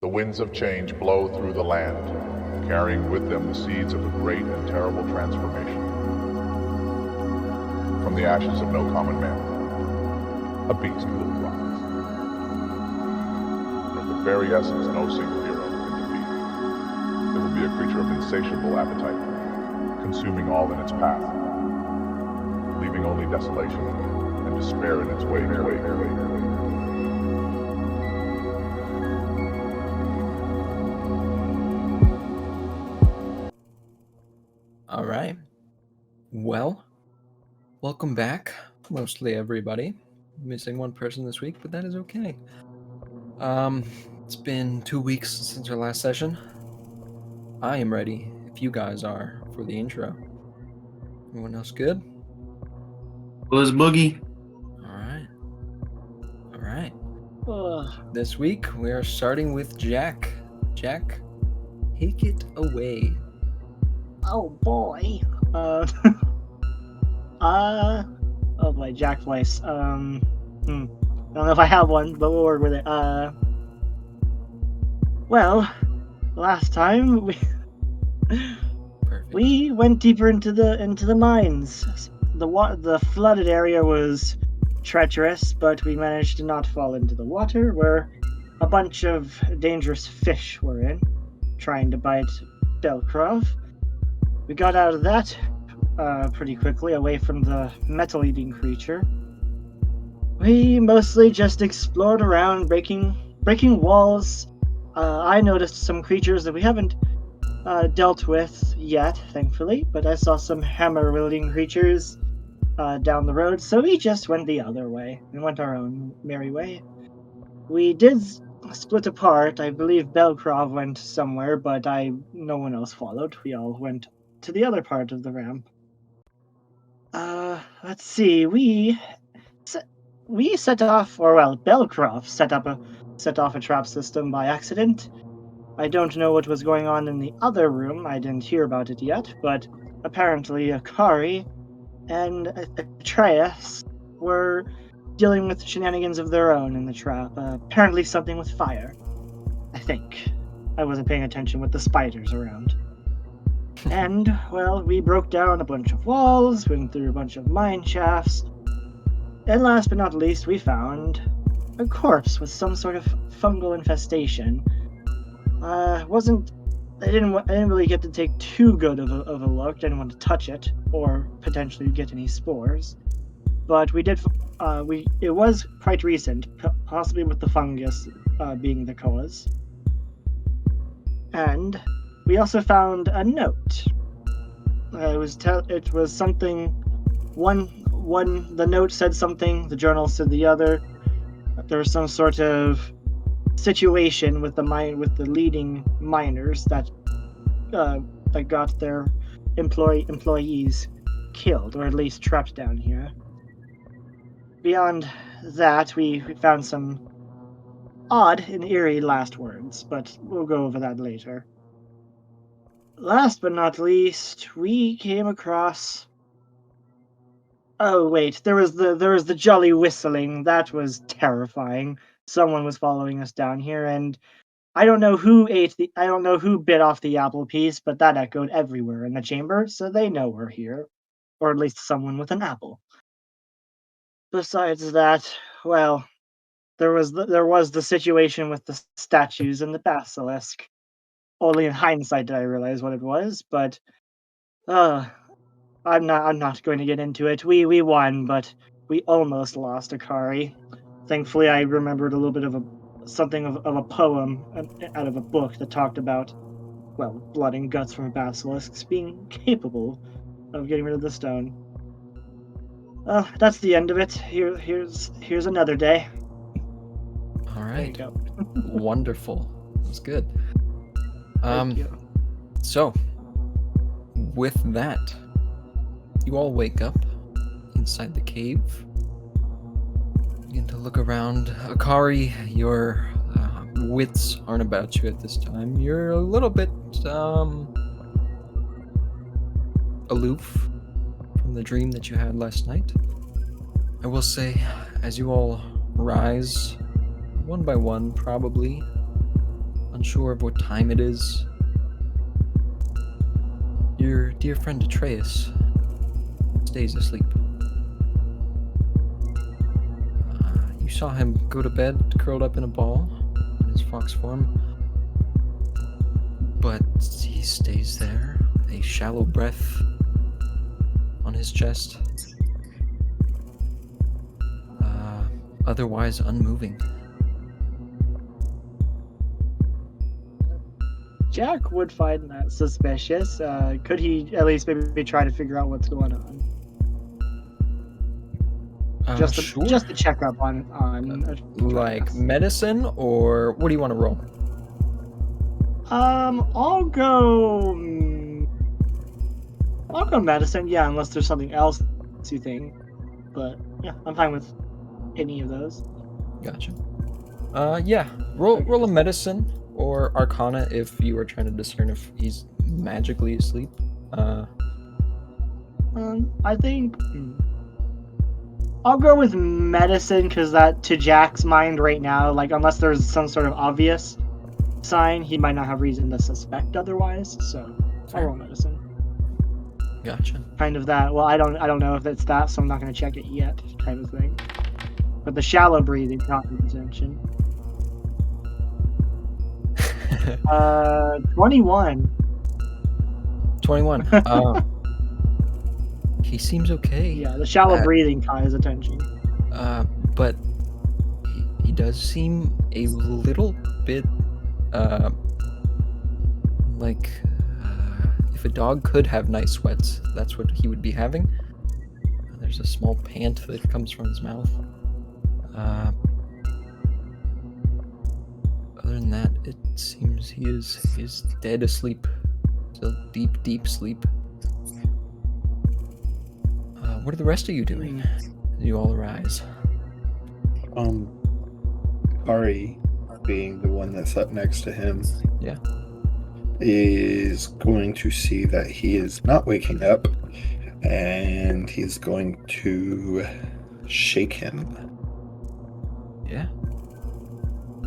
The winds of change blow through the land, carrying with them the seeds of a great and terrible transformation. From the ashes of no common man, a beast will rise. And of the very essence no single hero can defeat. It will be a creature of insatiable appetite, consuming all in its path, leaving only desolation and despair in its way. All right. Well, welcome back, mostly everybody. Missing one person this week, but that is okay. It's been 2 weeks since our last session. I am ready, if you guys are, for the intro. Everyone else good? Was Boogie. All right. This week, we are starting with Jack. Jack, take it away. Oh boy. Oh boy, Jack voice. I don't know if I have one, but we'll work with it. Well, last time we went deeper into the mines. The flooded area was treacherous, but we managed to not fall into the water, where a bunch of dangerous fish were in, trying to bite Belkrov. We got out of that pretty quickly, away from the metal-eating creature. We mostly just explored around, breaking walls. I noticed some creatures that we haven't dealt with yet, thankfully, but I saw some hammer-wielding creatures down the road, so we just went the other way and went our own merry way. We did split apart. I believe Belkrov went somewhere, but no one else followed. We all went to the other part of the ramp. Let's see. We set off, or well, Belkrov set off a trap system by accident. I don't know what was going on in the other room. I didn't hear about it yet, but apparently Akari and Atreus were dealing with shenanigans of their own in the trap. Apparently something with fire. I think. I wasn't paying attention with the spiders around. And, well, we broke down a bunch of walls, went through a bunch of mine shafts, and last but not least, we found a corpse with some sort of fungal infestation. I didn't really get to take too good of a look. Didn't want to touch it or potentially get any spores. But we did. It was quite recent, possibly with the fungus being the cause. And we also found a note. It was something. The note said something. The journal said the other. There was some sort of situation with the leading miners that got their employees killed, or at least trapped down here. Beyond that, we found some odd and eerie last words, but we'll go over that later. Last but not least, we came across. Oh wait, there was the jolly whistling. That was terrifying. Someone was following us down here, and I don't know who bit off the apple piece, but that echoed everywhere in the chamber, so they know we're here, or at least someone with an apple. Besides that, well, there was the situation with the statues and the basilisk. Only in hindsight did I realize what it was, but I'm not going to get into it. We won, but we almost lost Akari. Thankfully, I remembered a little bit of something of a poem out of a book that talked about, well, blood and guts from basilisks being capable of getting rid of the stone. That's the end of it. Here's another day. All right. There you go. Wonderful. That was good. Thank you. So, with that, you all wake up inside the cave. Begin to look around. Akari, your wits aren't about you at this time. You're a little bit aloof from the dream that you had last night. I will say, as you all rise, one by one, probably, unsure of what time it is. Your dear friend Atreus stays asleep. You saw him go to bed curled up in a ball in his fox form, but he stays there, a shallow breath on his chest, otherwise unmoving. Jack would find that suspicious. Could he at least maybe try to figure out what's going on? Sure. Just to check up on Like medicine, or what do you want to roll? I'll go medicine. Yeah, unless there's something else you think. But yeah, I'm fine with any of those. Gotcha. Yeah. Roll a medicine or Arcana if you are trying to discern if he's magically asleep. I think I'll go with medicine because that, to Jack's mind right now, like unless there's some sort of obvious sign, he might not have reason to suspect otherwise. So I'll roll medicine. Gotcha. Kind of that. Well, I don't know if it's that, so I'm not going to check it yet, kind of thing. But the shallow breathing caught my attention. 21. 21. He seems okay. Yeah, the shallow breathing caught his attention. But he does seem a little bit like if a dog could have night sweats, that's what he would be having. There's a small pant that comes from his mouth. Other than that, it seems he is dead asleep. Still deep sleep. What are the rest of you doing? You all arise. Ari, being the one that's up next to him, Yeah. is going to see that he is not waking up, and he's going to shake him. Yeah.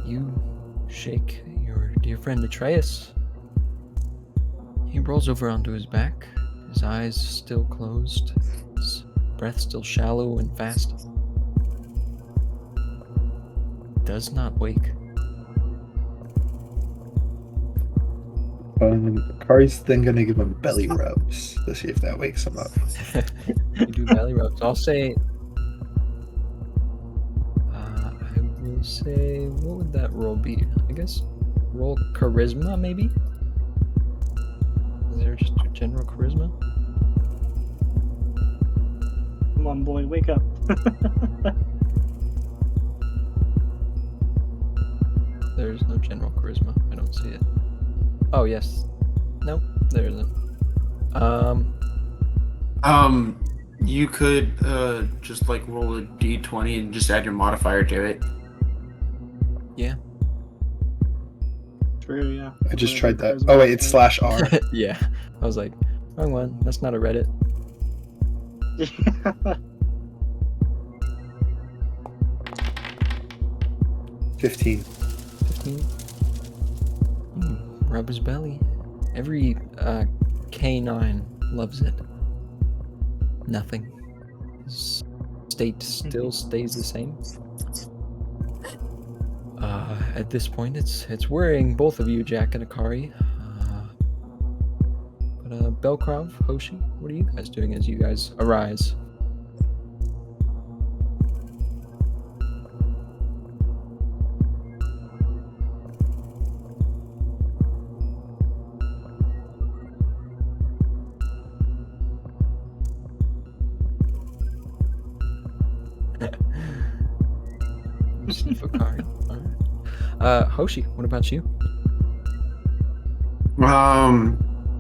You shake your dear friend Atreus. He rolls over onto his back, his eyes still closed, his breath still shallow and fast. Does not wake. Kari's then going to give him belly rubs to see if that wakes him up. You do belly rubs. I'll say. I will say. What would that roll be? I guess roll charisma, maybe? Is there just a general charisma? Come on, boy, wake up. There's no general charisma. I don't see it. Oh, yes. Nope, there isn't. You could just like roll a d20 and just add your modifier to it. Yeah. True, yeah. I just tried that. Oh wait, it's /R. Yeah. I was like, wrong one. That's not a Reddit. 15. 15. Rub his belly. Every K9 loves it. Nothing. His state still stays the same. At this point, it's worrying both of you, Jack and Akari. But Belkrov, Hoshi, what are you guys doing as you guys arise? Hoshi, what about you?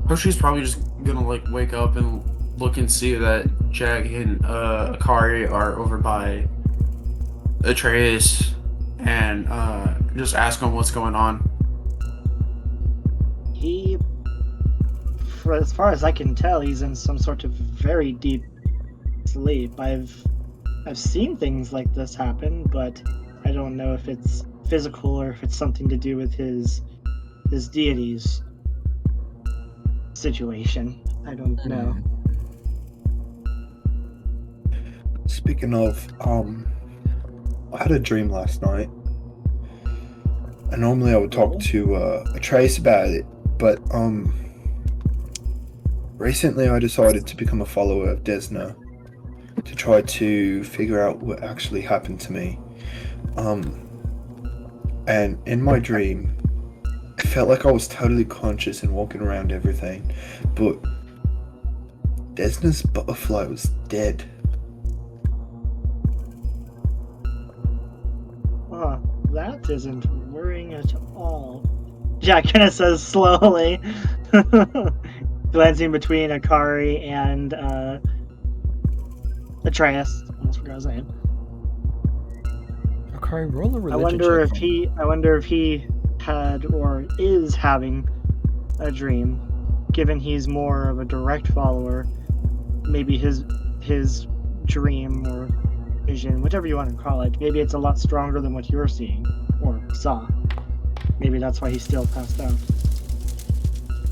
Hoshi's probably just gonna like wake up and look and see that Jack and Akari are over by Atreus and just ask him what's going on. He, for as far as I can tell, he's in some sort of very deep sleep. I've seen things like this happen, but I don't know if it's physical or if it's something to do with his this deity's situation. I don't know. Speaking of, I had a dream last night. And normally I would talk to Atreus about it, but recently I decided to become a follower of Desna to try to figure out what actually happened to me. And in my dream, I felt like I was totally conscious and walking around everything, but Desna's butterfly was dead. That isn't worrying at all. Jack kind of says slowly, glancing between Akari and Atreus. Almost forgot his name. Akari, roll a religion I wonder check. if he had or is having a dream. Given he's more of a direct follower, maybe his dream or vision, whatever you want to call it, maybe it's a lot stronger than what you're seeing or saw. Maybe that's why he's still passed out.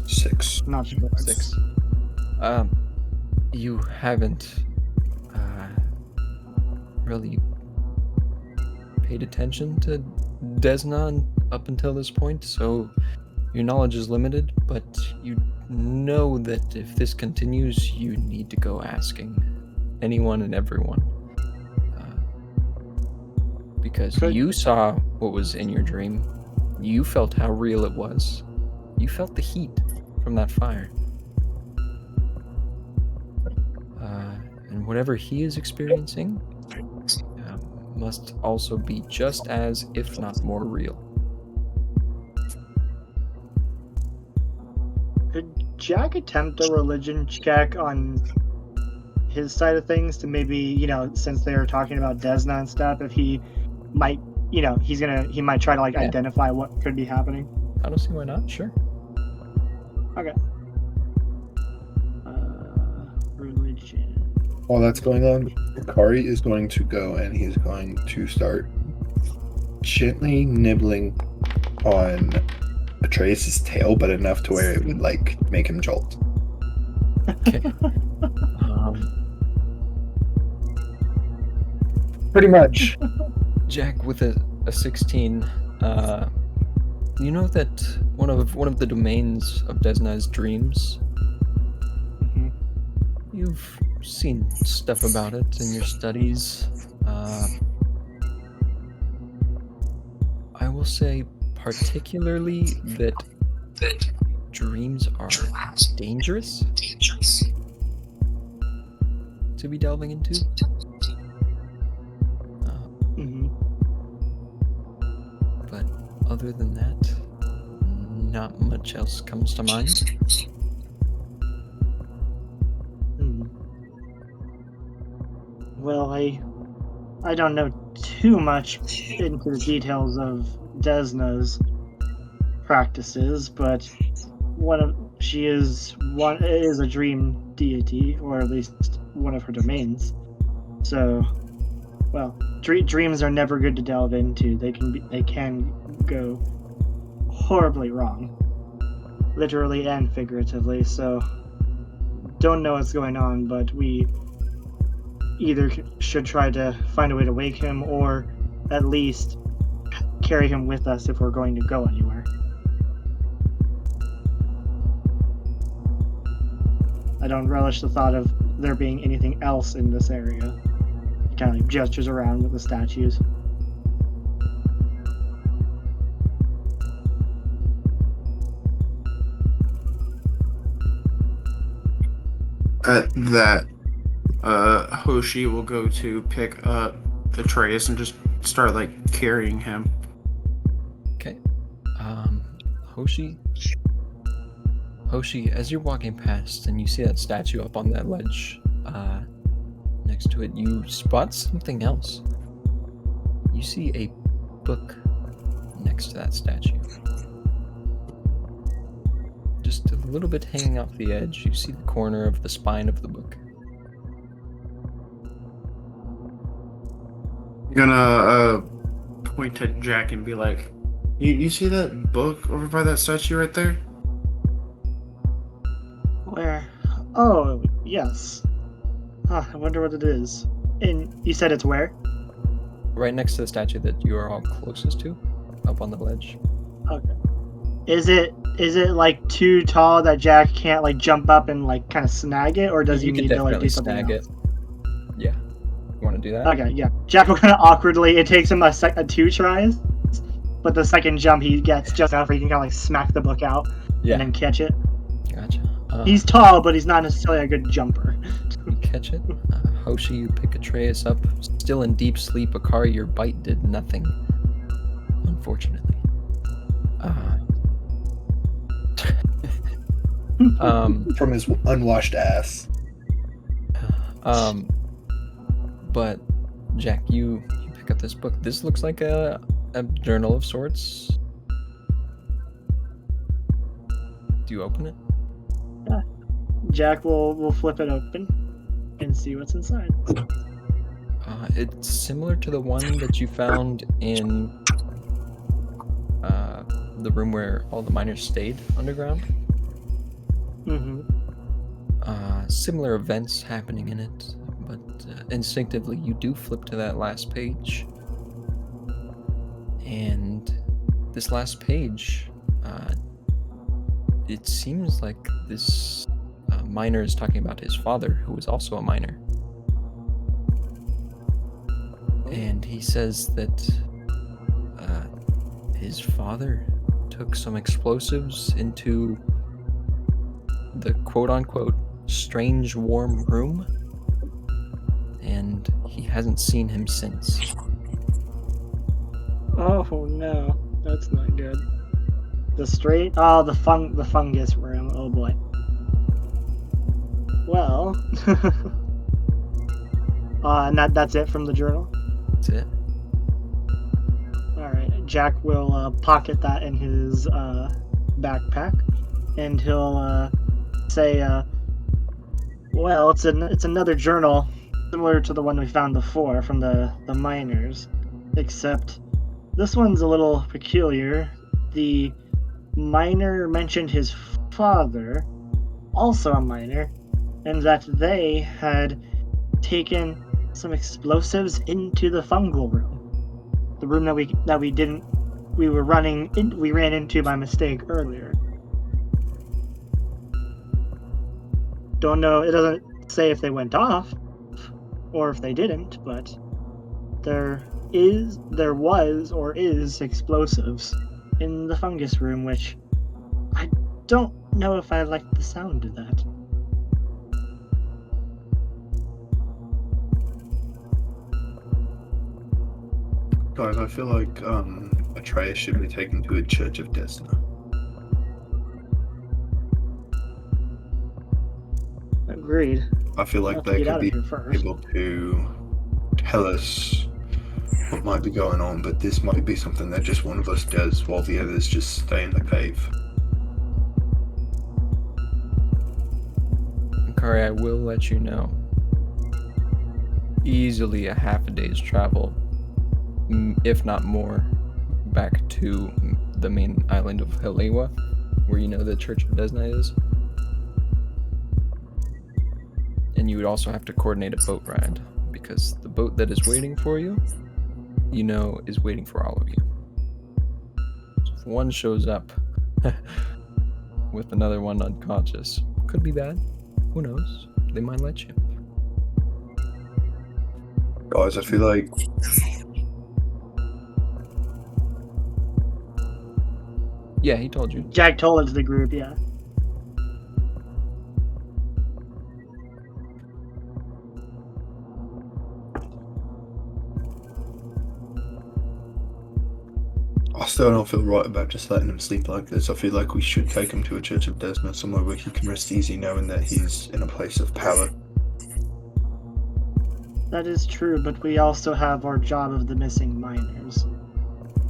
6. Not sure. 6. You haven't really paid attention to Desna up until this point, so your knowledge is limited, but you know that if this continues, you need to go asking anyone and everyone. Because you saw what was in your dream. You felt how real it was. You felt the heat from that fire. And whatever he is experiencing must also be just as, if not more, real. Could Jack attempt a religion check on his side of things to maybe, since they were talking about Desna and stuff, if he might, he might try to identify what could be happening? I don't see why not. Sure. Okay. Religion. While that's going on, Akari is going to go and he's going to start gently nibbling on Atreus' tail, but enough to where it would make him jolt. Okay. Pretty much. Jack with a 16. You know that one of the domains of Desna's dreams. Mm-hmm. You've seen stuff about it in your studies. I will say particularly that dreams are dangerous to be delving into. But other than that, not much else comes to mind. Well, I don't know too much into the details of Desna's practices, but she is a dream deity, or at least one of her domains. So, well, dreams are never good to delve into. They can go horribly wrong, literally and figuratively. So, don't know what's going on, but we either should try to find a way to wake him, or at least carry him with us if we're going to go anywhere. I don't relish the thought of there being anything else in this area. He kind of gestures around with the statues. At that, Hoshi will go to pick up Atreus and just start carrying him. Okay. Hoshi, as you're walking past and you see that statue up on that ledge, next to it, you spot something else. You see a book next to that statue. Just a little bit hanging off the edge, you see the corner of the spine of the book. I'm gonna point to Jack and be like, You see that book over by that statue right there? Where? Oh, yes. Ah, I wonder what it is. And you said it's where? Right next to the statue that you are all closest to, up on the ledge. Okay. Is it like too tall that Jack can't like jump up and like kind of snag it, or does he You could need to like definitely do something snag else? it. Yeah. You want to do that? Okay, yeah. Jack will kind of awkwardly. It takes him two tries, but the second jump he gets just enough where he can kind of like smack the book out Yeah. and then catch it. Gotcha. He's tall, but he's not necessarily a good jumper. You catch it. Hoshi, you pick Atreus up. Still in deep sleep, Akari, your bite did nothing. Unfortunately. From his unwashed ass. But Jack, you pick up this book. This looks like a journal of sorts. Do you open it? Jack will flip it open and see what's inside. It's similar to the one that you found in the room where all the miners stayed underground. Mm-hmm. Similar events happening in it, but instinctively you do flip to that last page. And this last page, it seems like this miner is talking about his father, who was also a miner. And he says that his father took some explosives into the quote-unquote strange warm room, and he hasn't seen him since. Oh no, that's not good. The fungus room. Oh boy. Well, and that's it from the journal. That's it. All right, Jack will pocket that in his backpack, and he'll say, "Well, it's another journal similar to the one we found before from the miners, except this one's a little peculiar. The miner mentioned his father, also a miner, and that they had taken some explosives into the fungal room. The room that we ran into by mistake earlier. Don't know, it doesn't say if they went off or if they didn't, but there was or is explosives in the fungus room, which I don't know if I like the sound of that." Guys, I feel like Atreus should be taken to a Church of Desna. Agreed. I feel like they could be able to tell us what might be going on, but this might be something that just one of us does while the others just stay in the cave. Akari, I will let you know. Easily a half a day's travel, if not more, back to the main island of Halewa, where you know the Church of Desna is. And you would also have to coordinate a boat ride, because the boat that is waiting for you, you know, is waiting for all of you. So if one shows up with another one unconscious, could be bad. Who knows? They might let you. Guys, I feel like Yeah, he told you. Jack told it to the group, yeah. I still don't feel right about just letting him sleep like this. I feel like we should take him to a Church of Desna, somewhere where he can rest easy knowing that he's in a place of power. That is true, but we also have our job of the missing miners.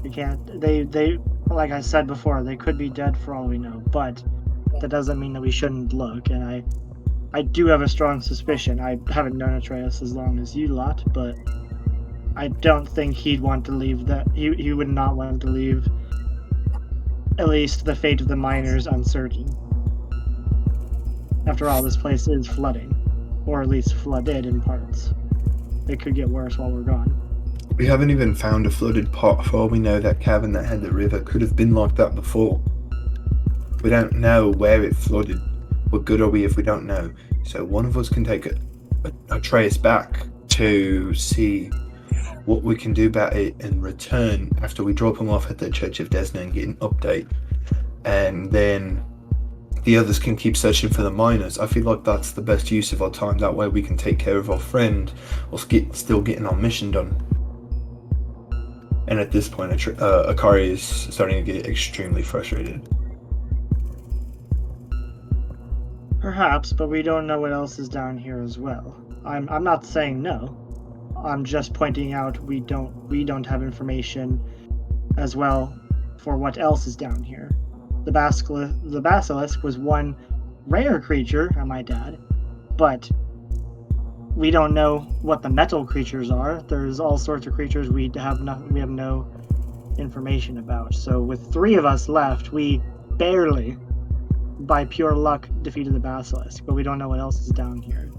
We can't. They like I said before, they could be dead for all we know, but that doesn't mean that we shouldn't look. And I do have a strong suspicion. I haven't known Atreus as long as you lot, but I don't think he'd want to leave that. He would not want to leave at least the fate of the miners uncertain. After all, this place is flooding, or at least flooded in parts. It could get worse while we're gone. We haven't even found a flooded pot. For all we know, that cavern that had the river could have been like that before. We don't know where it flooded. What good are we if we don't know? So one of us can take a trace back to see what we can do about it and return after we drop them off at the Church of Desna and get an update. And then the others can keep searching for the miners. I feel like that's the best use of our time. That way we can take care of our friend while still getting our mission done. And at this point, Akari is starting to get extremely frustrated. Perhaps, but we don't know what else is down here as well. I'm not saying no. I'm just pointing out we don't have information as well for what else is down here. The basilisk was one rare creature, I might add, but we don't know what the metal creatures are. There's all sorts of creatures we have no information about. So with 3 of us left, we barely, by pure luck, defeated the basilisk, but we don't know what else is down here.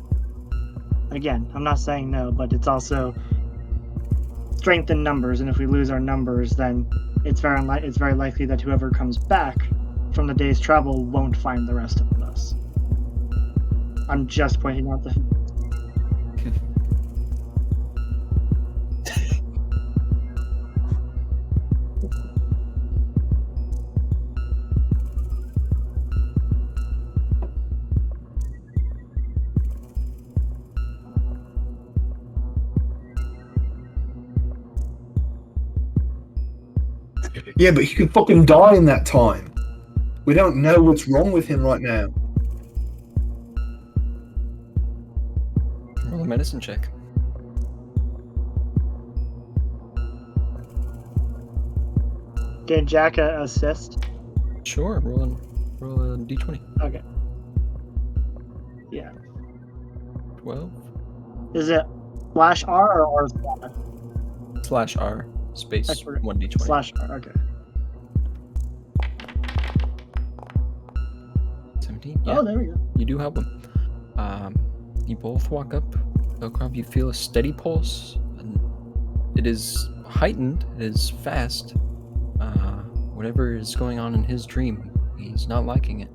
Again, I'm not saying no, but it's also strength in numbers, and if we lose our numbers, then it's very likely that whoever comes back from the day's travel won't find the rest of us. I'm just pointing out the... Yeah, but he could fucking die in that time. We don't know what's wrong with him right now. Roll a medicine check. Can Jack assist? Sure, roll a d20. Okay. Yeah. 12. Is it slash R or Slash R, space That's right. 1d20. slash R? Okay. 17? Yeah, Oh, there we go. you do help him. You both walk up. Velcrop, you feel a steady pulse. And it is heightened, it is fast. Whatever is going on in his dream, he's not liking it.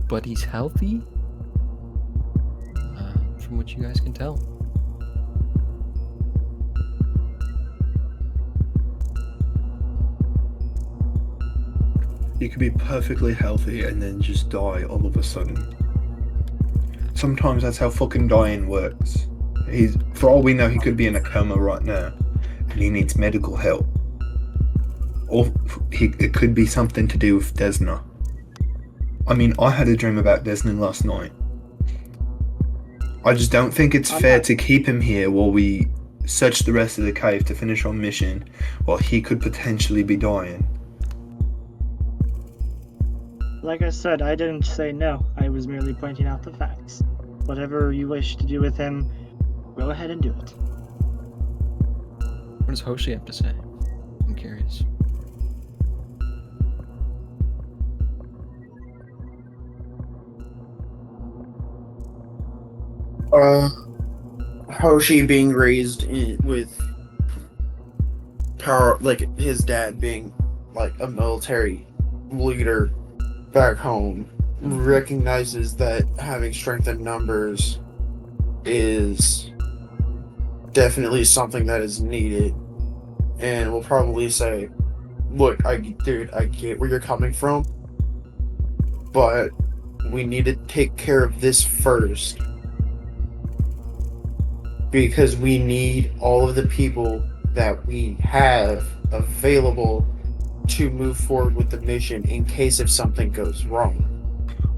But he's healthy, from what you guys can tell. You could be perfectly healthy and then just die all of a sudden. Sometimes that's how fucking dying works. For all we know, he could be in a coma right now, and he needs medical help. Or it could be something to do with Desna. I mean, I had a dream about Desna last night. I just don't think it's fair to keep him here while we search the rest of the cave to finish our mission, while he could potentially be dying. Like I said, I didn't say no. I was merely pointing out the facts. Whatever you wish to do with him, go ahead and do it. What does Hoshi have to say? I'm curious. Hoshi being raised with power, like his dad being like a military leader back home, recognizes that having strength in numbers is definitely something that is needed, and will probably say, look, I get where you're coming from, but we need to take care of this first, because we need all of the people that we have available to move forward with the mission in case if something goes wrong.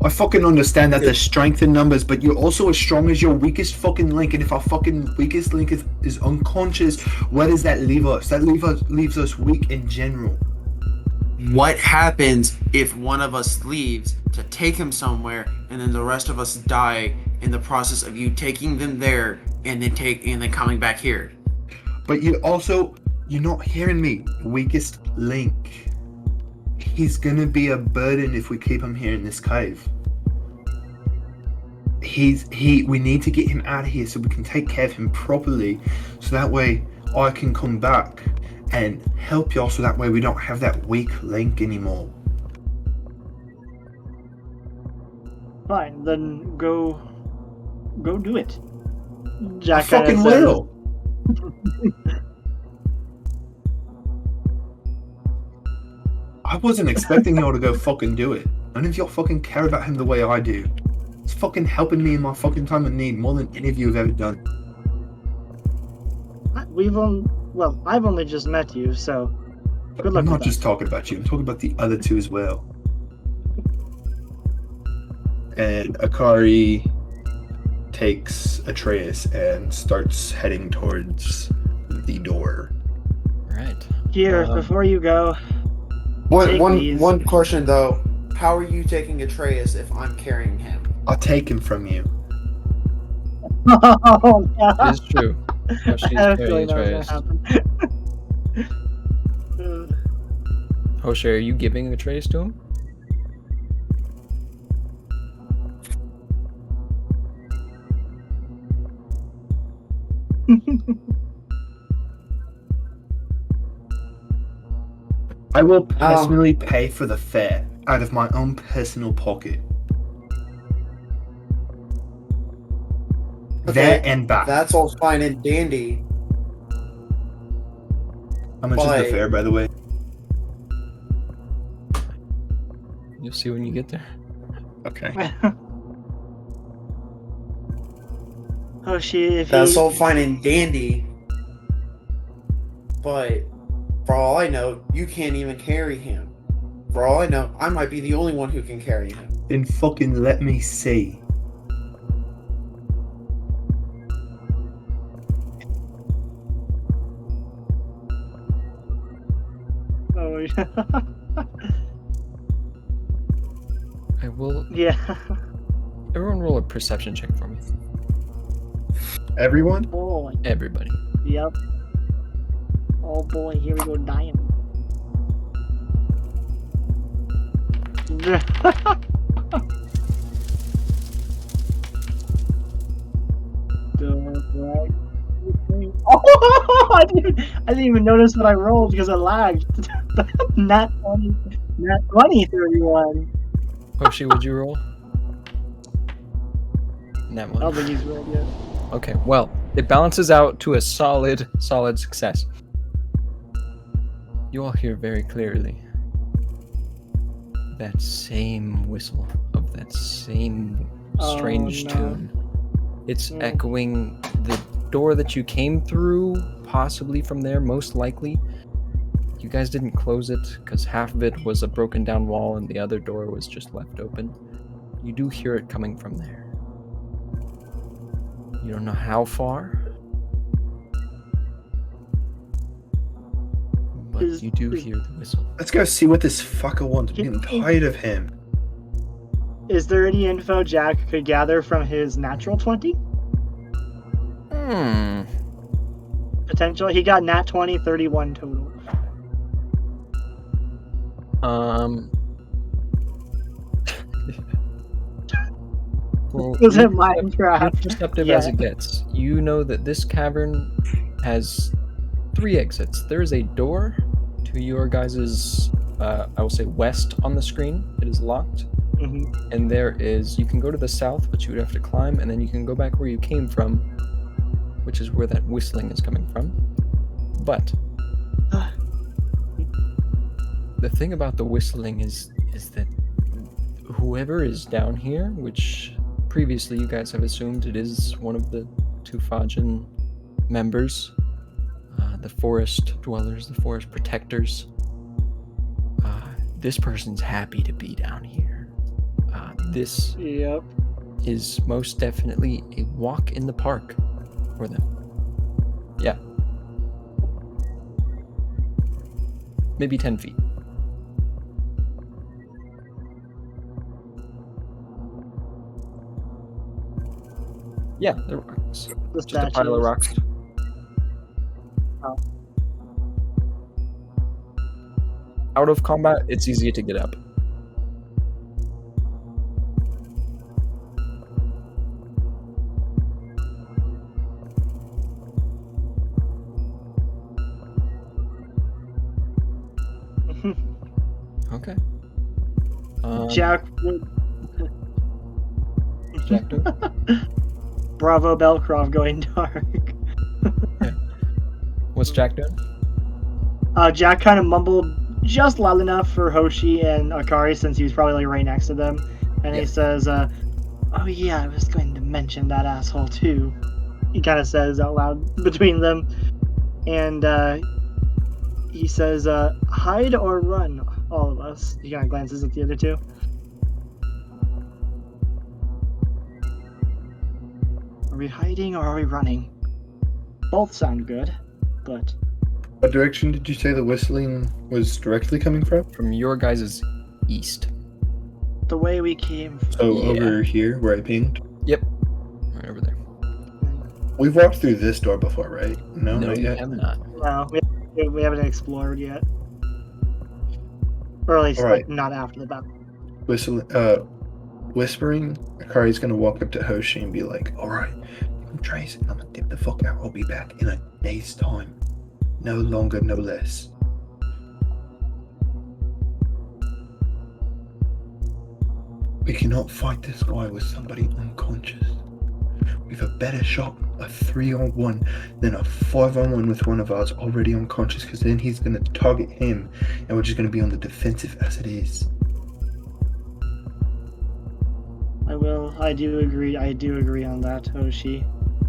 I fucking understand that there's strength in numbers, but you're also as strong as your weakest fucking link, and if our fucking weakest link is unconscious, where does that leave us? That leaves us weak in general. What happens if one of us leaves to take him somewhere, and then the rest of us die in the process of you taking them there and then coming back here? But you also, You're not hearing me. Weakest link. He's gonna be a burden if we keep him here in this cave. We need to get him out of here so we can take care of him properly, so that way I can come back and help y'all, so that way we don't have that weak link anymore. Fine, then go do it. Jack I fucking kinda says- will. I wasn't expecting y'all to go fucking do it. None of y'all fucking care about him the way I do. It's fucking helping me in my fucking time of need more than any of you have ever done. I've only just met you, so good luck I'm not with just that. talking about you, I'm talking about the other two as well. And Akari takes Atreus and starts heading towards the door. Right. Here, before you go, take these. One question though. How are you taking Atreus if I'm carrying him? I'll take him from you. Oh, It is true. Oh, she's I had a carrying feeling that was Atreus. gonna happen. Hoshe, are you giving Atreus to him? I will personally pay for the fare out of my own personal pocket. There and back. That's all fine and dandy. How much is the fare, by the way? You'll see when you get there. Okay. That's all fine and dandy. But for all I know, you can't even carry him. For all I know, I might be the only one who can carry him. Then fucking let me see. Oh yeah. I will. Yeah. Everyone roll a perception check for me. Everyone? Boy. Everybody. Yep. Oh boy, here we go dying. Oh, I didn't even notice what I rolled because it lagged. Nat 20, 31. Hoshi, would you roll? That I one. don't think he's rolled yet. Okay, well, it balances out to a solid success. You all hear very clearly that same whistle of that same strange tune. It's echoing the door that you came through, possibly from there, most likely. You guys didn't close it because half of it was a broken down wall and the other door was just left open. You do hear it coming from there. You don't know how far, but you do hear the whistle. Let's go see what this fucker wants. I'm getting tired of him. Is there any info Jack could gather from his natural 20? Potential. He got nat 20, 31 total. Well, Was it Minecraft? Perceptive as it gets. You know that this cavern has 3 exits. There is a door to your guys's, I will say, west on the screen. It is locked. Mm-hmm. And there is, you can go to the south, but you would have to climb, and then you can go back where you came from, which is where that whistling is coming from. But the thing about the whistling is that whoever is down here, which previously you guys have assumed it is one of the Tufajin members, the forest dwellers, the forest protectors, this person's happy to be down here. This is most definitely a walk in the park for them. Yeah. Maybe 10 feet. Yeah, they're rocks. Just a pile of rocks. Oh. out of combat, it's easier to get up. Okay. Jack would. Jack do it? Bravo, Belcroft going dark. What's Jack doing? Jack kind of mumbled just loud enough for Hoshi and Akari, since he was probably like right next to them, and he says, "Oh yeah, I was going to mention that asshole too." He kind of says out loud between them, and he says, "Hide or run, all of us." He kind of glances at the other two. Are we hiding or are we running? Both sound good, but What direction did you say the whistling was directly coming from? From your guys' east. the way we came from. So Yeah. over here, where I pinged. Yep. Right over there. We've walked through this door before, right? No, No, not you yet. have not. No, we haven't explored yet. Or at least, Alright. like, not after the battle. Whispering, Akari's gonna walk up to Hoshi and be like, "Alright, Trace, I'm gonna dip the fuck out. I'll be back in a day's time. No longer, no less." We cannot fight this guy with somebody unconscious. We've a better shot a 3-on-1 than a 5-on-1 with one of ours already unconscious, because then he's gonna target him and we're just gonna be on the defensive as it is. I do agree on that, Hoshi.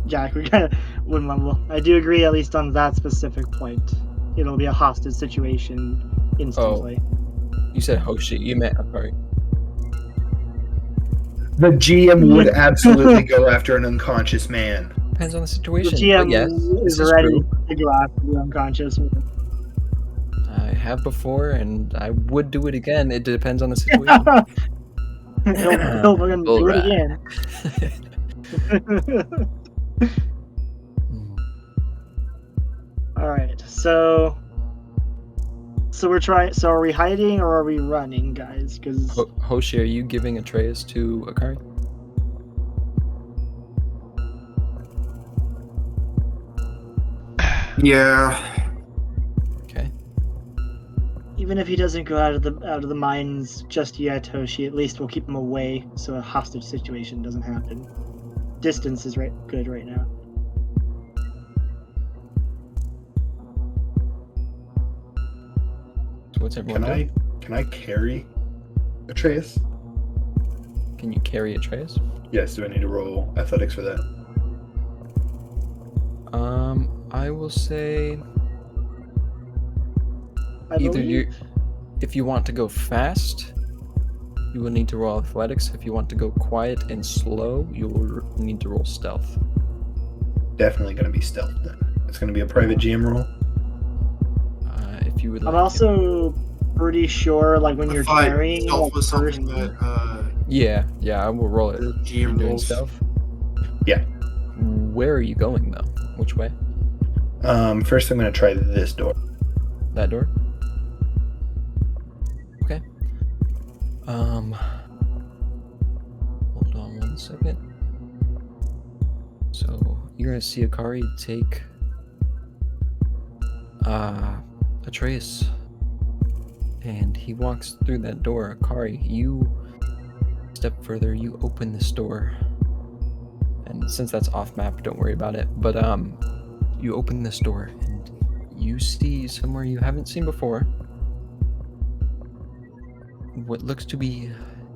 Jack, we kind of would mumble. I do agree, at least on that specific point. It'll be a hostage situation instantly. You said Hoshi. You meant Akari. The GM would absolutely go after an unconscious man. Depends on the The situation. GM but yes, is this is ready true. to go after the unconscious. I have before, and I would do it again. It depends on the situation. He'll fucking do it again. Alright, so we're trying. So are we hiding or are we running, guys? Because Hoshi, are you giving Atreus to Akari? Yeah. Okay. even if he doesn't go out of the mines just yet, Hoshi, at least we'll keep him away so a hostage situation doesn't happen. Distance is good right now. So what's everyone doing? Can I carry Atreus? Can you carry Atreus? Yes, do I need to roll athletics for that? I will say I either believe. if you want to go fast, you will need to roll athletics. If you want to go quiet and slow, you will need to roll stealth. Definitely going to be stealth then. It's going to be a private GM roll. If you would I'm like. also pretty sure, like when you're carrying stealth a was something person- that Yeah, I will roll it. the You're GM doing rolls. stealth? Yeah. Where are you going though? Which way? First I'm going to try this door. That door? Okay. Hold on one second. So you're gonna see Akari take Atreus, and he walks through that door. Akari, you step further, you open this door. And since that's off map, don't worry about it. But you open this door and you see somewhere you haven't seen before. What looks to be,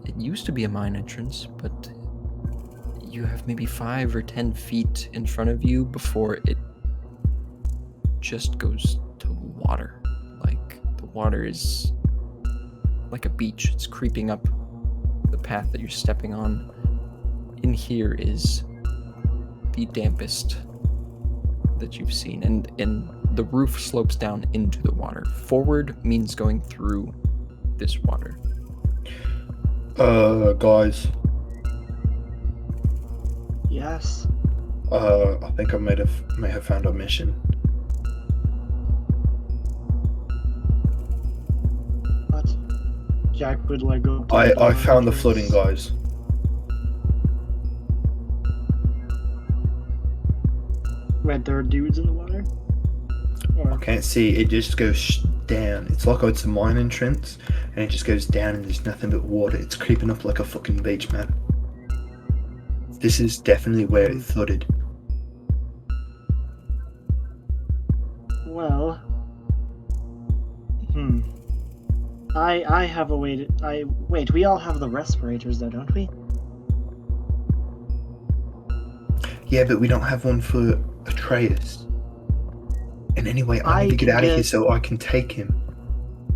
it used to be a mine entrance, but you have maybe 5 or 10 feet in front of you before it just goes to water. Like the water is like a beach. It's creeping up the path that you're stepping on. In here is the dampest that you've seen, and the roof slopes down into the water. Forward means going through this water. Guys, Yes. I think I may have found a mission. Jack would like go. Up to the I door found the and flooding guys. Wait, there are dudes in the water. I Or can't see. It just goes down. It's like it's a mine entrance, and it just goes down, and there's nothing but water. It's creeping up like a fucking beach, man. This is definitely where it flooded. well, I have a way to. Wait. We all have the respirators, though, don't we? Yeah, but we don't have one for Atreus. And anyway, I need to get out of here so I can take him.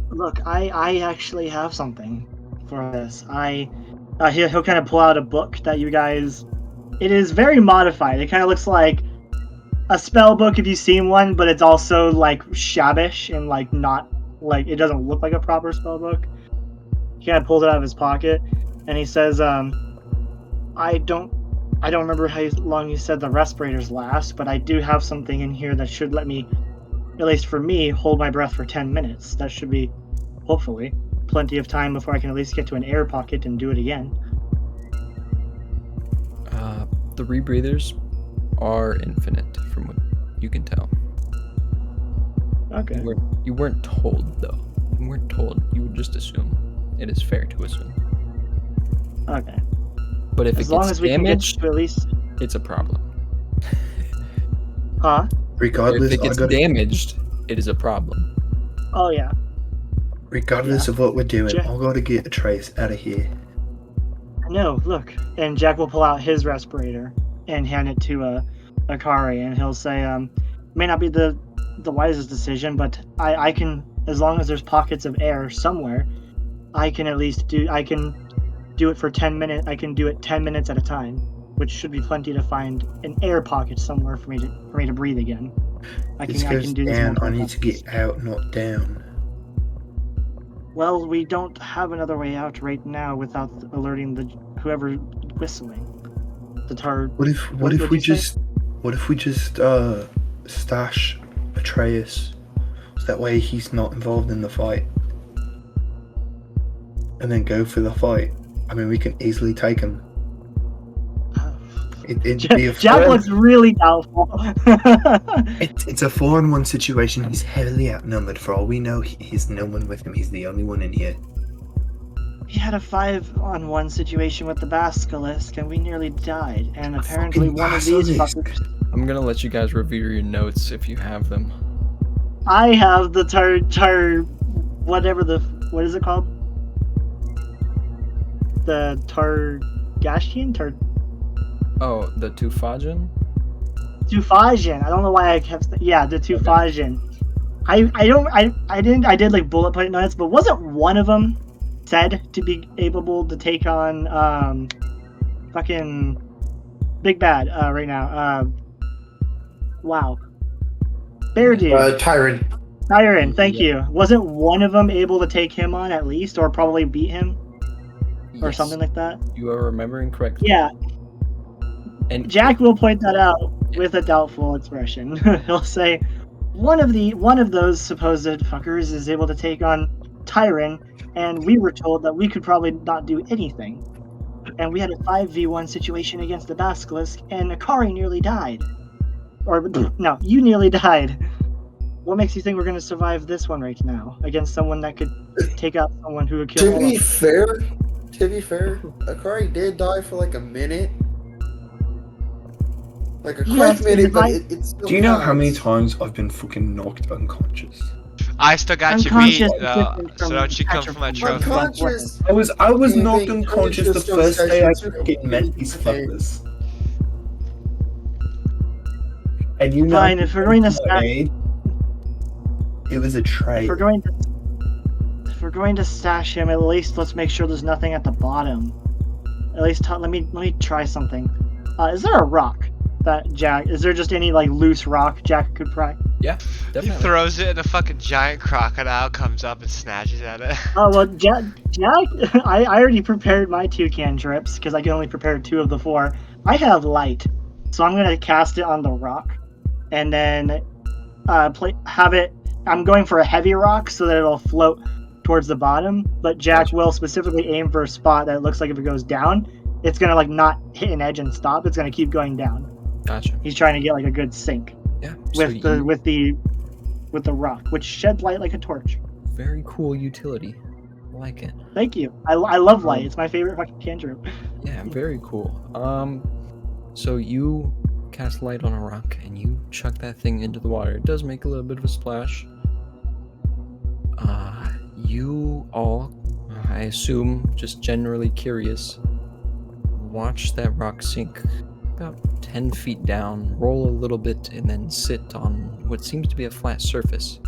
Look, I actually have something for this. He'll kind of pull out a book that you guys. It is very modified. It kind of looks like a spell book if you've seen one, but it's also like shabbish and like not like it doesn't look like a proper spell book. He kind of pulls it out of his pocket, and he says, I don't remember how long you said the respirators last, but I do have something in here that should let me, at least for me, hold my breath for 10 minutes. That should be, hopefully, plenty of time before I can at least get to an air pocket and do it again. The rebreathers are infinite, from what you can tell. Okay. You weren't told, though. You weren't told. You would just assume. It is fair to assume. Okay. But if As it long gets as we damaged, can get to at least... it's a problem. Huh? Regardless, If it gets damaged, it is a problem. Oh, yeah. Regardless of what we're doing, Jack- I gotta get Atreus out of here. No, look. And Jack will pull out his respirator and hand it to Akari, and he'll say, may not be the wisest decision, but I can, as long as there's pockets of air somewhere, I can do it for 10 minutes. I can do it 10 minutes at a time, which should be plenty to find an air pocket somewhere for me to breathe again. This goes do this down. I multiple need to times. get out, not down. Well, we don't have another way out right now without alerting whoever whistling. What if we just stash Atreus so that way he's not involved in the fight, and then go for the fight? I mean, we can easily take him. It'd be a Jack looks really doubtful. It's a 4-on-1 situation. He's heavily outnumbered. For all we know, he's no one with him. He's the only one in here. We had a 5-on-1 situation with the basilisk, and we nearly died. And apparently, one of these fuckers. I'm gonna let you guys review your notes if you have them. I have the what is it called? The Targashian? Oh, the Tufajin? Tufajin. I don't know why I kept. Yeah, the Tufajin. I did like bullet point notes, but wasn't one of them said to be able to take on fucking Big Bad right now? Wow. Bear dude. Tyron, thank you. Wasn't one of them able to take him on at least, or probably beat him, or Yes, something like that? you are remembering correctly. Yeah. And Jack will point that out with a doubtful expression. He'll say, one of those supposed fuckers is able to take on Tyron, and we were told that we could probably not do anything. And we had a 5v1 situation against the Basilisk, and Akari nearly died. Or, no, you nearly died. What makes you think we're going to survive this one right now against someone that could take out someone who would kill To all be of us? fair, Akari did die for like a minute. Like a quick Yes, minute, but I- it's still Do you know how many counts. times I've been fucking knocked unconscious? I still got you beat, Unconscious is though, different so from don't you come for my petrified. trophy. Unconscious. I was Yeah, knocked they- unconscious they the just first don't day I say fucking so. met these Okay. fuckers. And you know, Fine, if we're going to stash, it was a trade. if we're going to stash him, at least let's make sure there's nothing at the bottom. At least let me try something. Is there a rock that Jack? Is there just any like loose rock Jack could pry? yeah, He definitely. throws it and a fucking giant crocodile comes up and snatches at it. Oh well, Jack. I already prepared my 2 cantrips because I can only prepare 2 of the 4. I have light, so I'm gonna cast it on the rock, and then have it. I'm going for a heavy rock so that it'll float towards the bottom, but Jack Gotcha. will specifically aim for a spot that looks like if it goes down, it's gonna like not hit an edge and stop. It's gonna keep going down. Gotcha. He's trying to get like a good sync Yeah. with the rock, which sheds light like a torch. Very cool utility. I like it. Thank you. I love light. It's my favorite fucking cantrip. Yeah, very cool. So you cast light on a rock and you chuck that thing into the water. It does make a little bit of a splash. You all, I assume, just generally curious, watch that rock sink about 10 feet down, roll a little bit, and then sit on what seems to be a flat surface.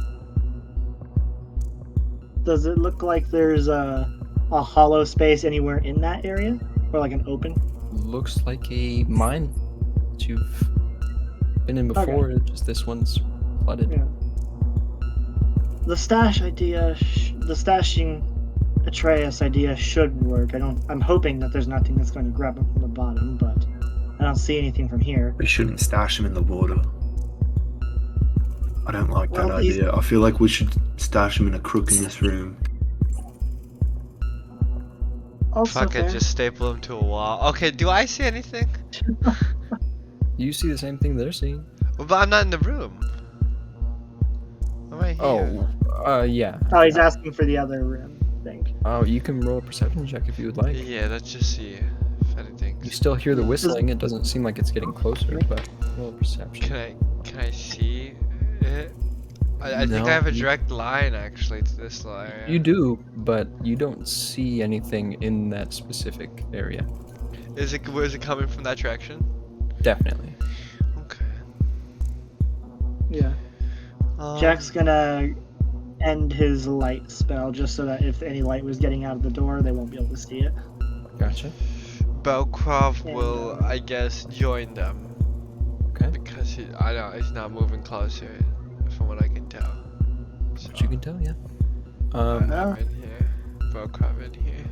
Does it look like there's a hollow space anywhere in that area, or like an open? Looks like a mine that you've been in before, just this one's flooded. Yeah. The stash idea, the stashing Atreus idea should work. I'm hoping that there's nothing that's going to grab him from the bottom, but I don't see anything from here. We shouldn't stash him in the water. I don't like that Well, he's- idea. I feel like we should stash him in a crook in this room. Also Fucking fair. just staple him to a wall. Okay, do I see anything? You see the same thing they're seeing. Well, but I'm not in the room. I'm right here. Yeah. Oh, he's asking for the other room, I think. Oh, you can roll a perception check if you would like. Yeah, let's just see if anything. You still hear the whistling. It doesn't seem like it's getting closer, but roll a perception. Can I see it? I think No, I have a you- direct line actually to this line. You do, but you don't see anything in that specific area. Is it coming from that direction? Definitely. Okay. Yeah. Jack's gonna end his light spell just so that if any light was getting out of the door, they won't be able to see it. Gotcha. Belcroft And, will, I guess, join them Okay. because he's not moving closer, from what I can tell. So, But you can tell, yeah. I'm in here. Belcroft in here.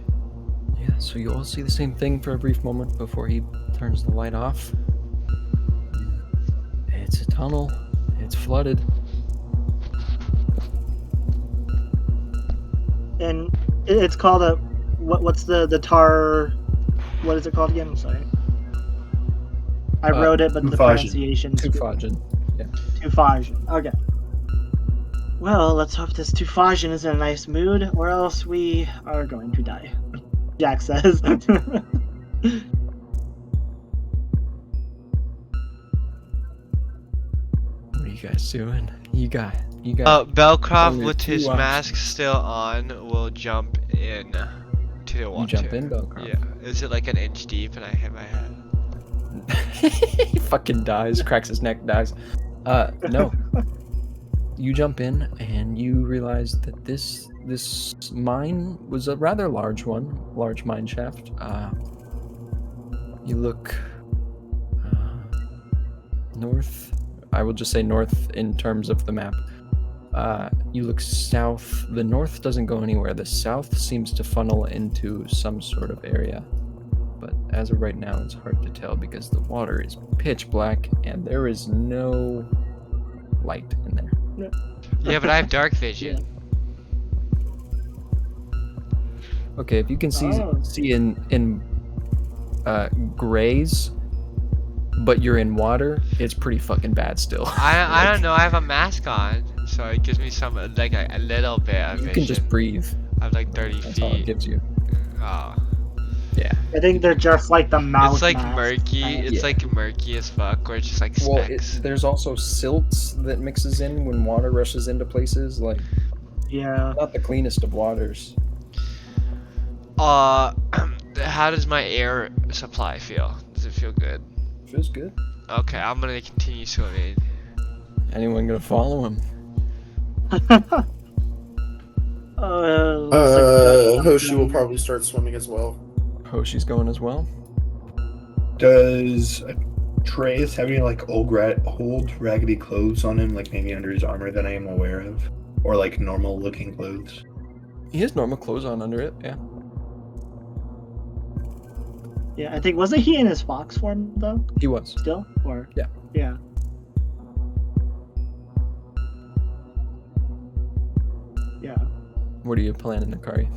Yeah, so you all see the same thing for a brief moment before he turns the light off. It's a tunnel. It's flooded. And it's called a what's the tar? What is it called again? I'm sorry. I wrote it, but the Tufajin. pronunciation. Tufajin. Tufajin. Okay. Well, let's hope this Tufajin is in a nice mood, or else we are going to die. Jack says. What are you guys doing? You got. Belcroft Only with two his options. mask still on will jump in to the water. You jump in, Belcroft. Yeah. Is it like an inch deep and I hit my head? He fucking dies, cracks his neck, dies. No. You jump in and you realize that this mine was a rather large one, large mine shaft. You look north. I will just say north in terms of the map. You look south. The north doesn't go anywhere. The south seems to funnel into some sort of area. But as of right now, it's hard to tell because the water is pitch black and there is no light in there. Yeah, but I have dark vision. Okay, if you can see Oh. see in grays, but you're in water, it's pretty fucking bad still. I don't know. I have a mask on, so it gives me some like a little bit of You vision. can just breathe. I have like 30 That's all it feet. gives you. Oh. Yeah. I think they're just like the mouth. It's like mask. murky. It's Yeah. like murky as fuck, where it's just like Well, specks. there's also silts that mixes in when water rushes into places. Like, Yeah. not the cleanest of waters. How does my air supply feel? Does it feel good? Feels good. Okay, I'm gonna continue swimming. Anyone gonna follow him? Hoshi will probably start swimming as well. Hoshi's going as well. Does Atreus have any like old raggedy clothes on him, like maybe under his armor that I am aware of, or like normal looking clothes? He has normal clothes on under it. Yeah. Yeah, I think wasn't he in his fox form though? He was. Still, or Yeah. yeah. Yeah. What are you planning, Akari?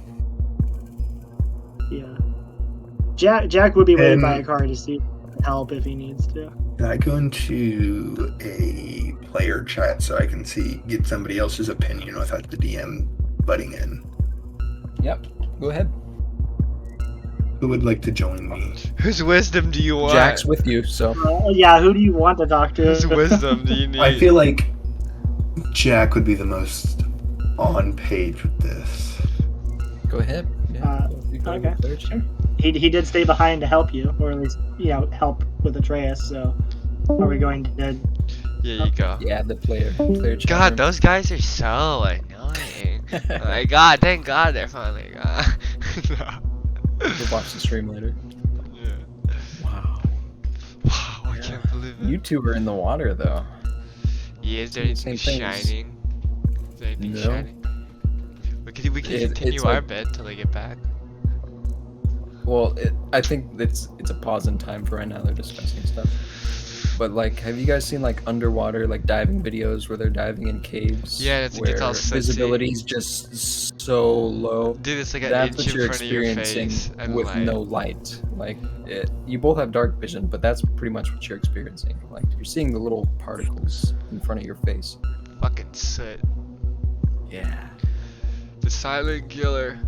Yeah. Jack would be waiting by a And- car to see help if he needs to. Can I go into a player chat so I can get somebody else's opinion without the DM butting in? Yep. Go ahead. Who would like to join me? Whose wisdom do you want? Jack's with you, so Yeah, who do you want to talk to? Whose wisdom do you need? I feel like Jack would be the most on page with this. go ahead. Yeah. you go okay, with player chat. sure. He did stay behind to help you, or at least help with Atreus. So, are we going to? Yeah, you go. Yeah, the player chat. God, room. those guys are so annoying. Oh my God, thank God they're finally gone. We'll watch the stream later. Yeah. Wow. Wow, I can't believe it. You two are in the water though. Yeah, is there anything Same things. shining? Is there anything No. shining? We can continue it's our like- bed till they get back. Well, I think it's a pause in time for right now. They're discussing stuff. But like, have you guys seen like underwater like diving videos where they're diving in caves? Yeah, it's- it where gets all sooty. visibility is just so low. Dude, it's like an That's inch what in you're front of your experiencing face and with light. no light. Like, you both have dark vision, but that's pretty much what you're experiencing. Like, you're seeing the little particles in front of your face. Fucking soot. Yeah. The silent killer.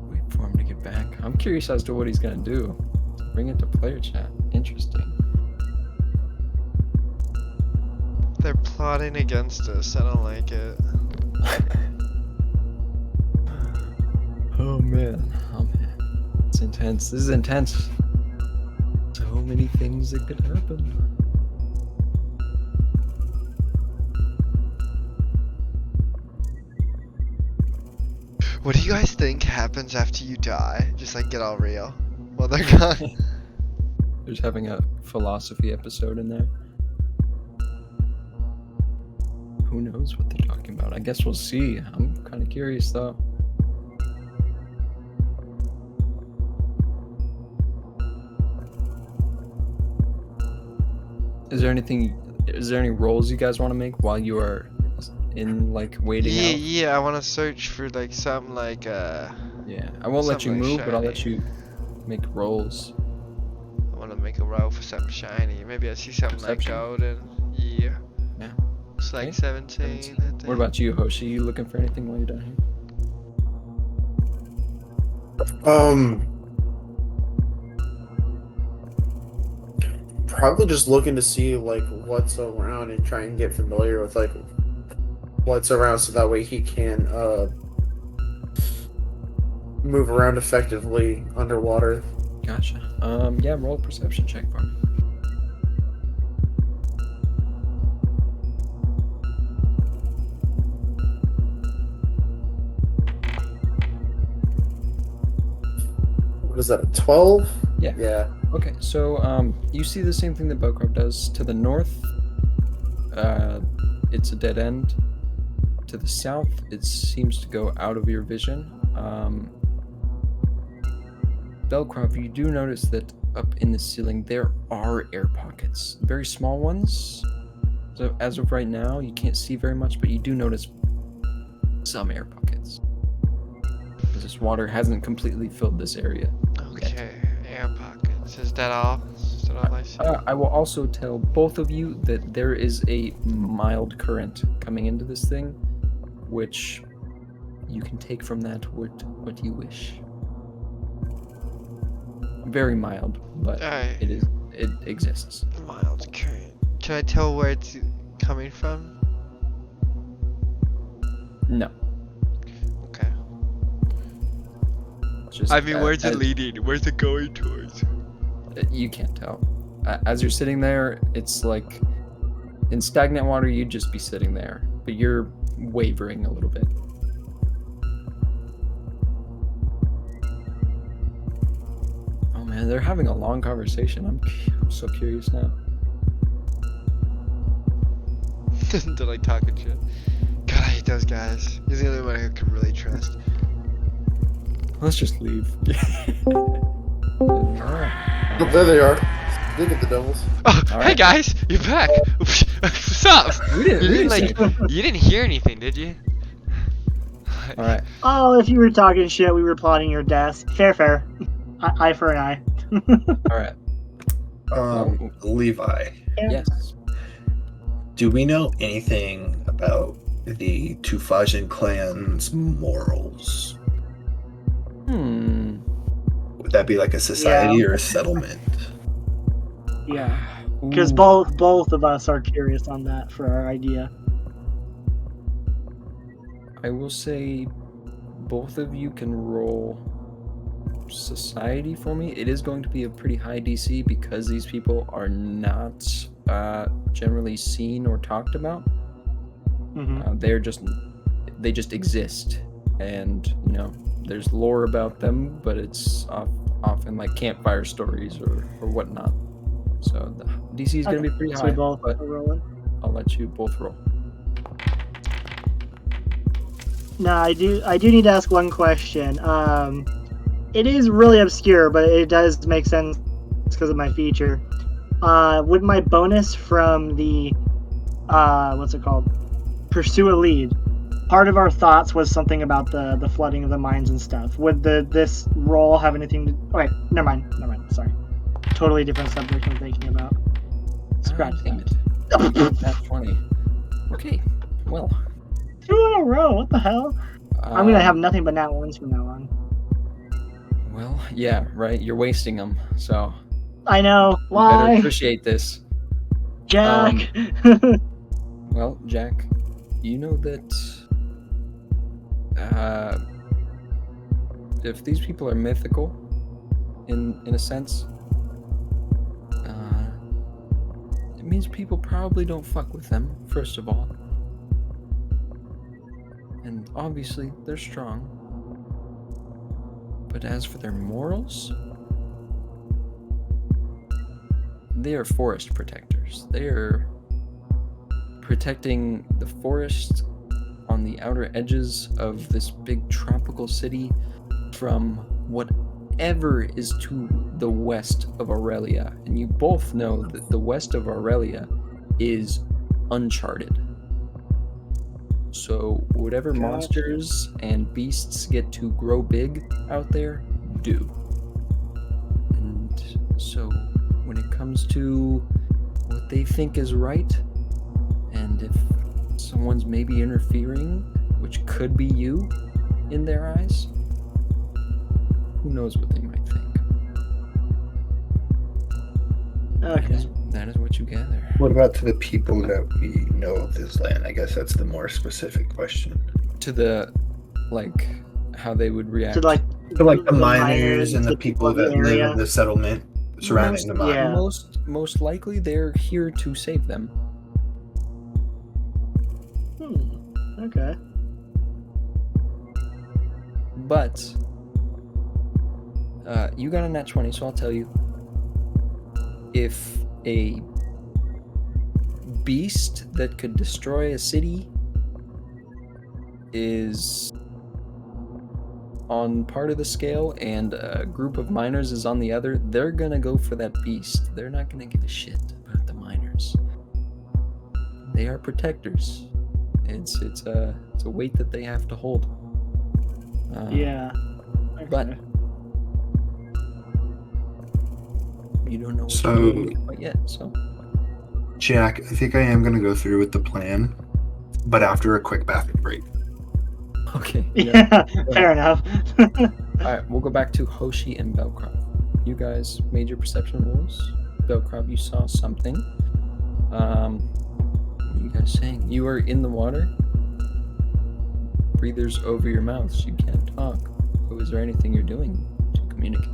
Wait for him to get back. I'm curious as to what he's gonna do. Bring it to player chat. Interesting. They're plotting against us. I don't like it. Oh man. Oh man. It's intense. This is intense. So many things that could happen. What do you guys think happens after you die? Just like get all real. While they're gone. There's having a philosophy episode in there. Who knows what they're talking about? I guess we'll see. I'm kind of curious though. Is there any roles you guys want to make while you are in like waiting out? Yeah, I want to search for like something like Yeah. I won't let you Something move, but I'll let shiny. you make rolls. I want to make a roll for something shiny. Maybe I see something Perception? like golden. Yeah. Yeah. It's like Okay. 17. I think. What about you, Hoshi? You looking for anything while you're down here? Probably just looking to see like what's around and try and get familiar with like what's around, so that way he can move around effectively underwater. Gotcha. Yeah, roll a perception check for me. What is that? A 12? Yeah. Yeah. Okay, so you see the same thing that Bowcroft does. To the north, it's a dead end. To the south, it seems to go out of your vision. Bellcroft, you do notice that up in the ceiling there are air pockets, very small ones. So as of right now, you can't see very much, but you do notice some air pockets. This water hasn't completely filled this area. Okay, air pockets. Is that all? Is that all I see? I will also tell both of you that there is a mild current coming into this thing, which you can take from that what you wish. Very mild, but Alright. it exists. Mild current. Can I tell where it's coming from? No. Okay. Just, I mean, where's it as- leading? Where's it going towards? You can't tell. As you're sitting there, it's like in stagnant water, you'd just be sitting there, but you're wavering a little bit. Oh man, they're having a long conversation. I'm so curious now. They're like talking shit. God, I like those guys. He's the only one who can really trust. Let's just leave. Alright. Oh, there they are. Look at the devils. Oh, All hey right. guys, you're back. What's up? We didn't say You didn't hear anything, did you? All right. Oh, if you were talking shit, we were plotting your death. Fair. Eye for an eye. All right. Levi, Yes. do we know anything about the Tufajin clan's morals? Would that be like a society or a settlement? Yeah, because Ooh. both of us are curious on that for our idea. I will say both of you can roll society for me. It is going to be a pretty high DC because these people are not generally seen or talked about. Mm-hmm. They just exist, and you know there's lore about them, but it's often like campfire stories or whatnot. So the DC is going to be pretty So high, we both but are rolling. I'll let you both roll. No, I do need to ask one question. It is really obscure, but it does make sense because of my feature. Would my bonus from the what's it called? Pursue a lead. Part of our thoughts was something about the flooding of the mines and stuff. Would this roll have anything to? Oh, wait, never mind. Sorry, totally different subject I'm thinking about. Scratch Damn that. it. That's 20. Okay. Well. 2 in a row. What the hell? I'm gonna have nothing but nat ones from now on. Well, yeah, right. You're wasting them, so I know. you better Why, appreciate this. Jack? Well, Jack, you know that if these people are mythical, in a sense, it means people probably don't fuck with them. First of all, and obviously they're strong. But as for their morals, they are forest protectors. They are protecting the forest on the outer edges of this big tropical city from whatever is to the west of Aurelia. And you both know that the west of Aurelia is uncharted. So whatever Gotcha. monsters and beasts get to grow big out there, do. And so when it comes to what they think is right, and if someone's maybe interfering, which could be you in their eyes, who knows what they might think. Okay. That is what you gather. What about to the people that we know of this land? I guess that's the more specific question. To the, like, how they would react. To like The miners and the people of the that live area. in the settlement surrounding the mine. Yeah. Most likely they're here to save them. Okay. But you got a nat 20, so I'll tell you. If a beast that could destroy a city is on part of the scale and a group of miners is on the other, they're gonna go for that beast. They're not gonna give a shit about the miners. They are protectors. It's a weight that they have to hold. Yeah. But Okay. you don't know what So- to do quite yet, so Jack, I think I am going to go through with the plan, but after a quick bathroom break. okay. Yeah. Fair enough. Alright, we'll go back to Hoshi and Belkrop. You guys made your perception rolls. Belkrop, you saw something. What are you guys saying? You are in the water. Breathers over your mouths. You can't talk. So is there anything you're doing to communicate?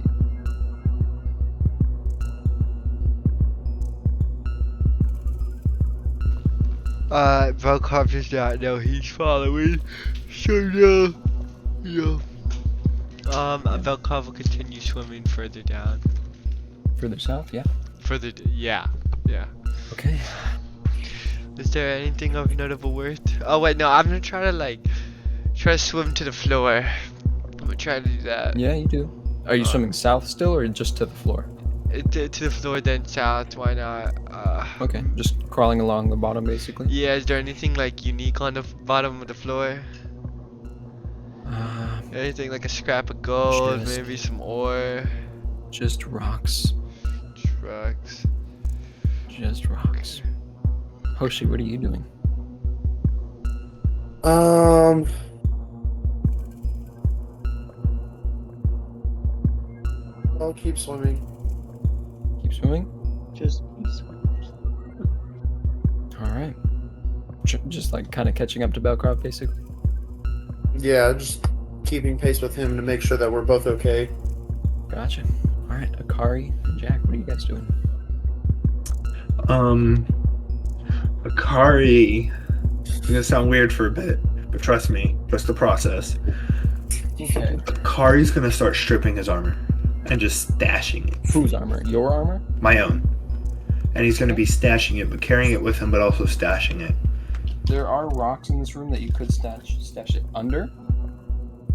Volkov does not know he's following. So no. Volkov will continue swimming further down. Further south, yeah. Yeah. Okay. Is there anything of notable worth? Oh wait, no, I'm gonna try to swim to the floor. I'm gonna try to do that. Yeah, you do. Are you swimming south still, or just to the floor? To the floor, then south. Why not? Okay, just crawling along the bottom, basically. Yeah, is there anything like unique on the bottom of the floor? Anything like a scrap of gold, Just- maybe some ore, Just rocks. trucks. Just rocks. Hoshi, what are you doing? I'll keep swimming. Keep swimming? Just Alright. Just like kind of catching up to Belcroft, basically. Yeah, just keeping pace with him to make sure that we're both okay. Gotcha. Alright, Akari and Jack, what are you guys doing? Akari. It's gonna sound weird for a bit, but trust me, trust the process. Okay. Akari's gonna start stripping his armor and just stashing it. Whose armor? Your armor? My own. And he's gonna be stashing it, but carrying it with him, but also stashing it. There are rocks in this room that you could stash it under,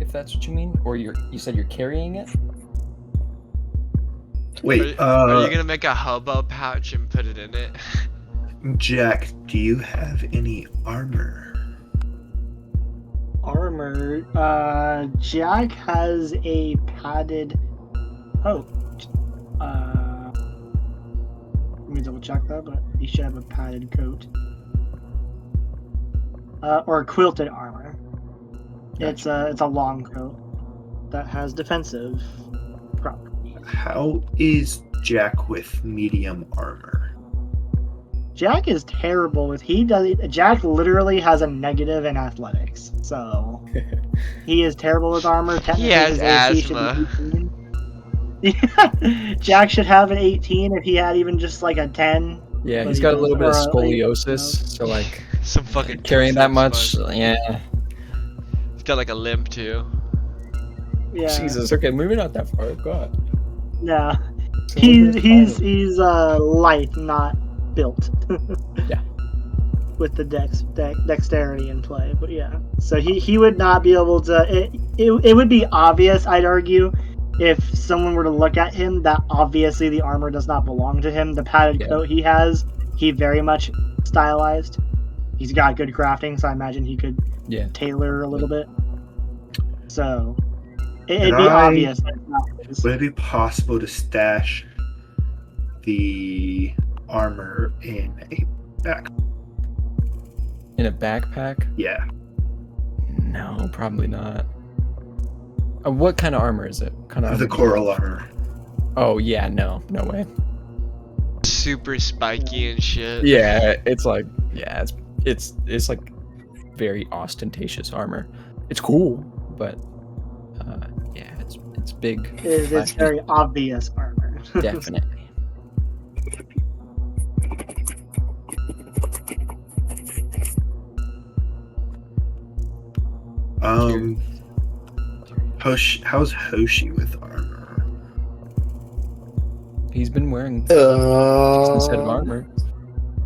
if that's what you mean. Or you said you're carrying it? Wait, Are you gonna make a hobo pouch and put it in it? Jack, do you have any armor? armor. Jack has a padded coat. Let me double check that, but he should have a padded coat. Or quilted armor. It's a long coat that has defensive properties. How is Jack with medium armor? Jack is terrible with Jack literally has a negative in athletics, so he is terrible with armor. Technically, He has his AC should asthma. be 18. Yeah, Jack should have an 18 if he had even just like a 10. Yeah, But he's he got a little bit of doesn't, or, like, scoliosis, so like Some fucking carrying that triceps much, muscle. yeah. He's got like a limp too. Yeah, Jesus, okay, maybe not that far. God. no, So he's light, not built. Yeah. With the dexterity in play, but yeah. So he would not be able to. It would be obvious, I'd argue, if someone were to look at him, that obviously the armor does not belong to him. The padded Yeah. coat he has, he very much stylized. He's got good crafting, so I imagine he could Yeah. tailor a little bit. So it'd Could be I- obvious that it's not his. Would it be possible to stash the armor in a back? In a backpack? Yeah. No, probably not. What kind of armor is it? What kind of The armor? coral armor. Oh yeah, no way. Super spiky and shit. Yeah, it's like it's like very ostentatious armor. It's cool, but yeah, it's big. It's flashy. very obvious armor. Definitely. How's Hoshi with armor? He's been wearing a decent set of armor.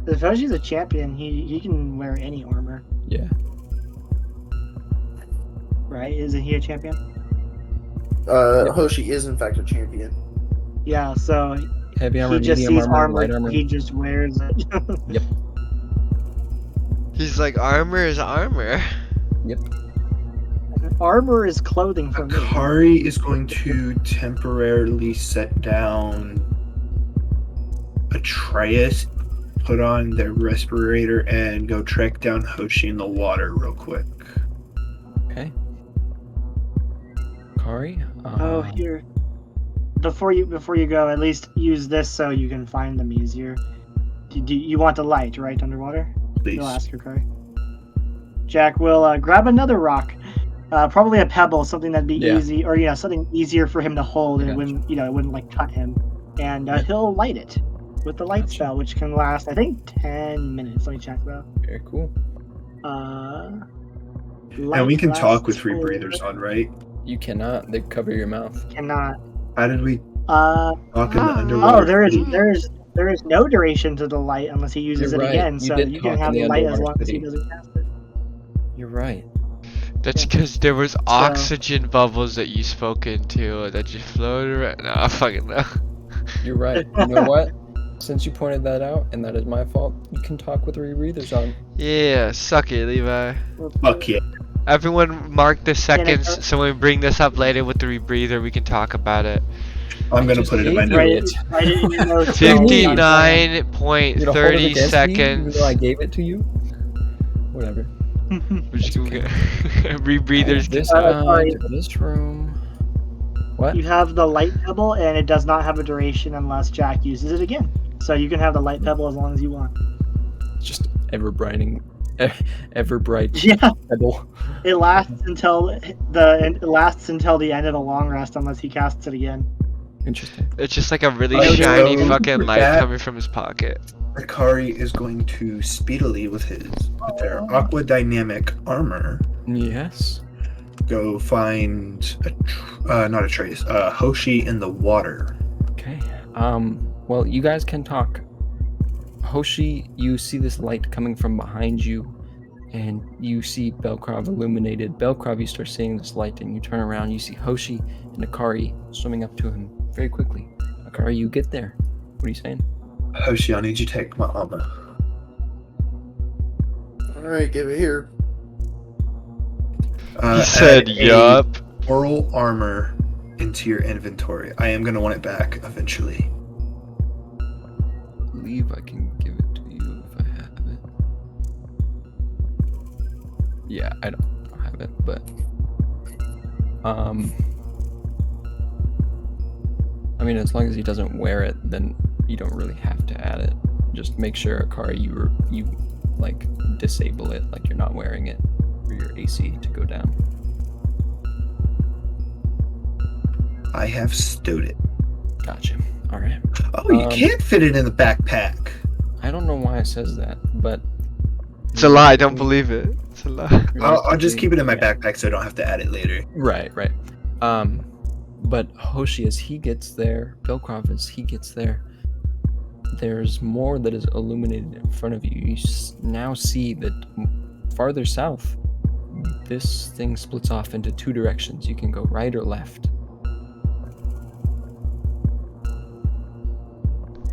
If Hoshi's a champion, he can wear any armor, Yeah. right? Isn't he a champion? Hoshi is in fact a champion. Yeah, so Heavy armor, he just medium sees armor, light armor. he just wears it. He's like, armor is armor. Yep. Armor is clothing for me. Akari is going to temporarily set down Atreus, put on their respirator, and go track down Hoshi in the water real quick. Okay. Kari? Oh, here. Before you go, at least use this so you can find them easier. Do you want the light, right, underwater? Please. You'll ask her, Kari. Jack will grab another rock, probably a pebble, something that'd be Yeah. easy, or something easier for him to hold, and Gotcha. it wouldn't like cut him. And he'll light it with the light Gotcha. spell, which can last, I think, 10 minutes. Let me check though. Very cool. And we can talk with free breathers on, right? You cannot. They cover your mouth. Cannot. How did we Uh, talk in the underwater? oh, there's there is no duration to the light unless he uses You're it right. again. You So did you talk can in have the the light as underwater long as he city. doesn't cast it. You're right. That's Yeah. because there was oxygen bubbles that you spoke into that just floated around. No, I fucking know. You're right. You know what? Since you pointed that out, and that is my fault, you can talk with rebreathers on. Yeah, suck it, Levi. Fuck yeah. Everyone mark the seconds, it- so when we bring this up later with the rebreather, we can talk about it. I'm gonna just put it in my gave you notes. it. Write it in your notes. What do you mean? 59.30 You're gonna hold it against me, even though I seconds. gave it to you? Whatever. We're just That's gonna okay. rebreathers. This sorry. to this room. What? You have the light pebble, and it does not have a duration unless Jack uses it again. So you can have the light pebble as long as you want. It's just ever bright Yeah, pebble. it lasts until the end of the long rest unless he casts it again. Interesting. It's just like a really Okay, shiny so fucking with light that- coming from his pocket. Akari is going to speedily, with their aqua dynamic armor, Yes. go find not a trace, Hoshi in the water. Okay. Well, you guys can talk. Hoshi, you see this light coming from behind you, and you see Belkrov illuminated. Belkrov, you start seeing this light, and you turn around. You see Hoshi and Akari swimming up to him very quickly. Akari, you get there. What are you saying? Hoshi, I need you to take my armor. Alright, give it here. He said, Add yup. Oral armor into your inventory. I am gonna want it back eventually. I believe I can give it to you if I have it. Yeah, I don't have it, but I mean, as long as he doesn't wear it, then you don't really have to add it. Just make sure, Akari, you like disable it, like you're not wearing it for your AC to go down. I have stowed it. Gotcha. All right. Oh, you can't fit it in the backpack. I don't know why it says that, but It's a lie, don't believe it. It's a lie. I'll just keep it in my Yeah. backpack so I don't have to add it later. Right. But Hoshi, as he gets there, Belkrov, as he gets there, there's more that is illuminated in front of you. You now see that farther south, this thing splits off into two directions. You can go right or left.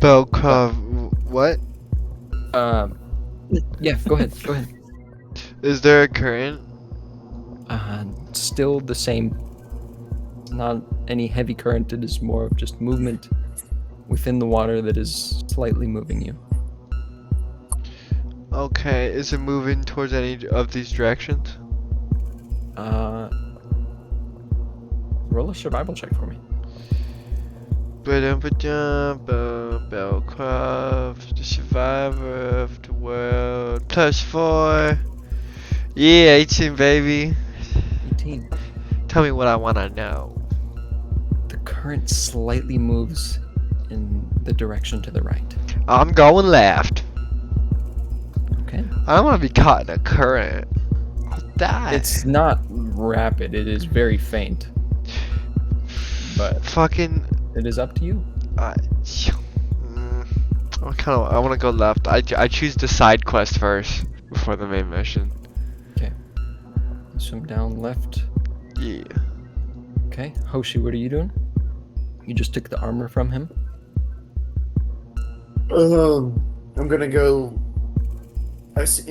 Belkov, what? Yeah, go ahead. Go ahead. Is there a current? Still the same. Not any heavy current. It is more of just movement within the water that is slightly moving you. Okay, is it moving towards any of these directions? Roll a survival check for me. Belcraft, the survivor of the world. +4. Yeah, 18, baby. 18. Tell me what I want to know. The current slightly moves in the direction to the right. I'm going left. Okay. I don't want to be caught in a current. I'll die. It's not rapid. It is very faint. But fucking. it is up to you. I want to go left. I choose the side quest first before the main mission. Okay. Swim down left. Yeah. Okay. Hoshi, what are you doing? You just took the armor from him? I'm gonna go. I see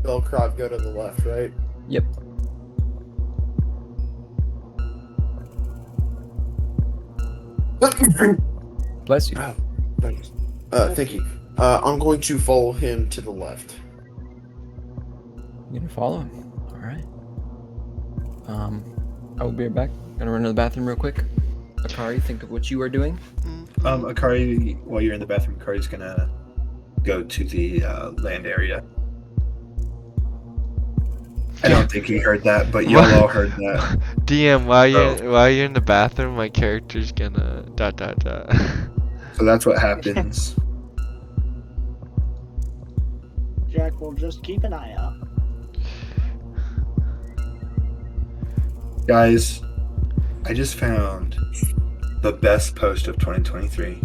Belkrov go to the left, right? Yep. Bless you. Oh, thanks. Thank you. I'm going to follow him to the left. You're gonna follow him. Alright. I will be right back. Gonna run to the bathroom real quick. Akari, think of what you are doing. Akari, while you're in the bathroom, Akari's gonna go to the land area. I don't think he heard that, but y'all all heard that. DM, while you're in the bathroom, my character's gonna ... So that's what happens. Jack will just keep an eye out. Guys, I just found the best post of 2023.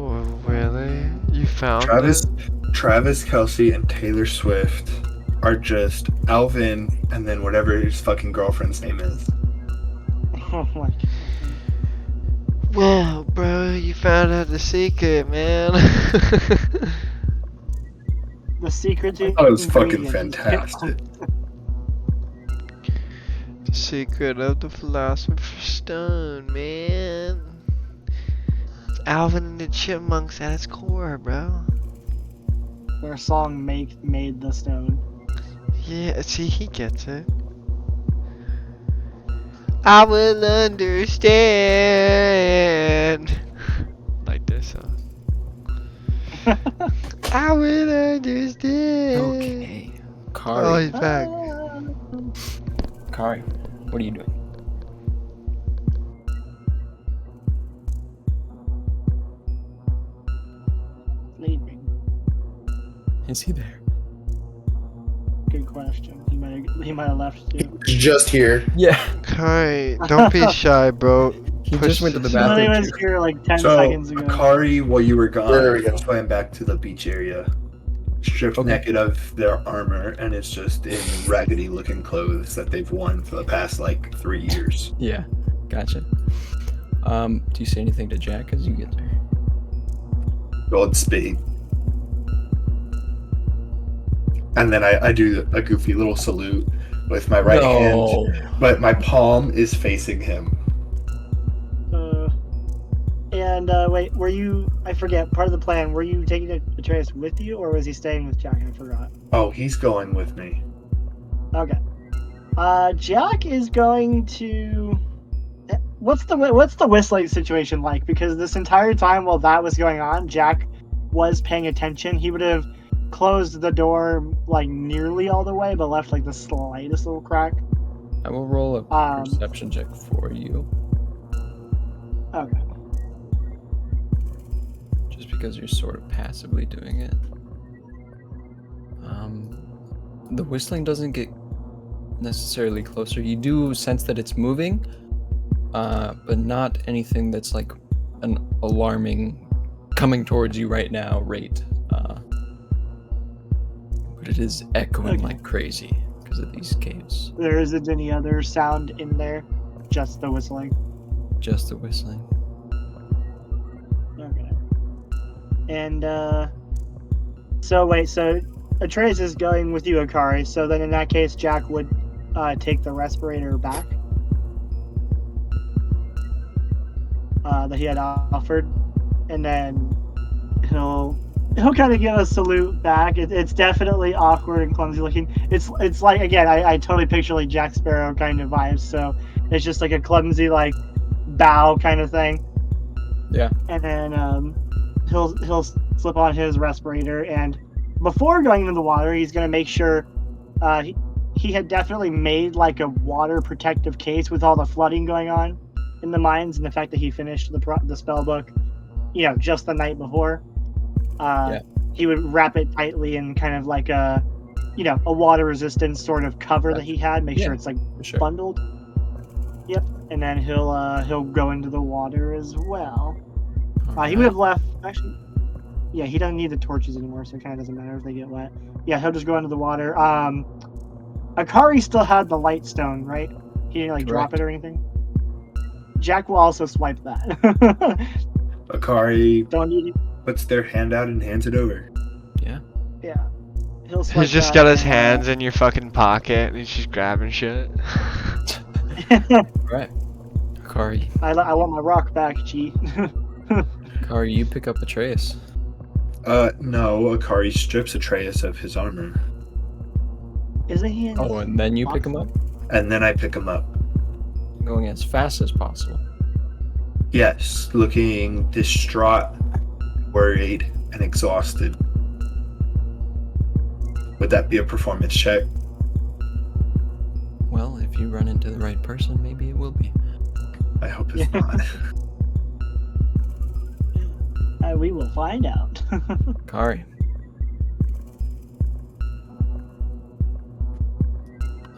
Oh, really? You found Travis, it? Travis Kelce and Taylor Swift are just Alvin and then whatever his fucking girlfriend's name is. Oh my god. Whoa, bro, you found out the secret, man. The secret I thought it was fucking ingredient is fantastic. The secret of the Philosopher's Stone, man. It's Alvin and the Chipmunks at its core, bro. Their song made the stone. Yeah, see, he gets it. I will understand. Like this song. I will understand. Okay. Oh, Kari. he's back. Kari, what are you doing? Sleeping. Is he there? Good question. He might have left too. Just here. Yeah. Kai, don't be shy, bro. He Push just went to the this- He literally bathroom. was too. here like 10 So, seconds ago. Akari, while you were gone, There we go. swam back to the beach area, stripped Okay. naked of their armor, and it's just in raggedy-looking clothes that they've worn for the past, 3 years. Yeah. Gotcha. Do you say anything to Jack as you get there? Godspeed. And then I do a goofy little salute with my right hand, but my palm is facing him. Wait, were you? I forget. Part of the plan. Were you taking Atreus with you, or was he staying with Jack? I forgot. Oh, he's going with me. Okay. Jack is going to. What's the whistling situation like? Because this entire time while that was going on, Jack was paying attention. He would have closed the door nearly all the way, but left the slightest little crack. I will roll a perception check for you, Okay. just because you're sort of passively doing it. The whistling doesn't get necessarily closer. You do sense that it's moving, but not anything that's like an alarming coming towards you right now rate. But it is echoing Okay. like crazy because of these caves. There isn't any other sound in there, just the whistling. Just the whistling. Okay. And so Atreus is going with you, Akari. So then in that case, Jack would take the respirator back that he had offered, and then he'll kind of give a salute back. It's definitely awkward and clumsy looking. It's like, again, I totally picture like Jack Sparrow kind of vibes. So it's just like a clumsy bow kind of thing. Yeah. And then he'll slip on his respirator, and before going into the water, he's gonna make sure he had definitely made a water protective case with all the flooding going on in the mines, and the fact that he finished the spell book, just the night before. He would wrap it tightly in kind of like a water resistant sort of cover that he had. Make sure it's For sure. bundled. Yep, and then he'll go into the water as well. He would have left. Actually, yeah, he doesn't need the torches anymore, so it kind of doesn't matter if they get wet. Yeah, he'll just go into the water. Akari still had the light stone, right? He didn't drop Correct. it or anything. Jack will also swipe that. Akari Don't need it. puts their hand out and hands it over. Yeah. Yeah, he'll swipe He's just that got his and, hands in your fucking pocket and he's just grabbing shit. Right. Kari, I want my rock back, G. Kari, you pick up Atreus. No, Akari strips Atreus of his armor. Isn't he in? Oh, and then you pick him up, And then I pick him up. going as fast as possible. Yes, looking distraught, worried, and exhausted. Would that be a performance check? Well, if you run into the right person, maybe it will be. I hope it's not. We will find out. Kari.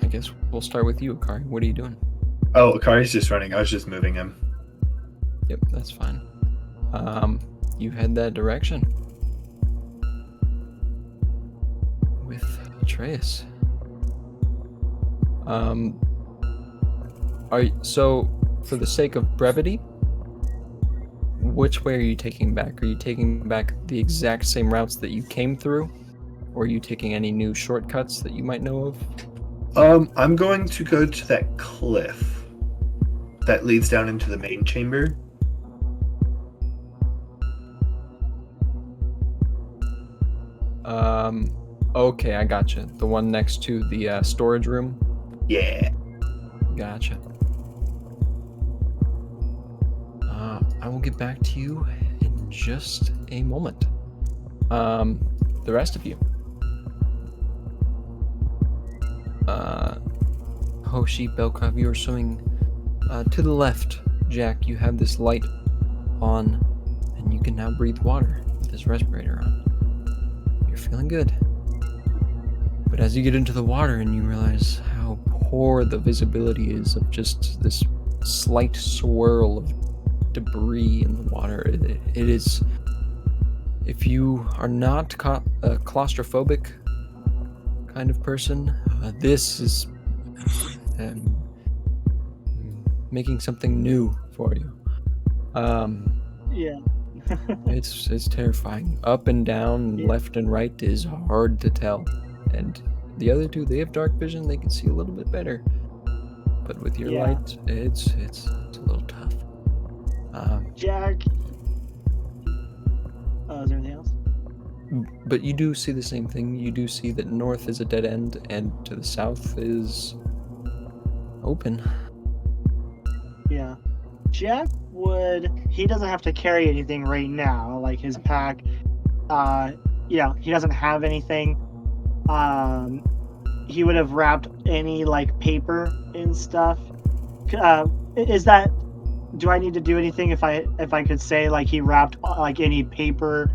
I guess we'll start with you, Kari. What are you doing? Oh, Akari's just running. I was just moving him. Yep, that's fine. you head that direction with Atreus. So for the sake of brevity, which way are you taking back? Are you taking back the exact same routes that you came through, or are you taking any new shortcuts that you might know of? I'm going to go to that cliff that leads down into the main chamber. Okay, I gotcha. The one next to the storage room? Yeah. Gotcha. I will get back to you in just a moment. The rest of you. Hoshi, Belkov, you are swimming to the left. Jack, you have this light on, and you can now breathe water with this respirator on. You're feeling good. But as you get into the water and you realize how poor the visibility is of just this slight swirl of debris in the water, it is... If you are not a claustrophobic kind of person, this is making something new for you. Yeah. It's terrifying. Up and down, Yeah. left and right is hard to tell. And the other two, they have dark vision, they can see a little bit better. But with your Yeah. light, it's a little tough. Jack. Is there anything else? But you do see the same thing. You do see that north is a dead end, and to the south is open. Yeah. Jack he doesn't have to carry anything right now, like his pack. He doesn't have anything. He would have wrapped any like paper and stuff. Do I need to do anything if I could say like he wrapped like any paper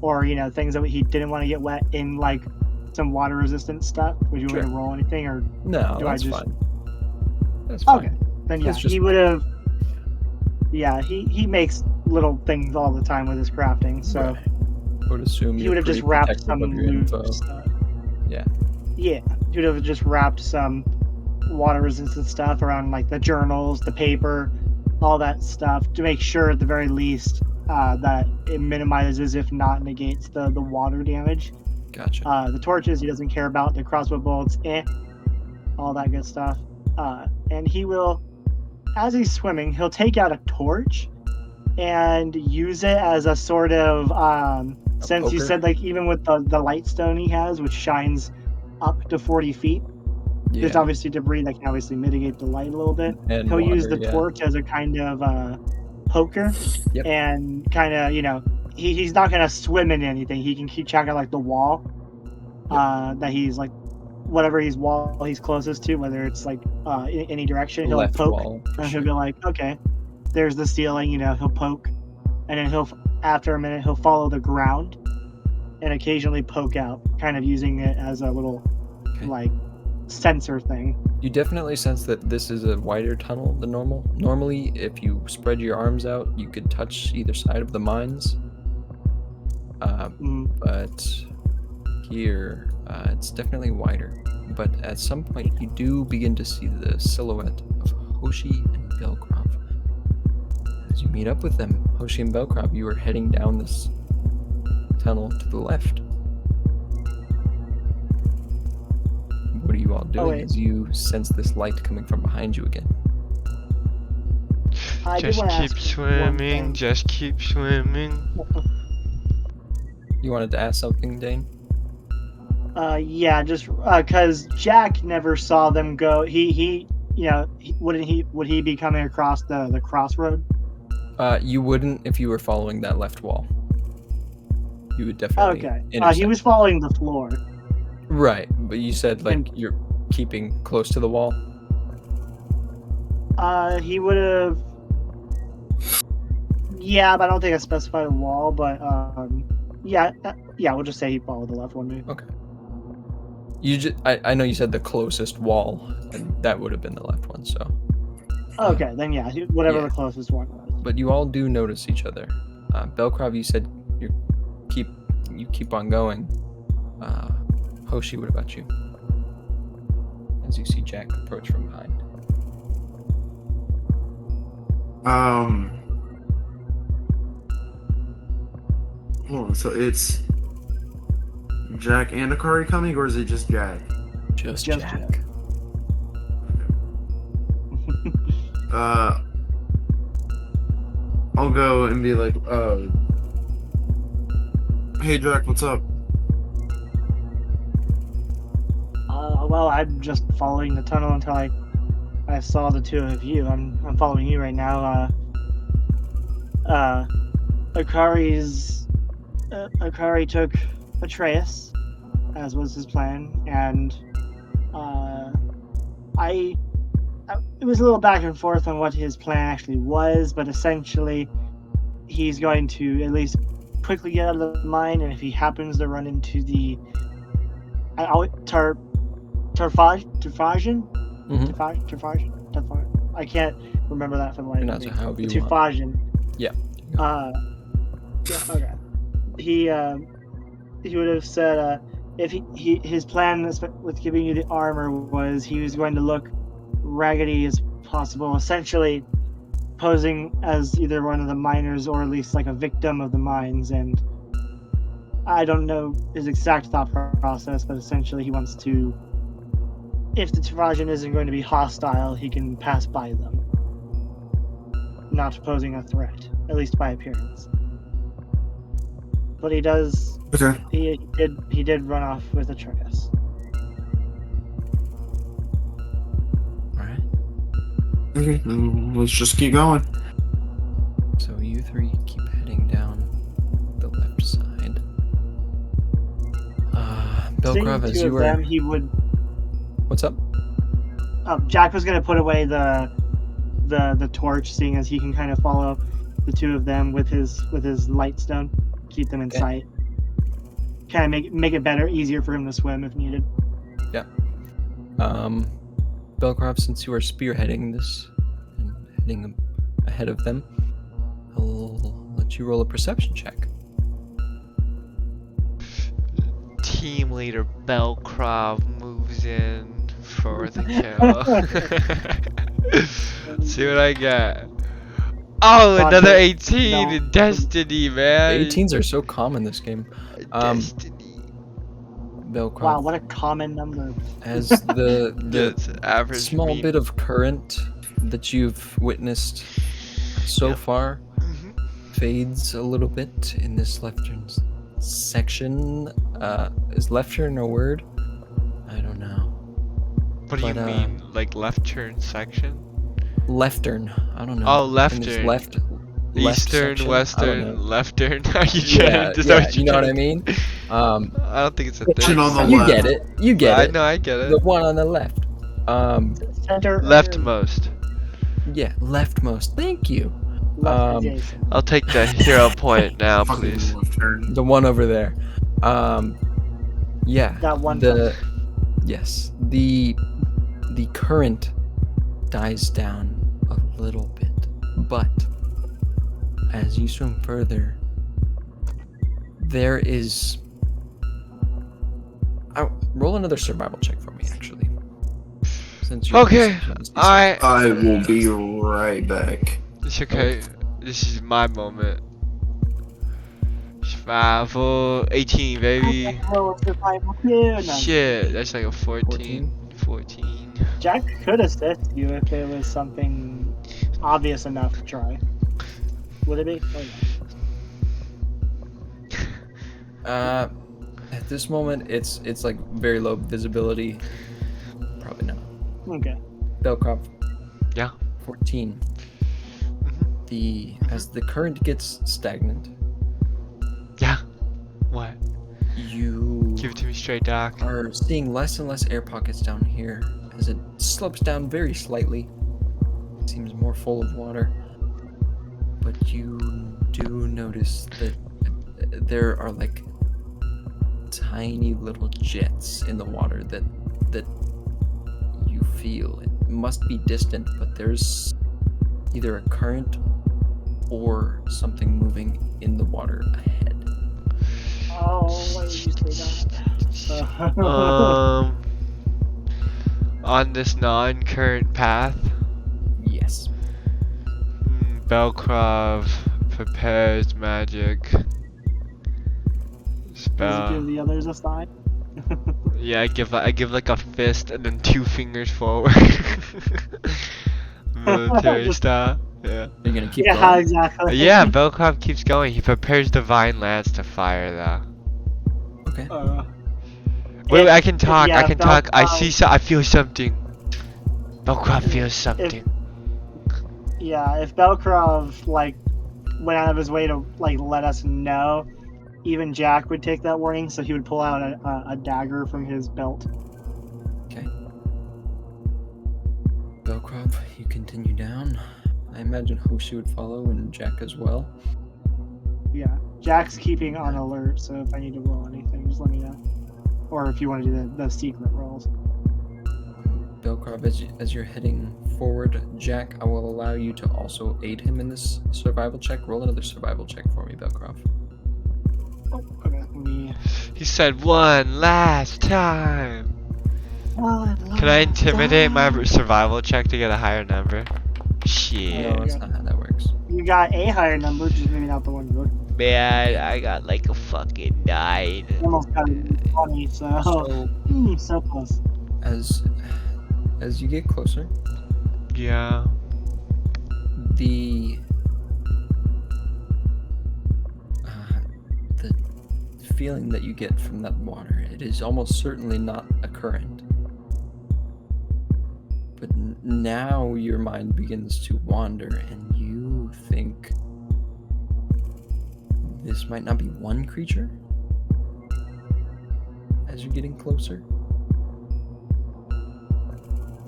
or things that he didn't want to get wet in like some water resistant stuff? Would you want me to roll anything or No, do that's I just fine. That's fine. Okay. Then yeah, It's just he would have. Yeah, he makes little things all the time with his crafting, so Right. I would assume he you're would have just pretty wrapped protective some of your loose info. stuff. Yeah. Yeah, he would have just wrapped some water resistant stuff around like the journals, the paper, all that stuff to make sure at the very least that it minimizes, if not negates, the water damage. Gotcha. The torches he doesn't care about, the crossbow bolts, all that good stuff. And he will, as he's swimming, he'll take out a torch and use it as a sort of since you poker? said like even with the light stone he has, which shines up to 40 feet, there's Yeah. obviously debris that can obviously mitigate the light a little bit. And He'll use water, the yeah. torch as a kind of poker. Yep. And kind of he's not gonna swim in anything. He can keep checking like the wall that he's like whatever wall he's closest to, whether it's like in any direction, he'll Left poke wall, for and sure. he'll be like, okay, there's the ceiling, he'll poke, and then after a minute he'll follow the ground and occasionally poke out, kind of using it as a little Okay. like sensor thing. You definitely sense that this is a wider tunnel than normal. Normally, if you spread your arms out, you could touch either side of the mines. But here, it's definitely wider. But at some point, you do begin to see the silhouette of Hoshi and Belkrov. As you meet up with them, Hoshi and Belkrov, you are heading down this tunnel to the left. What are you all doing wait. as you sense this light coming from behind you again? I did Just wanna keep ask one swimming, thing. just keep swimming. You wanted to ask something, Dane? Yeah, just because Jack never saw them go. Would he be coming across the crossroad? You wouldn't if you were following that left wall. You would definitely. Okay. He intersect. was following the floor. Right, but you said like you're keeping close to the wall. He would have. Yeah, but I don't think I specified a wall. But yeah, we'll just say he followed the left one. Maybe. Okay. I know you said the closest wall, and that would have been the left one. So. Okay, then yeah, whatever Yeah. the closest one was. But you all do notice each other Belkrov, you said you keep on going. Hoshi, what about you? As you see Jack approach from behind. So it's Jack and Akari coming, or is it just Jack? Just Just Jack. I'll go and be like, hey Jack, what's up? Well, I'm just following the tunnel until I saw the two of you. I'm following you right now. Akari took Atreus, as was his plan, and it was a little back and forth on what his plan actually was, but essentially he's going to at least quickly get out of the mine, and if he happens to run into the Tarfajan? Mm-hmm. I can't remember that for the life of Pronounce me. it however you want. Tarfajan. Yeah. Yeah, okay. He would have said if his plan with giving you the armor was he was going to look raggedy as possible, essentially posing as either one of the miners or at least like a victim of the mines. And I don't know his exact thought process, but essentially he wants to, if the Tarfajan isn't going to be hostile, he can pass by them, not posing a threat, at least by appearance. But he does. Okay. He did run off with Atreus. All right. Okay, let's just keep going. So you three keep heading down the left side. Belkrov, as you were. Them, he would. What's up? Jack was gonna put away the torch, seeing as he can kind of follow the two of them with his light stone, keep them in sight. Kind of make it better, easier for him to swim if needed. Yeah. Belkrov, since you are spearheading this and heading ahead of them, I'll let you roll a perception check. Team leader Belkrov moves in for the kill. See what I got. Oh, another 18 in Destiny, man. 18s are so common in this game. Destiny. Belkrov, Wow, what a common number. as the That's average small mean. bit of current that you've witnessed so far fades a little bit in this left turn section. Is left turn a word? I don't know. What do you mean? Like left turn section? Left turn. I don't know. Oh, left In this turn. left Eastern, section? I don't western, know. left turn. Are you Yeah, trying to yeah, you know what I mean? I don't think it's a Section thing. on the You left. get it. You get I it. know, I get it. The one on the left. Center. Leftmost. Yeah, leftmost. Thank you. Left adjacent. I'll take the hero point now, Fucking please. left turn. The one over there. Yeah. That one. Yes. The current dies down a little bit, but as you swim further, there is. Roll another survival check for me, actually. Since you're Okay, I will be right back. It's okay. This is my moment. Survival, 18, baby. Shit, that's like a 14. 14. Jack could assist you if it was something obvious enough to try. Would it be? At this moment, it's like very low visibility. Probably not. Okay. Belkrov. Yeah. 14. As the current gets stagnant, Yeah. What? you Give it to me straight, Doc. are seeing less and less air pockets down here as it slopes down very slightly. It seems more full of water. But you do notice that there are like tiny little jets in the water that you feel. It must be distant, but there's either a current or something moving in the water ahead. Oh, why would you say that? On this non-current path, Yes. Belkrov prepares magic Does it spell. give the others a sign? Yeah, I give like a fist and then 2 fingers forward. Military Just- style. Yeah. You're gonna keep Yeah, going? exactly. Yeah, Belkrov keeps going. He prepares divine lance to fire though. Okay. Wait, If- I can talk. yeah, I can talk. I Belkrov- I feel something. Belkrov feels something. Yeah, if Belkrov like went out of his way to like let us know, even Jack would take that warning, so he would pull out a dagger from his belt. Okay. Belkrov, you continue down. I imagine Hoshi would follow and Jack as well. Yeah, Jack's keeping on alert, so if I need to roll anything, just let me know. Or if you want to do the secret rolls. Belkrov, as you're heading forward, Jack, I will allow you to also aid him in this survival check. Roll another survival check for me, Belkrov. Oh, okay, let me. He said one last time. Can I intimidate my survival check to get a higher number? Shit. No, that's not how that works. You got a higher number, just maybe not the one you looked. Man, I got like a fucking 9. You almost got a 20, so so close. As you get closer, Yeah. the feeling that you get from that water, it is almost certainly not a current. But now your mind begins to wander and you think this might not be one creature as you're getting closer.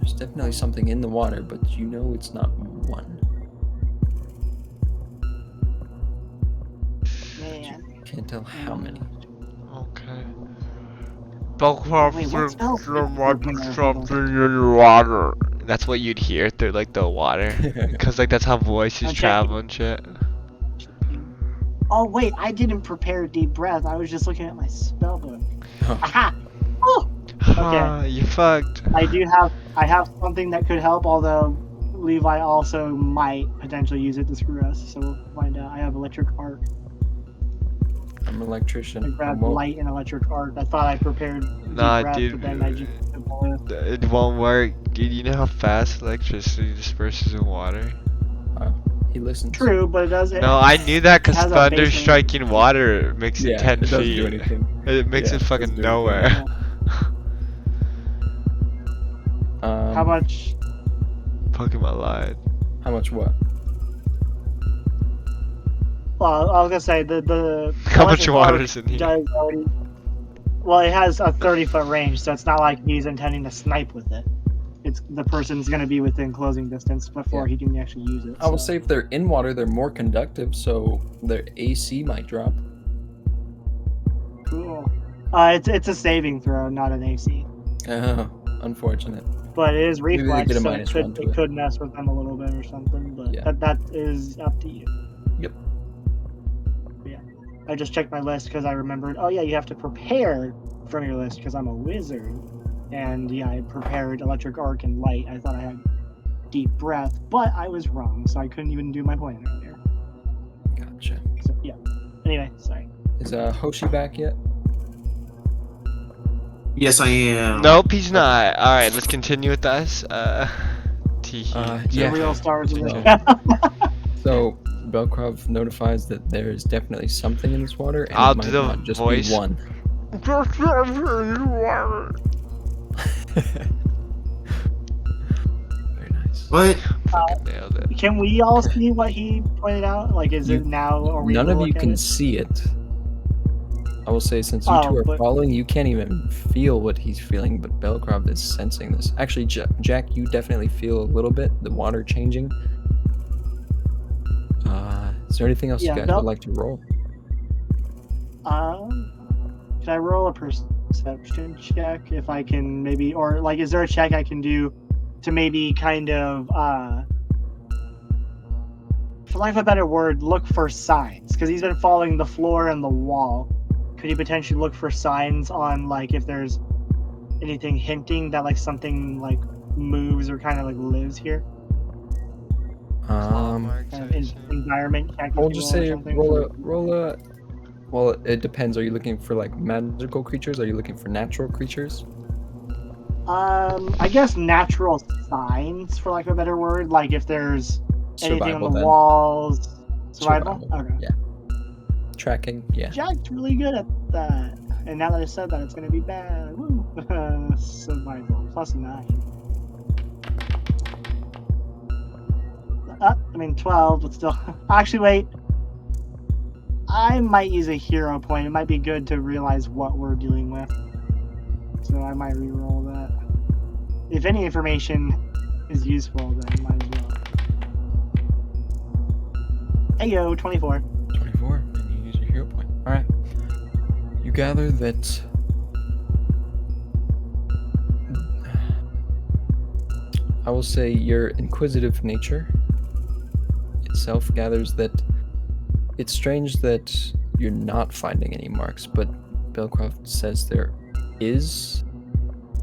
There's definitely something in the water, but you know it's not one. Man. Can't tell how many. Okay. Belkrov Wait, what's thinks else? there might be something in the water. That's what you'd hear through like the water. Cause like that's how voices Okay. travel and shit. Oh wait, I didn't prepare a deep breath. I was just looking at my spell book. Oh. Aha! Oh! Okay. You fucked. I have something that could help, although Levi also might potentially use it to screw us, so we'll find out. I have electric arc. I'm an electrician. I grabbed won't- light and electric arc. I thought I prepared deep Nah, breath, dude. but then I just It won't work. Dude, you know how fast electricity disperses in water? He listens. True, but it does. No, I knew that because has a thunder basement. striking water makes it Yeah, 10 it doesn't feet. do anything. It makes Yeah, it it fucking doesn't do nowhere. How much? Pokemon lied. How much what? Well, I was gonna say the How much electric water arc is in here? does already. Well, it has a 30-foot range, so it's not like he's intending to snipe with it. It's the person's gonna be within closing distance before he can actually use it. I will so. say if they're in water, they're more conductive, so their AC might drop. Cool. It's a saving throw, not an AC. Oh, unfortunate. But it is Maybe they reflex, get a so minus one to it it. could mess with them a little bit or something. But Yeah. that is up to you. Yep. Yeah. I just checked my list because I remembered. Oh yeah, you have to prepare from your list because I'm a wizard. And yeah, I prepared electric arc and light. I thought I had deep breath, but I was wrong, so I couldn't even do my plan earlier. Gotcha. So yeah. Anyway, sorry. Is Hoshi back yet? Yes, I am. Nope, he's not. Alright, let's continue with us. Teehee. Yeah. The real stars of No. the So Belkrov notifies that there is definitely something in this water, and I'll it do might the not just voice. be one. Very nice. What? Fucking nailed it. Can we all see what he pointed out? Like, is it now? Are we None able of to you look at can it? see it. I will say, since you Oh, two are but- following, you can't even feel what he's feeling, but Belkrov is sensing this. Actually, Jack, you definitely feel a little bit the water changing. Is there anything else Yeah, you guys Bel- would like to roll? Should I roll a perception check if I can maybe, or like, is there a check I can do to maybe kind of for lack of a better word, look for signs, because he's been following the floor and the wall. Could he potentially look for signs on, like, if there's anything hinting that, like, something, like, moves or kind of, like, lives here? Claw Um, marks Kind or of something. environment check, if I'll you just will, or say something? roll a. Well, it depends. Are you looking for like magical creatures? Are you looking for natural creatures? I guess natural signs, for lack of a better word, like if there's anything on Survival the then. walls. Survival? Okay. Yeah. Tracking. Yeah. Jack's really good at that. And now that I said that, it's gonna be bad. Woo! Survival +9. 12, but still. Actually, wait. I might use a hero point. It might be good to realize what we're dealing with. So I might re-roll that. If any information is useful, then might as well. Ayo, 24. 24, and you use your hero point. Alright. You gather that I will say your inquisitive nature itself gathers that it's strange that you're not finding any marks, but Belcroft says there is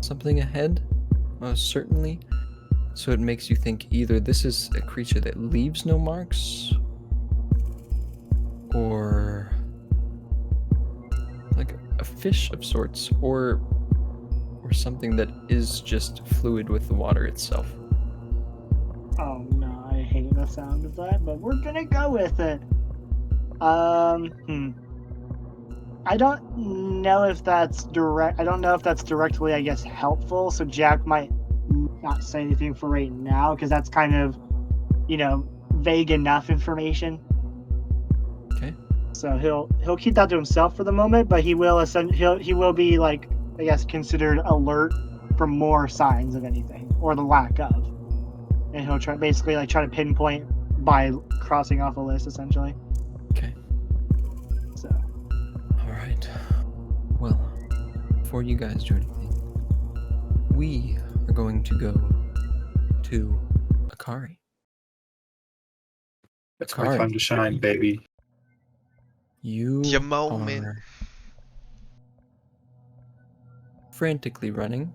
something ahead, certainly. So it makes you think either this is a creature that leaves no marks, or like a fish of sorts, or something that is just fluid with the water itself. Oh no, I hate the sound of that, but we're gonna go with it. I don't know if that's direct. I don't know if that's directly, I guess, helpful. So Jack might not say anything for right now, because that's kind of, vague enough information. Okay. So he'll keep that to himself for the moment, but he will be, like, I guess, considered alert for more signs of anything, or the lack of. And he'll try to pinpoint by crossing off a list, essentially. Okay. So. All right. Well, before you guys do anything, we are going to go to Akari. It's my time to shine, baby. You Your moment. are frantically running,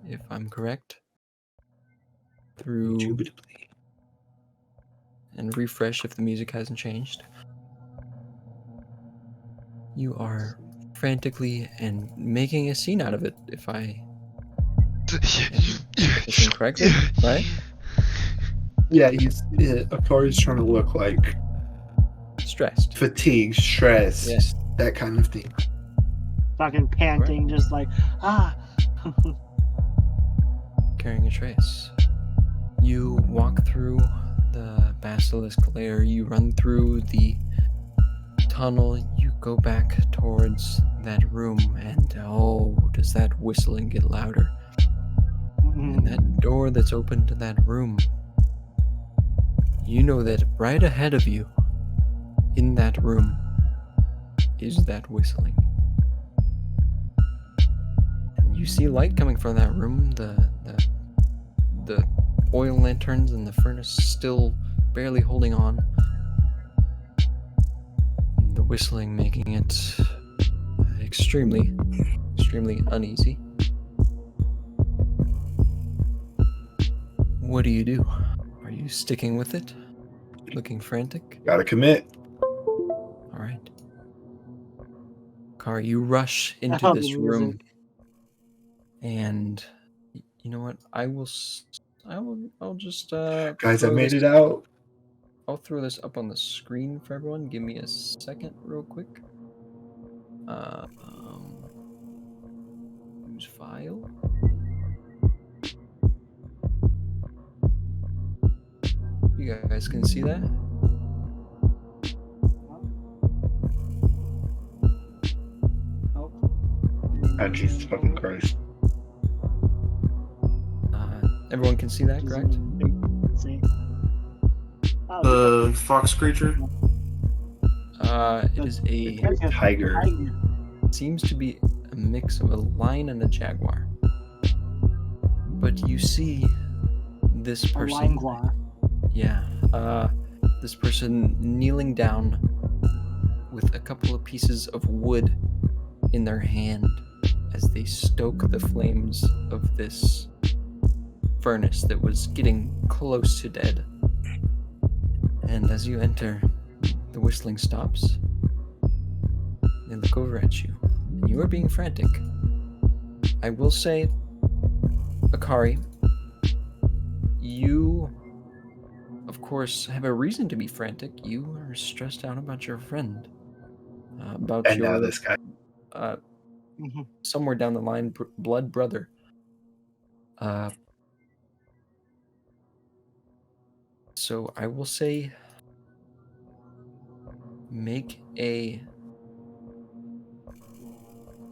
if I'm correct, through Indubitably. and refresh if the music hasn't changed. You are frantically and making a scene out of it, if I am correctly, right? Yeah, Akari's trying to look like Stressed. fatigued, stressed, Yeah. that kind of thing. Fucking panting, just like, Carrying a trace. You walk through the basilisk lair, you run through the tunnel, you go back towards that room, and oh, does that whistling get louder. And that door that's open to that room, you know that right ahead of you, in that room, is that whistling. And you see light coming from that room, the oil lanterns and the furnace still barely holding on. And the whistling making it extremely uneasy. What do? Are you sticking with it? Looking frantic? Gotta commit. Alright. Kari, you rush into Oh, this the room. music. And you know what? I'll just Guys, I throw made this- it out. I'll throw this up on the screen for everyone. Give me a second real quick. Use file. You guys can see that? Oh, Jesus fucking Christ. Everyone can see that, correct? See. Oh, The fox creature? It is a Tiger. seems to be a mix of a lion and a jaguar. But you see this A person. line guar. Yeah. this person kneeling down with a couple of pieces of wood in their hand as they stoke the flames of this furnace that was getting close to dead. And as you enter, the whistling stops. They look over at you, and you are being frantic. I will say, Akari, you, of course, have a reason to be frantic. You are stressed out about your friend. About And your now this guy. somewhere down the line, blood brother. So I will say, make a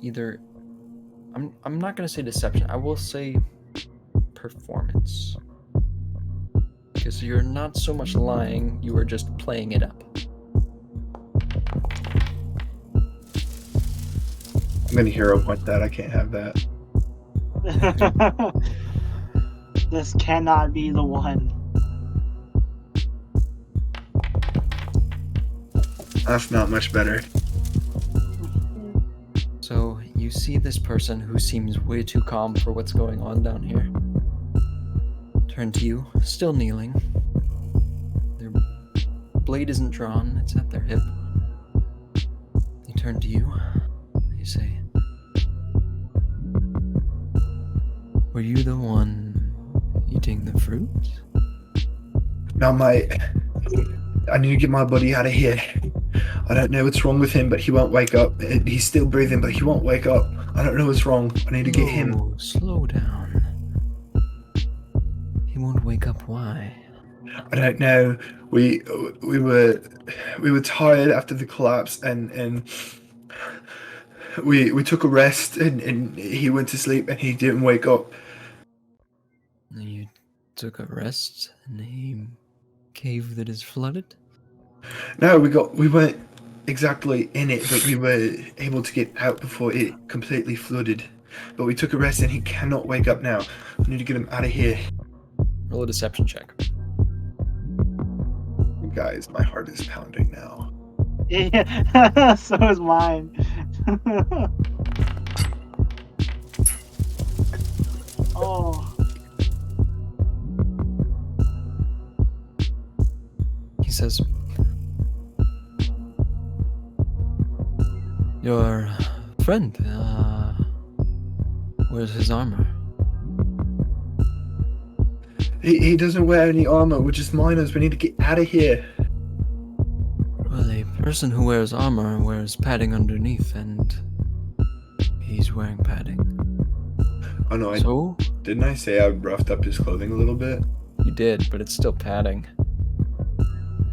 either. I'm not gonna say deception. I will say performance, because you're not so much lying. You are just playing it up. I'm gonna hero point that. I can't have that. This cannot be the one. That's not much better. So you see this person who seems way too calm for what's going on down here turn to you, still kneeling. Their blade isn't drawn, it's at their hip. They turn to you. They say, "Were you the one eating the fruit?" Now, mate, I need to get my buddy out of here. I don't know what's wrong with him, but he won't wake up. He's still breathing, but he won't wake up. I don't know what's wrong. I need to get him. No, slow down. He won't wake up. Why? I don't know. We were tired after the collapse, and we took a rest, and he went to sleep, and he didn't wake up. You took a rest in a cave that is flooded? No, we weren't exactly in it, but we were able to get out before it completely flooded. But we took a rest, and he cannot wake up now. We need to get him out of here. Roll a deception check. Guys, my heart is pounding now. Yeah, so is mine. Oh. He says, "Your friend, where's his armor?" He doesn't wear any armor. We're just miners. We need to get out of here. Well, a person who wears armor wears padding underneath, and he's wearing padding. Oh no, So? didn't I say I roughed up his clothing a little bit? You did, but it's still padding.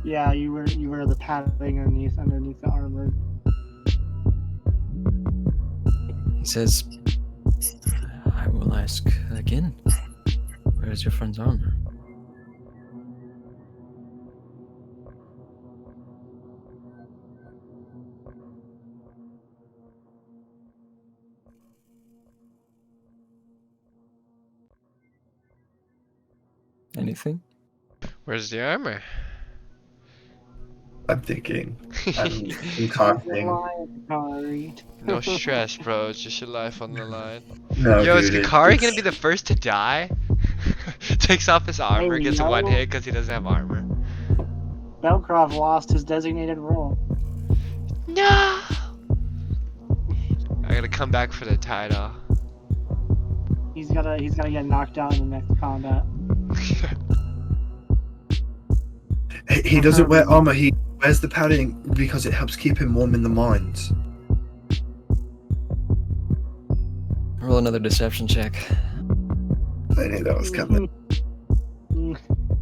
Yeah, you wear the padding underneath the armor. He says, "I will ask again. Where's your friend's armor?" Anything? Where's the armor? I'm thinking. I'm coughing. Akari. No stress, bro. It's just your life on the line. No, Yo, is dude, Hikari it's- gonna be the first to die? Takes off his armor, Hey, gets no. one hit because he doesn't have armor. Belcroft lost his designated role. No! I gotta come back for the title. He's gonna get knocked out in the next combat. He doesn't wear armor. He wears the padding because it helps keep him warm in the mines. Roll another deception check. I knew that was coming.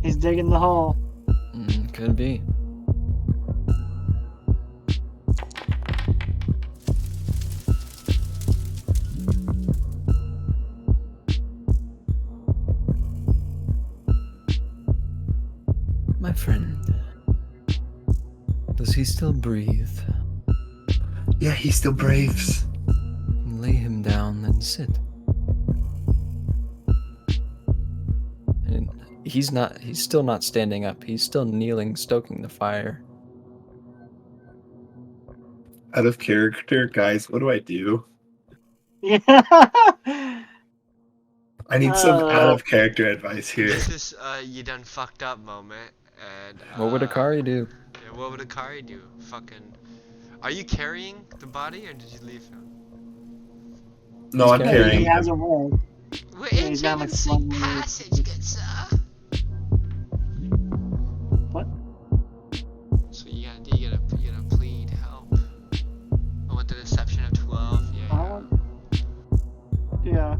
He's digging the hole. Could be. My friend, does he still breathe? Yeah, he still breathes. Lay him down and sit. And He's still not standing up. He's still kneeling, stoking the fire. Out of character, guys, what do I do? Yeah. I need some out of character advice here. This is you done fucked up moment, and What would Akari do? Yeah, what would Akari do? Fucking. Are you carrying the body, or did you leave him? No, He's I'm carrying carrying He him. has a word. We're Yeah, in he's got, like, Seventh one Sea minute. Passage, good sir. What? So you gotta plead help. Oh, with the deception of 12, yeah. Yeah.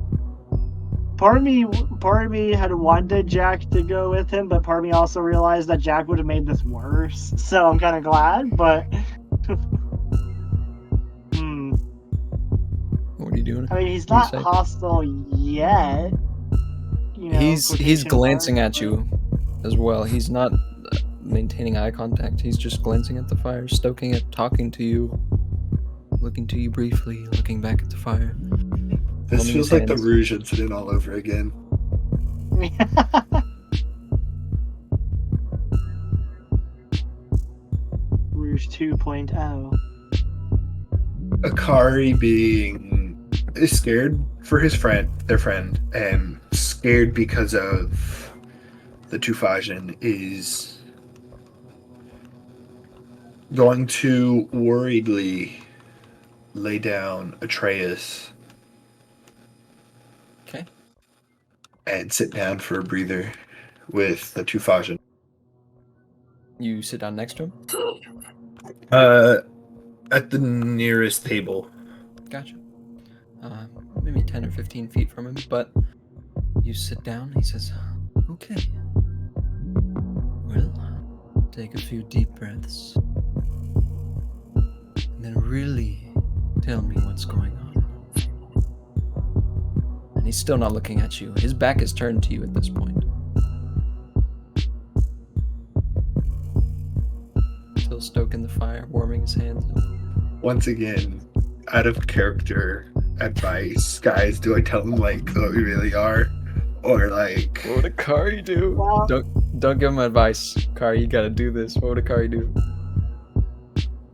Part of me had wanted Jack to go with him, but part of me also realized that Jack would have made this worse. So I'm kind of glad, but. What are you doing? I mean, he's What not do you say? hostile yet. You know, He's quotation glancing marks, at you as well. He's not maintaining eye contact. He's just glancing at the fire, stoking it, talking to you, looking to you briefly, looking back at the fire. This Holding feels his like the hands. Rouge incident all over again. Rouge 2.0. Akari is scared for their friend, and scared because of the Tufajin is going to worriedly lay down Atreus. Okay. And sit down for a breather with the Tufajin. You sit down next to him? At the nearest table. Gotcha. Maybe 10 or 15 feet from him, but you sit down. He says, okay. Well, take a few deep breaths. And then really tell me what's going on. And he's still not looking at you. His back is turned to you at this point. Still stoking the fire, warming his hands. Once again, out of character advice, guys, do I tell them like what we really are? Or like What would Akari do? Well, Don't give him advice. Akari, you gotta do this. What would Akari do?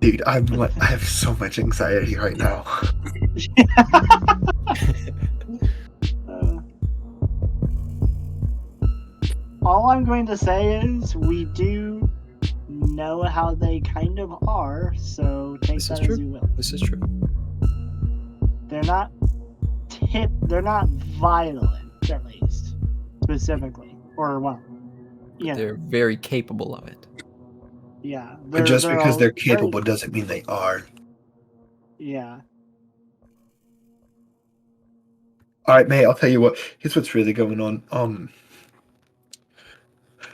dude, I have so much anxiety right now. All I'm going to say is we do know how they kind of are, so take This is that true. as you will. This is true. They're not violent, at least, specifically, or well, yeah, They're very capable of it. yeah. But just because they're very- capable doesn't mean they are. yeah. Alright, mate, I'll tell you what. Here's what's really going on.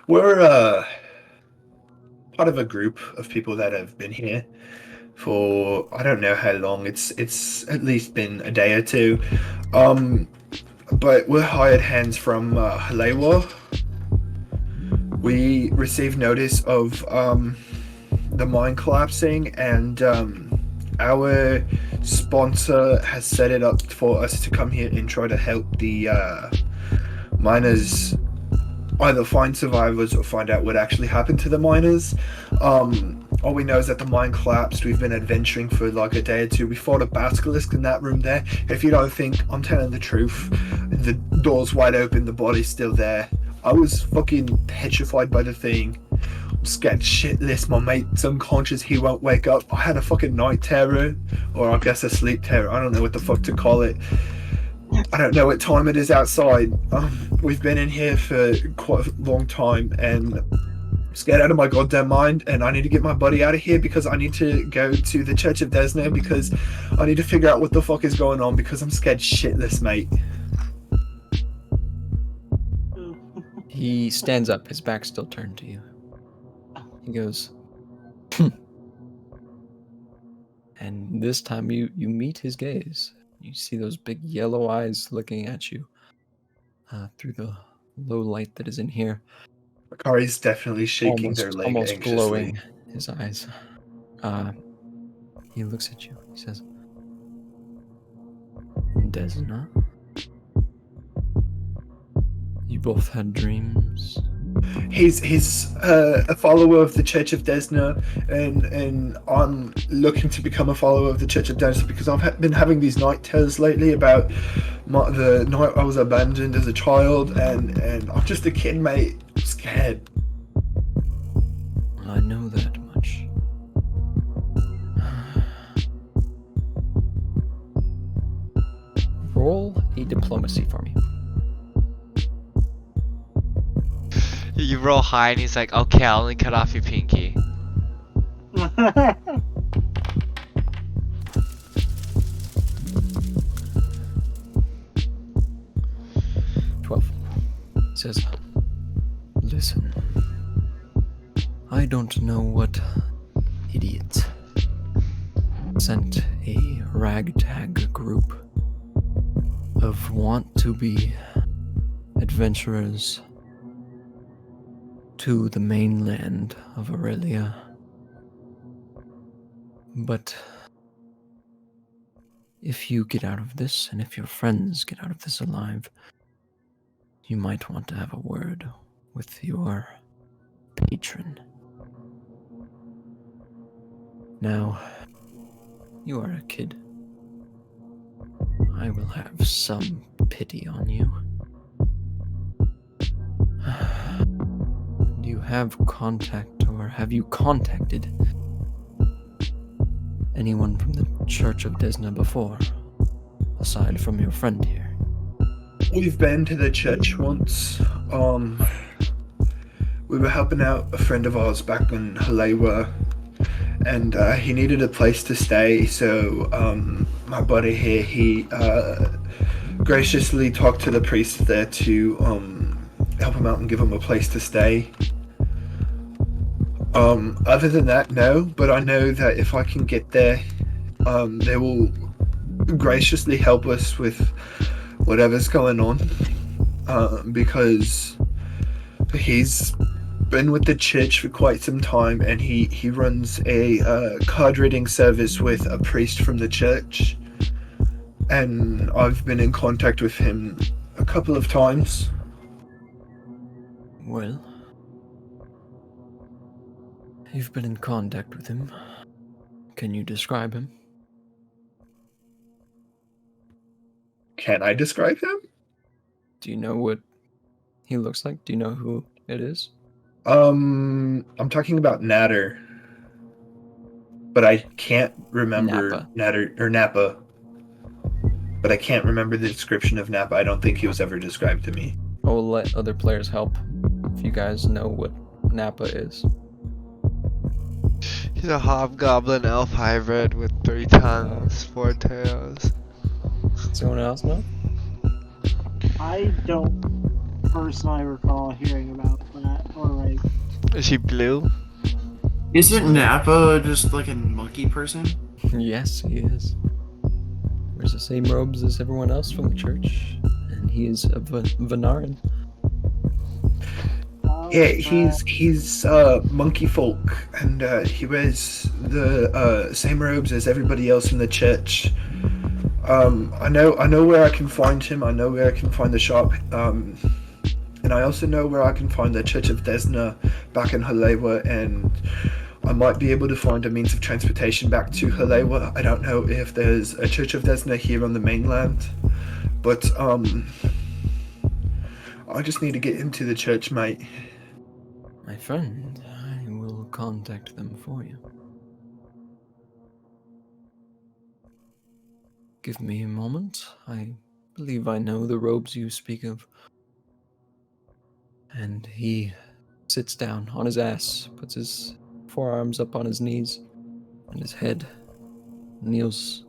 We're part of a group of people that have been here for I don't know how long. It's at least been a day or two. But we're hired hands from Halewa. We received notice of the mine collapsing, and our sponsor has set it up for us to come here and try to help the miners either find survivors or find out what actually happened to the miners. All we know is that the mine collapsed. We've been adventuring for like a day or two. We fought a basilisk in that room there. If you don't think I'm telling the truth, the door's wide open, the body's still there. I was fucking petrified by the thing. I'm scared shitless. My mate's unconscious. He won't wake up. I had a fucking night terror, or I guess a sleep terror. I don't know what the fuck to call it. I don't know what time it is outside. We've been in here for quite a long time, and I'm scared out of my goddamn mind, and I need to get my buddy out of here because I need to go to the Church of Desna because I need to figure out what the fuck is going on because I'm scared shitless, mate. He stands up, his back still turned to you. He goes, and this time you meet his gaze. You see those big yellow eyes looking at you through the low light that is in here. Akari's definitely shaking their leg almost anxiously. glowing, his eyes. He looks at you. He says, Desna? You both had dreams. He's a follower of the Church of Desna, and I'm looking to become a follower of the Church of Desna because I've been having these night terrors lately about the night I was abandoned as a child, and I'm just a kid, mate. I'm scared. I know that much. Roll a diplomacy for me. You roll high and he's like, okay, I'll only cut off your pinky. 12. It says, listen. I don't know what idiot sent a ragtag group of want-to-be adventurers to the mainland of Aurelia. But if you get out of this, and if your friends get out of this alive, you might want to have a word with your patron. Now, you are a kid. I will have some pity on you. Do you have contact, or have you contacted anyone from the Church of Desna before, aside from your friend here? We've been to the church once. We were helping out a friend of ours back in Halewa, and he needed a place to stay, so my buddy here, he graciously talked to the priest there to help him out and give him a place to stay. Other than that, no, but I know that if I can get there, they will graciously help us with whatever's going on, because he's been with the church for quite some time, and he runs a card reading service with a priest from the church, and I've been in contact with him a couple of times. Well, you've been in contact with him. Can you describe him? Can I describe him? Do you know what he looks like? Do you know who it is? I'm talking about Natter, but I can't remember Nappa. Natter or Nappa. But I can't remember the description of Nappa. I don't think he was ever described to me. I will let other players help if you guys know what Nappa is. He's a hobgoblin elf hybrid with 3 tongues, 4 tails. Does anyone else know? I don't personally recall hearing about that, or like. Is she blue? Isn't Nappa just like a monkey person? Yes, he is. Wears the same robes as everyone else from the church, and he is a Venaran. Yeah, he's monkey folk, and he wears the same robes as everybody else in the church. I know where I can find him. I know where I can find the shop. And I also know where I can find the Church of Desna back in Halewa, and I might be able to find a means of transportation back to Halewa. I don't know if there's a Church of Desna here on the mainland, but I just need to get into the church, mate. My friend, I will contact them for you. Give me a moment. I believe I know the robes you speak of. And he sits down on his ass, puts his forearms up on his knees, and his head kneels,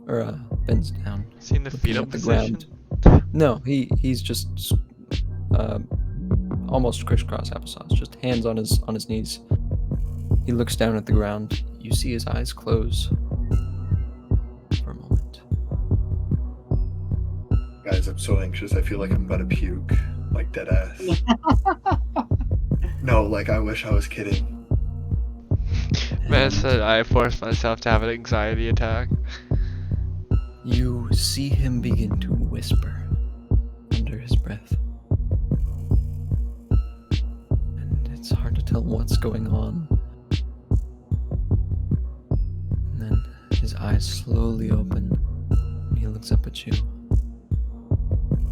or bends down. Seen the feet looking up at the position? ground. No, he's just almost crisscross applesauce, just hands on his knees. He looks down at the ground. You see his eyes close for a moment. Guys, I'm so anxious. I feel like I'm about to puke. Like dead ass. No, like I wish I was kidding. Man said I forced myself to have an anxiety attack. You see him begin to whisper under his breath. tell what's going on. And then his eyes slowly open, and he looks up at you.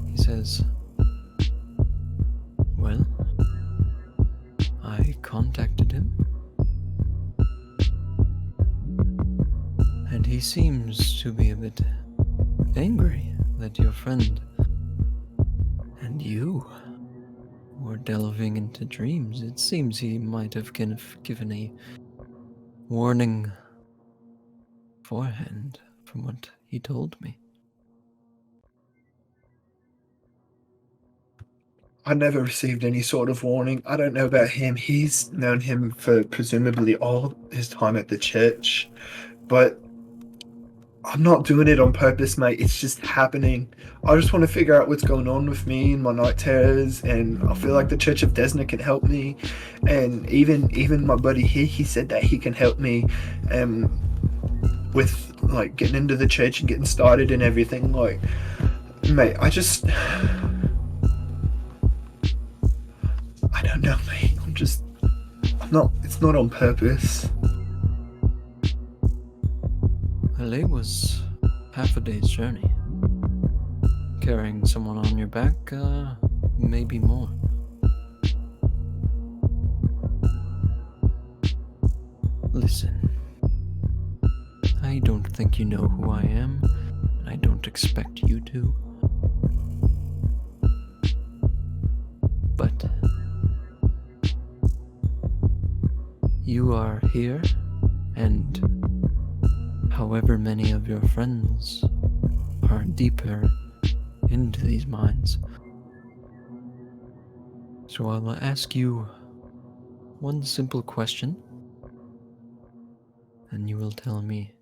He says, "Well, I contacted him, and he seems to be a bit angry that your friend and you were delving into dreams. It seems he might have given a warning beforehand from what he told me." I never received any sort of warning. I don't know about him. He's known him for presumably all his time at the church. But I'm not doing it on purpose, mate. It's just happening. I just want to figure out what's going on with me and my night terrors, and I feel like the Church of Desna can help me. And even my buddy here, he said that he can help me with like getting into the church and getting started and everything. Like, mate, I don't know, mate. It's not on purpose. LA was half a day's journey. Carrying someone on your back, maybe more. Listen, I don't think you know who I am, and I don't expect you to. But you are here, and however many of your friends are deeper into these minds. So I'll ask you one simple question, and you will tell me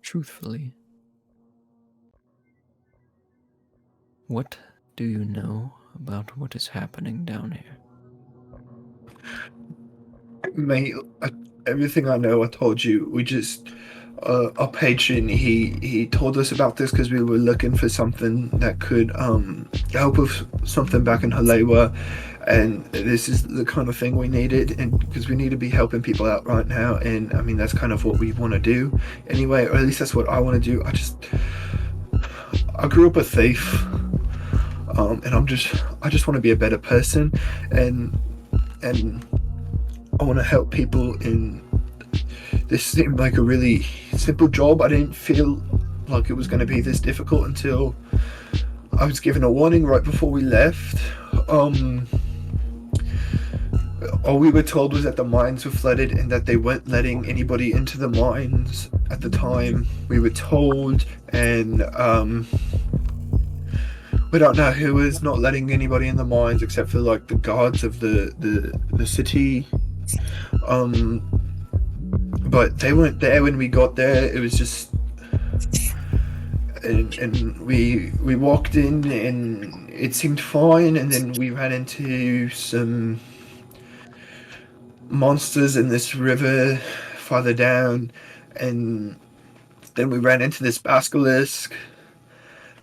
truthfully. What do you know about what is happening down here? Mate, everything I know, I told you. We just, our patron, he told us about this because we were looking for something that could help with something back in Halewa, and this is the kind of thing we needed, and because we need to be helping people out right now, and I mean that's kind of what we want to do anyway, or at least that's what I want to do. I grew up a thief, and I just want to be a better person, and I want to help people. In this seemed like a really simple job. I didn't feel like it was going to be this difficult until I was given a warning right before we left. All we were told was that the mines were flooded and that they weren't letting anybody into the mines at the time we were told, and we don't know who is not letting anybody in the mines except for like the guards of the city. But they weren't there when we got there. It was just, and we walked in and it seemed fine, and then we ran into some monsters in this river farther down, and then we ran into this basilisk,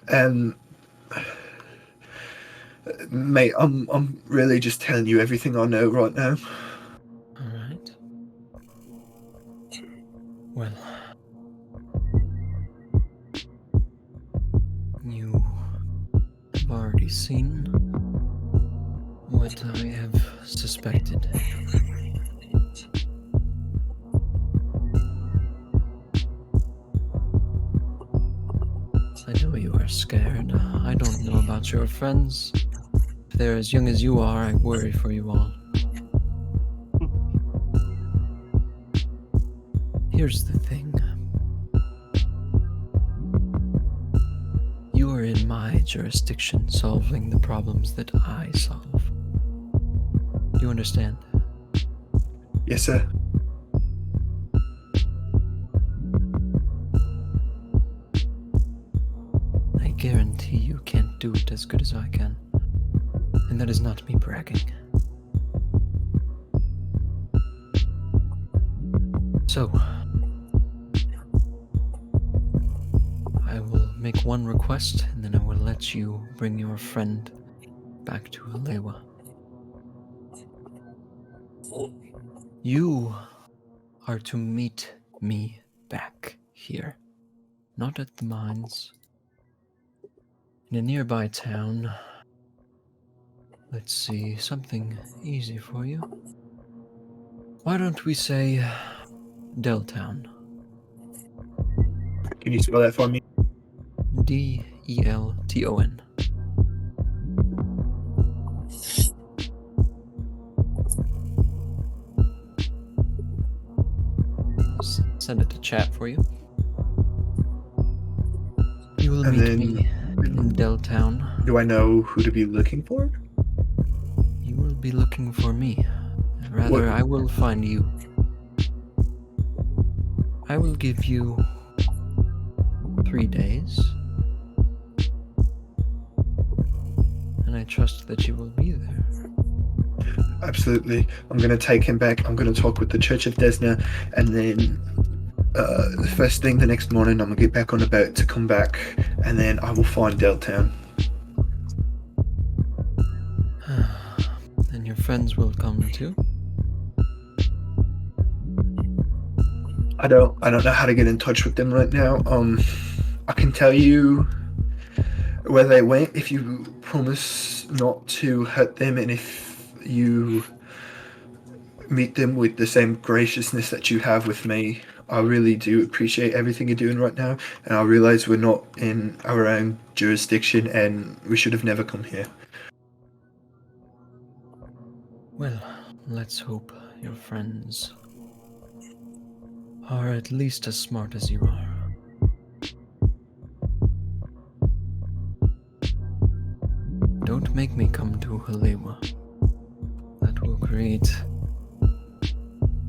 and mate, I'm really just telling you everything I know right now. Alright. Well, you have already seen what I have suspected. I know you are scared. I don't know about your friends. If they're as young as you are, I worry for you all. Here's the thing. You are in my jurisdiction solving the problems that I solve. Do you understand? Yes, sir. I guarantee you can't do it as good as I can. And that is not me bragging. So, I will make one request, and then I will let you bring your friend back to Halewa. You are to meet me back here, not at the mines. In a nearby town. Let's see, something easy for you. Why don't we say Deltown? Can you spell that for me? Delton. Send it to chat for you. You will And meet then- me in Deltown. Do I know who to be looking for? You will be looking for me. Rather, What- I will find you. I will give you 3 days. And I trust that you will be there. Absolutely. I'm going to take him back. I'm going to talk with the Church of Desna, and then the first thing the next morning, I'm going to get back on the boat to come back, and then I will find Deltown. And your friends will come too? I don't know how to get in touch with them right now. I can tell you where they went if you promise not to hurt them, and if you meet them with the same graciousness that you have with me. I really do appreciate everything you're doing right now, and I realize we're not in our own jurisdiction and we should have never come here. Well, let's hope your friends are at least as smart as you are. Don't make me come to Halewa. That will create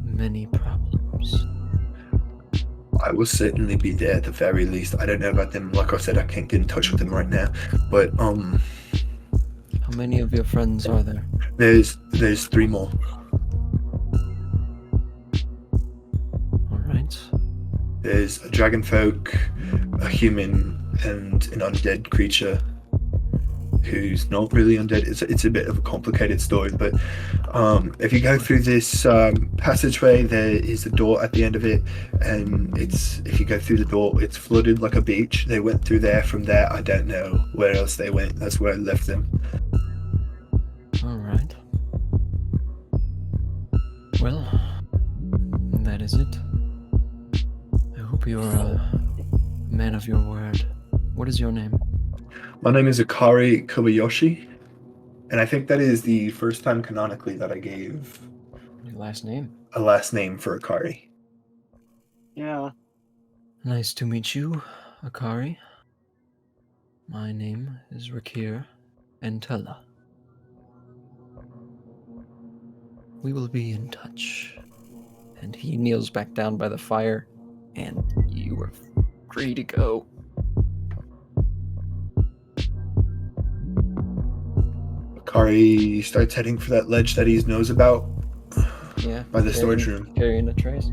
many problems. I will certainly be there at the very least. I don't know about them. Like I said, I can't get in touch with them right now. But How many of your friends are there? there's 3 more. Alright. There's a dragon folk, a human, and an undead creature who's not really undead. It's a bit of a complicated story, but if you go through this passageway, there is a door at the end of it, and if you go through the door, it's flooded like a beach. They went through there. From there, I don't know where else they went. That's where I left them. Alright. Well, that is it. I hope you're a man of your word. What is your name? My name is Akari Kobayashi, and I think that is the first time canonically that I gave Your last name? a last name for Akari. Yeah. Nice to meet you, Akari. My name is Rakir Entella. We will be in touch. And he kneels back down by the fire, and you are free to go. Akari starts heading for that ledge that he knows about Yeah. by the storage room, Carrying a trace.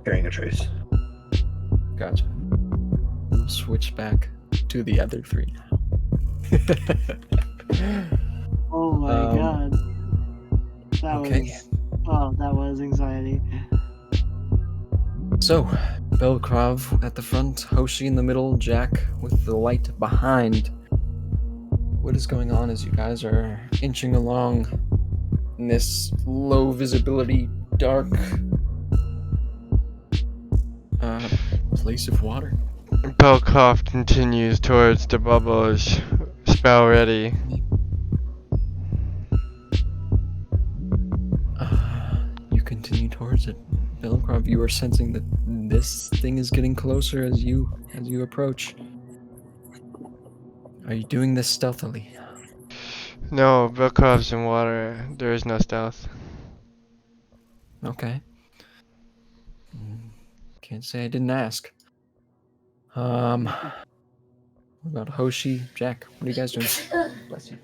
carrying a trace. Gotcha. We'll switch back to the other 3 now. Oh my god. That okay. that was anxiety. So, Belkrov at the front, Hoshi in the middle, Jack with the light behind. What is going on as you guys are inching along in this low visibility, dark place of water? Belkov continues towards the bubbles, spell ready. You continue towards it. Belkrov, you are sensing that this thing is getting closer as you approach. Are you doing this stealthily? No, Belkov's in water. There is no stealth. Okay. Can't say I didn't ask. What about Hoshi, Jack? What are you guys doing? Bless you.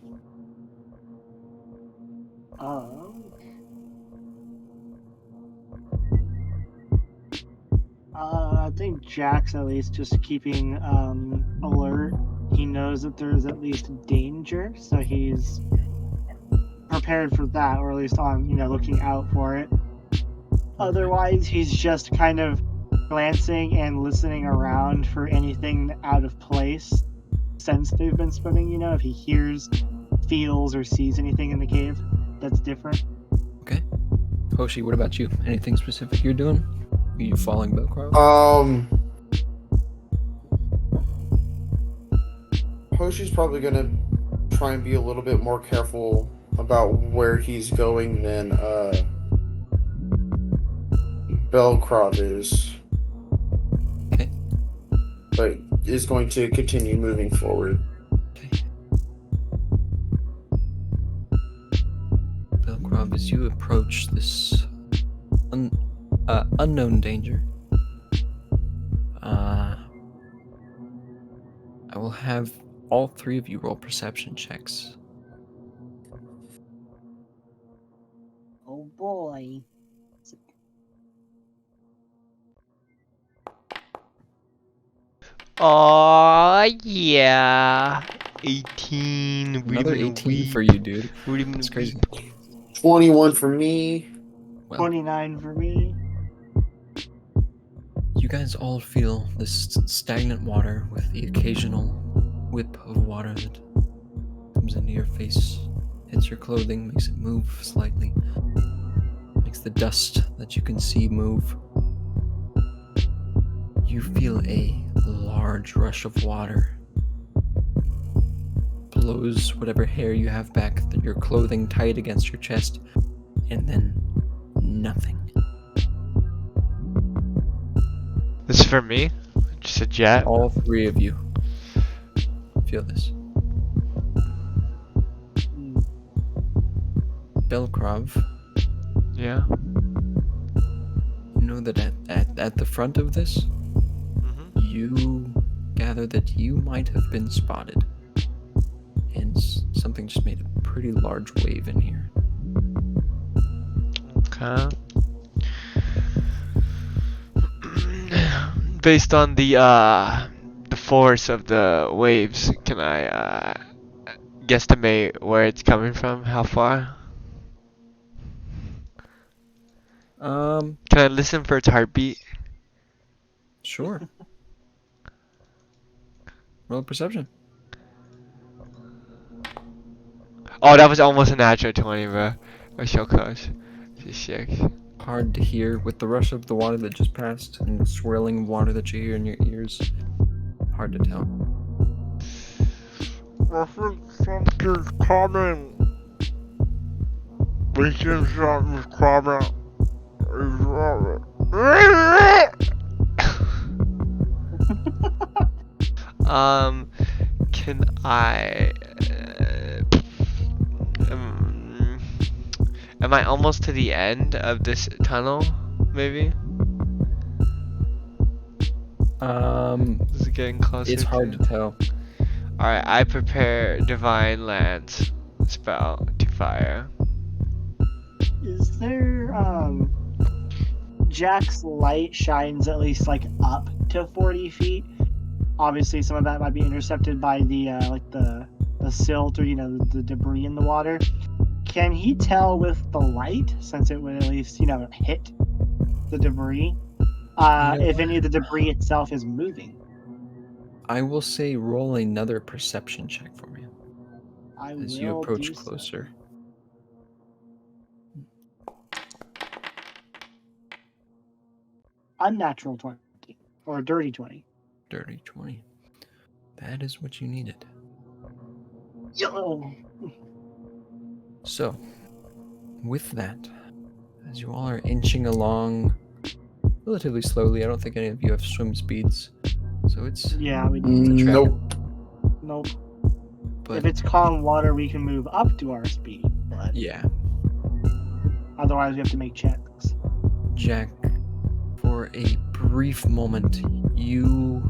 I think Jack's at least just keeping alert. He knows that there's at least danger, so he's prepared for that, or at least on, looking out for it. Otherwise, he's just kind of glancing and listening around for anything out of place since they've been swimming, if he hears, feels, or sees anything in the cave that's different. Okay. Hoshi, what about you? Anything specific you're doing? Are you following Belcrow? Hoshi's probably gonna try and be a little bit more careful about where he's going than Belcroft is. Okay. But is going to continue moving forward. Okay. Belcroft, as you approach this unknown danger, I will have all three of you roll perception checks. Oh boy. Oh yeah. 18. Another 18 for you, dude. That's crazy. 21 for me. Well, 29 for me. you guys all feel this stagnant water with the occasional whip of water that comes into your face, hits your clothing, makes it move slightly, makes the dust that you can see move. You feel a large rush of water. Blows whatever hair you have back, your clothing tight against your chest, and then nothing. This is for me? Just a jet? All three of you feel this. Belkrov, Yeah. you know that at the front of this, you gather that you might have been spotted. And something just made a pretty large wave in here. Okay. Based on the force of the waves, can I guesstimate where it's coming from? How far? Can I listen for its heartbeat? Sure. Roll perception. Oh, that was almost a natural 20, bro. We're so close. 6. Hard to hear with the rush of the water that just passed and the swirling water that you hear in your ears. Hard to tell. I think something's coming. We think something's coming. Can I... am I almost to the end of this tunnel, maybe? Is it getting closer? It's hard to tell. Alright, I prepare Divine Lance spell to fire. Is there, Jack's light shines at least, up to 40 feet. Obviously, some of that might be intercepted by the, the silt or, the debris in the water. Can he tell with the light, since it would at least, hit the debris, if any of the debris itself is moving? I will say roll another perception check for me as you approach closer. Unnatural 20. Or a dirty 20. Dirty 20. That is what you needed. Yo! So, with that, as you all are inching along relatively slowly, I don't think any of you have swim speeds, so it's Yeah, we do. Nope. Nope. But If it's calm water, we can move up to our speed. But yeah, otherwise, we have to make checks. Jack, for a brief moment, you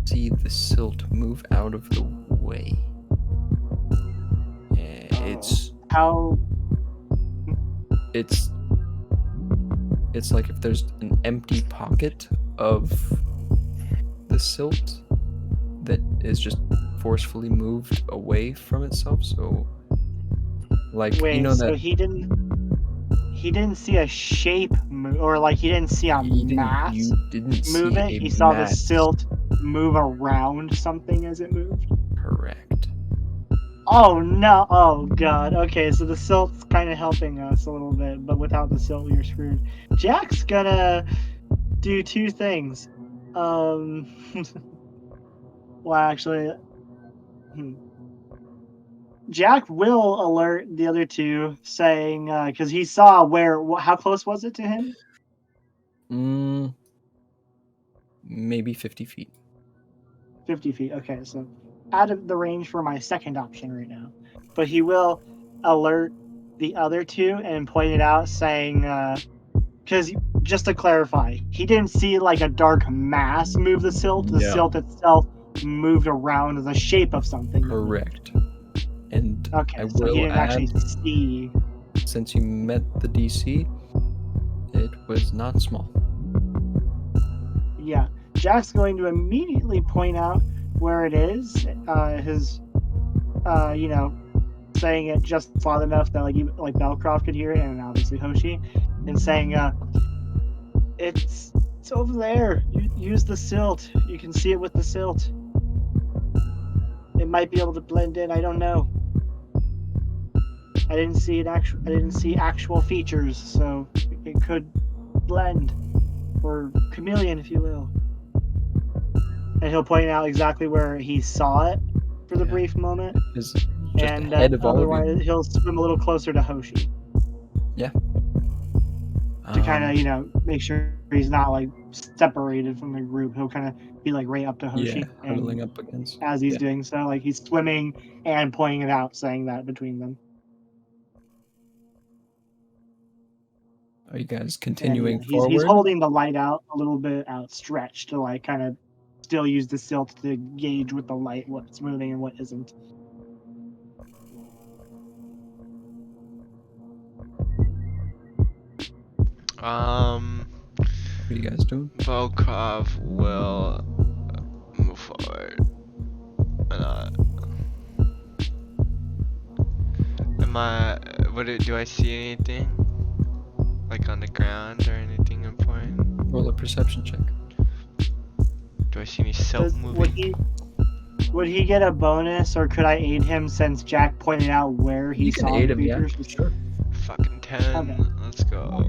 see the silt move out of the way. How? It's like if there's an empty pocket of the silt that is just forcefully moved away from itself, so Like Wait, you know so that he didn't see a shape move, or like he didn't see a mass you didn't move see it. a He saw the mass. silt move around something as it moved. Correct. Oh no! Oh god. Okay, so the silt's kind of helping us a little bit, but without the silt, we're screwed. Jack's gonna do two things. Well, actually, Jack will alert the other two, saying because he saw how close was it to him? Maybe 50 feet. 50 feet. Okay, so out of the range for my second option right now. But he will alert the other two and point it out, saying, because just to clarify, he didn't see like a dark mass move the silt. The No. silt itself moved around the shape of something. Correct. And Okay, I so he will didn't actually add, see. since you met the DC, it was not small. Yeah, Jack's going to immediately point out where it is. Saying it just loud enough that like Belcroft could hear it, and obviously Hoshi, and saying, "It's over there. Use the silt. You can see it with the silt. It might be able to blend in. I don't know. I didn't see actual features, so it could blend, or chameleon, if you will." And he'll point out exactly where he saw it for the brief moment. Is just And ahead of all of otherwise, you. he'll swim a little closer to Hoshi to kind of, make sure he's not like separated from the group. He'll kind of be like right up to Hoshi, huddling and up against. as he's doing so, like he's swimming and pointing it out, saying that between them. Are you guys continuing He's forward? holding the light out a little bit outstretched to like kind of still use the silt to gauge with the light what's moving and what isn't. What are you guys doing? Volkov will move forward. Do I see anything? Like on the ground or anything important? Roll a perception check. Do I see any silt moving? Would he get a bonus, or could I aid him since Jack pointed out where he You can saw aid the him, yeah. creatures? Sure. Fucking 10. Okay. Let's go.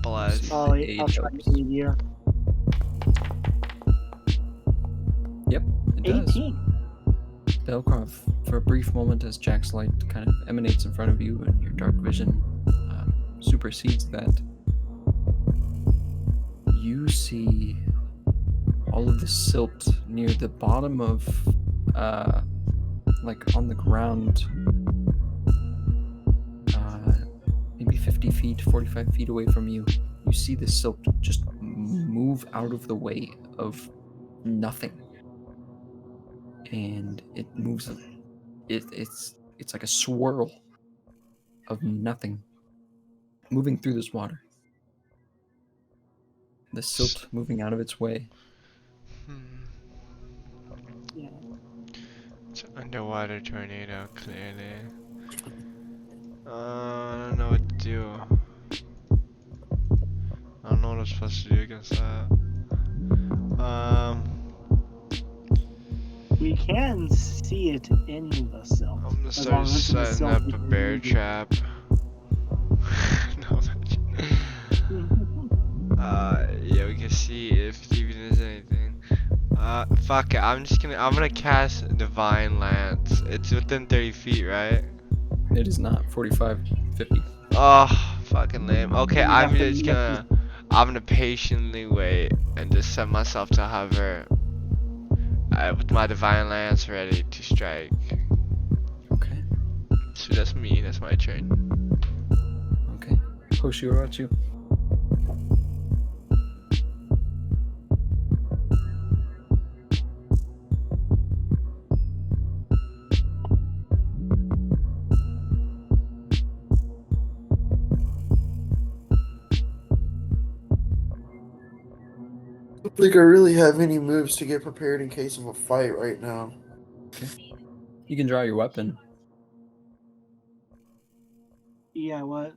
Bless. I'll Aid try to helps. aid you. Yep, it does. 18. Belcroft, for a brief moment, as Jack's light kind of emanates in front of you and your dark vision supersedes that, you see all of the silt near the bottom of, like on the ground, maybe 50 feet, 45 feet away from you. You see the silt just move out of the way of nothing. And it moves. It's like a swirl of nothing moving through this water. The silt moving out of its way. Yeah. It's an underwater tornado, clearly. I don't know what to do. I don't know what I'm supposed to do against that. We can see it in the silt. I'm gonna as start long as it's in the setting silt, up we a can bear use it. trap. No, yeah, we can see if even there's anything. Fuck it. I'm gonna cast Divine Lance. It's within 30 feet, right? It is not 45, 50. Oh, fucking lame. Okay, You I'm have to- just you have I'm gonna patiently wait and just set myself to hover with my Divine Lance ready to strike. Okay. So that's me. That's my turn. Okay. Hoshi, what about you? I don't think I really have any moves to get prepared in case of a fight right now. You can draw your weapon. Yeah, what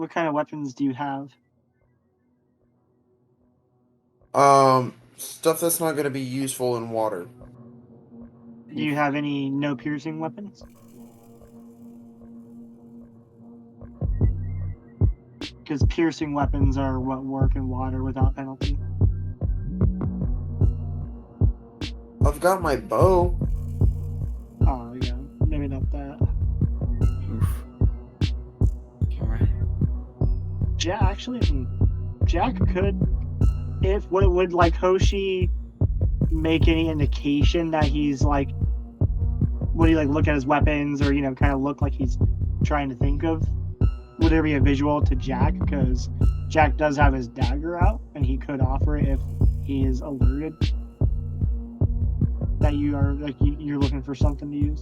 kind of weapons do you have? Stuff that's not gonna be useful in water. Do you have any no piercing weapons? Because piercing weapons are what work in water without penalty. I've got my bow. Oh yeah, maybe not that. Oof. All right. Jack could, if would like Hoshi make any indication that he's like, would he like look at his weapons or kind of look like he's trying to think of? Would there be a visual to Jack? Because Jack does have his dagger out, and he could offer it if he is alerted that you are like you're looking for something to use.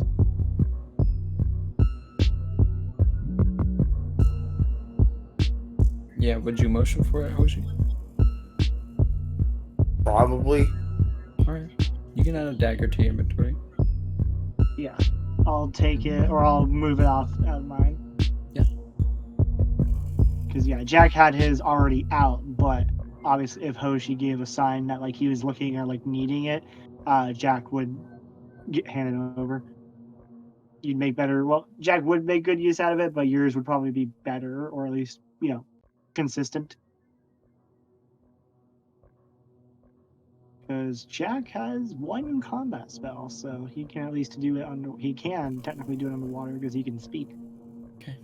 Yeah, would you motion for it, Hoshi? Probably. Alright. You can add a dagger to your inventory. Yeah, I'll take it or I'll move it off of mine. Yeah. Because Jack had his already out, but obviously if Hoshi gave a sign that like he was looking or like needing it, Jack would hand it over. You'd make better. Well, Jack would make good use out of it, but yours would probably be better, or at least consistent. Because Jack has one combat spell, so he can at least do it under. He can technically do it underwater because he can speak. Okay.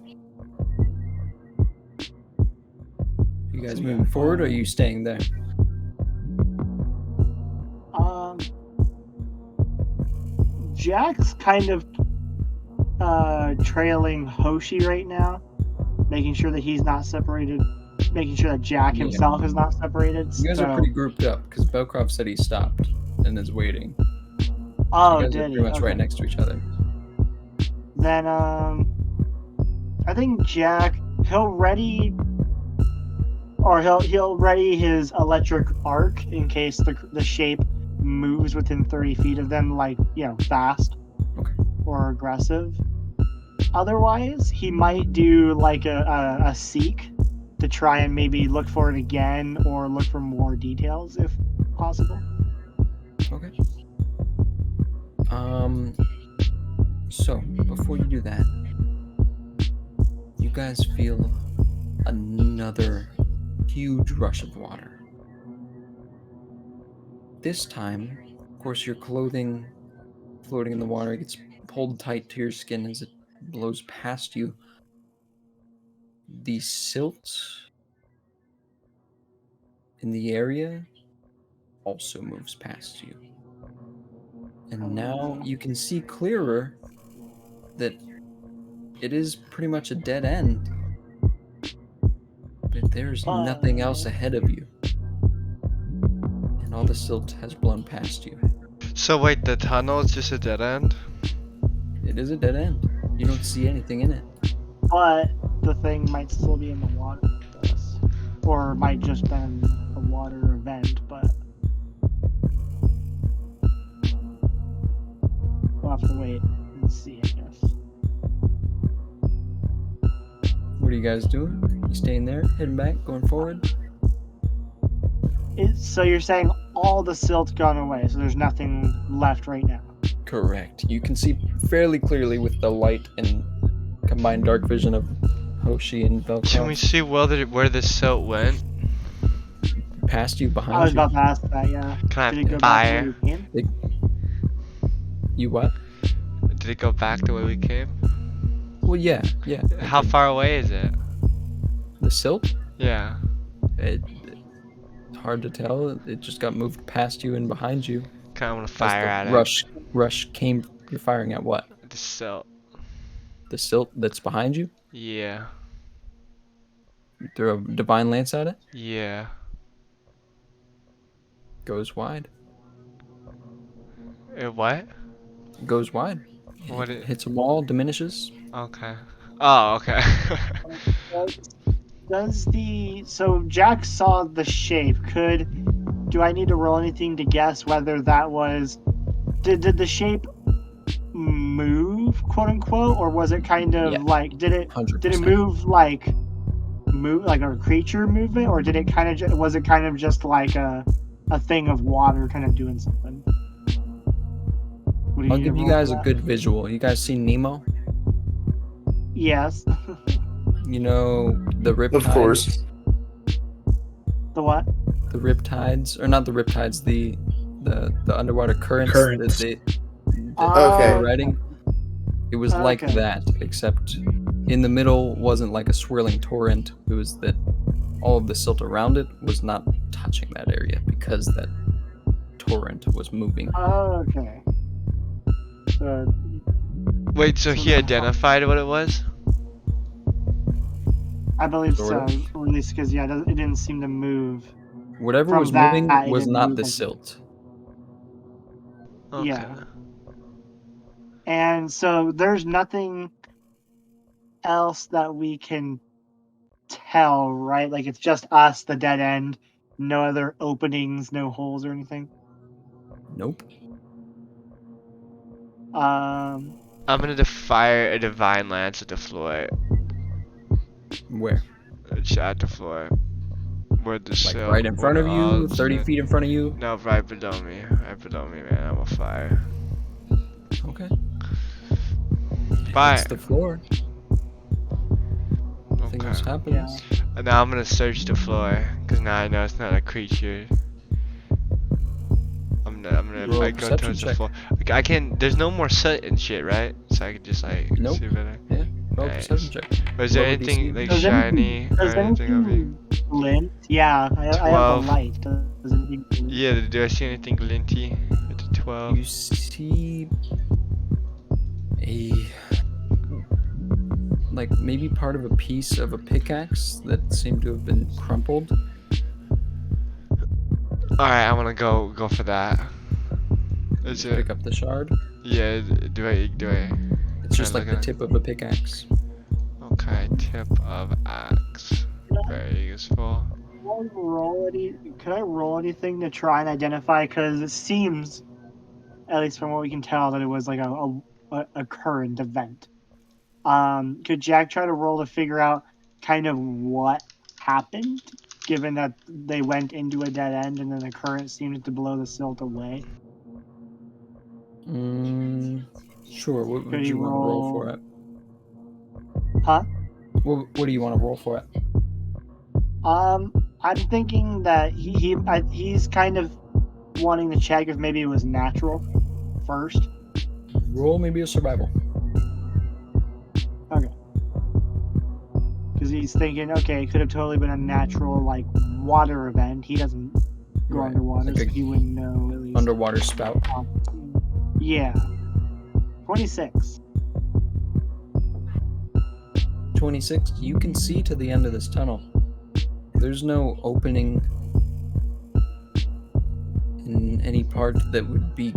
You guys moving forward, or are you staying there? Jack's kind of trailing Hoshi right now, making sure that he's not separated, making sure that Jack himself is not separated. You guys are pretty grouped up because Belcroft said he stopped and is waiting. Oh, you guys did are he? pretty much Okay. right next to each other. Then I think Jack he'll ready his electric arc in case the shape moves within 30 feet of them, like fast or aggressive. Otherwise, he might do like a seek to try and maybe look for it again or look for more details if possible. Okay. So before you do that, you guys feel another huge rush of water. This time, of course, your clothing floating in the water gets pulled tight to your skin as it blows past you. The silt in the area also moves past you. And now you can see clearer that it is pretty much a dead end. But there's nothing else ahead of you. And all the silt has blown past you. So wait, the tunnel is just a dead end? It is a dead end. You don't see anything in it. But the thing might still be in the water with us. Or it might just been a water event, but we'll have to wait and see, I guess. What are you guys doing? You staying there? Heading back? Going forward? So you're saying all the silt's gone away, so there's nothing left right now? Correct. You can see fairly clearly with the light and combined dark vision of Hoshi and Velcro. Can we see where the silt went? Past you, behind I was you. about to ask that, yeah. Can Did I it go back to where fire? you came? You what? Did it go back the way we came? Well, yeah. How far away is it? The silt? Yeah. It's hard to tell. It just got moved past you and behind you. Okay, I'm gonna As fire the at rush came. You're firing at what? it. The silt. The silt that's behind you? Yeah. You throw a divine lance at it? Yeah. Goes wide. What? It goes wide. What It it? hits a wall, diminishes. Okay. Oh, okay. So Jack saw the shape. Do I need to roll anything to guess whether that was, did the shape move, quote unquote, or was it kind of Yeah. like did it 100%. move like a creature movement, or did it kind of was it kind of just like a thing of water kind of doing something? What do I'll need to give you roll guys for a that? good visual. You guys seen Nemo? Yes. You know the riptides? Of course. The what? The riptides, or not the riptides, the underwater currents, Currents. that Okay. were riding. It was like Okay. that, except in the middle wasn't like a swirling torrent. It was that all of the silt around it was not touching that area because that torrent was moving. Okay. So, Wait, so he identified what it was? I believe Sort so, of. or at least because it didn't seem to move. Whatever From was that, moving it was didn't not move the like- silt. Okay. Yeah. And so there's nothing else that we can tell, right? Like it's just us, the dead end, no other openings, no holes or anything. Nope. I'm gonna fire a divine lance at the floor. Where? It's at the floor. Where the Like silt, right in front where of all you, the 30 silt- feet in front of you? No, right below me. Right below me, man. I'm a fire. Okay. Fire. It's the floor. Nothing else Okay. happens. And now I'm gonna search the floor, cause now I know it's not a creature. I'm gonna Roll a I go perception towards the check. floor. Like I can. There's no more soot and shit, right? So I can just like Nope. see better. Yeah. Roll a Nice. perception check. Was there Lower anything DC. like Does shiny or does anything over here? anything glint? Yeah, I have the 12. light. Does anything glint? Yeah. Do I see anything glinty at the 12? You see a like maybe part of a piece of a pickaxe that seemed to have been crumpled. All right. I'm gonna go for that. Is Just it? pick up the shard. Yeah. Do I? It's just Try like to the look tip of a pickaxe. Okay. Tip of axe. Very useful. Could I roll anything to try and identify? Because it seems, at least from what we can tell, that it was like a current event. Could Jack try to roll to figure out kind of what happened, given that they went into a dead end and then the current seemed to blow the silt away? Sure. What Could would he you want to roll for roll- it? Huh? What do you want to roll for it? I'm thinking that he's kind of wanting to check if maybe it was natural first. Roll maybe a survival. Because he's thinking, okay, it could have totally been a natural, like, water event. He doesn't go Right, underwater, like so a he wouldn't know, at least. Underwater spout. Yeah. 26. 26. You can see to the end of this tunnel. There's no opening in any part that would be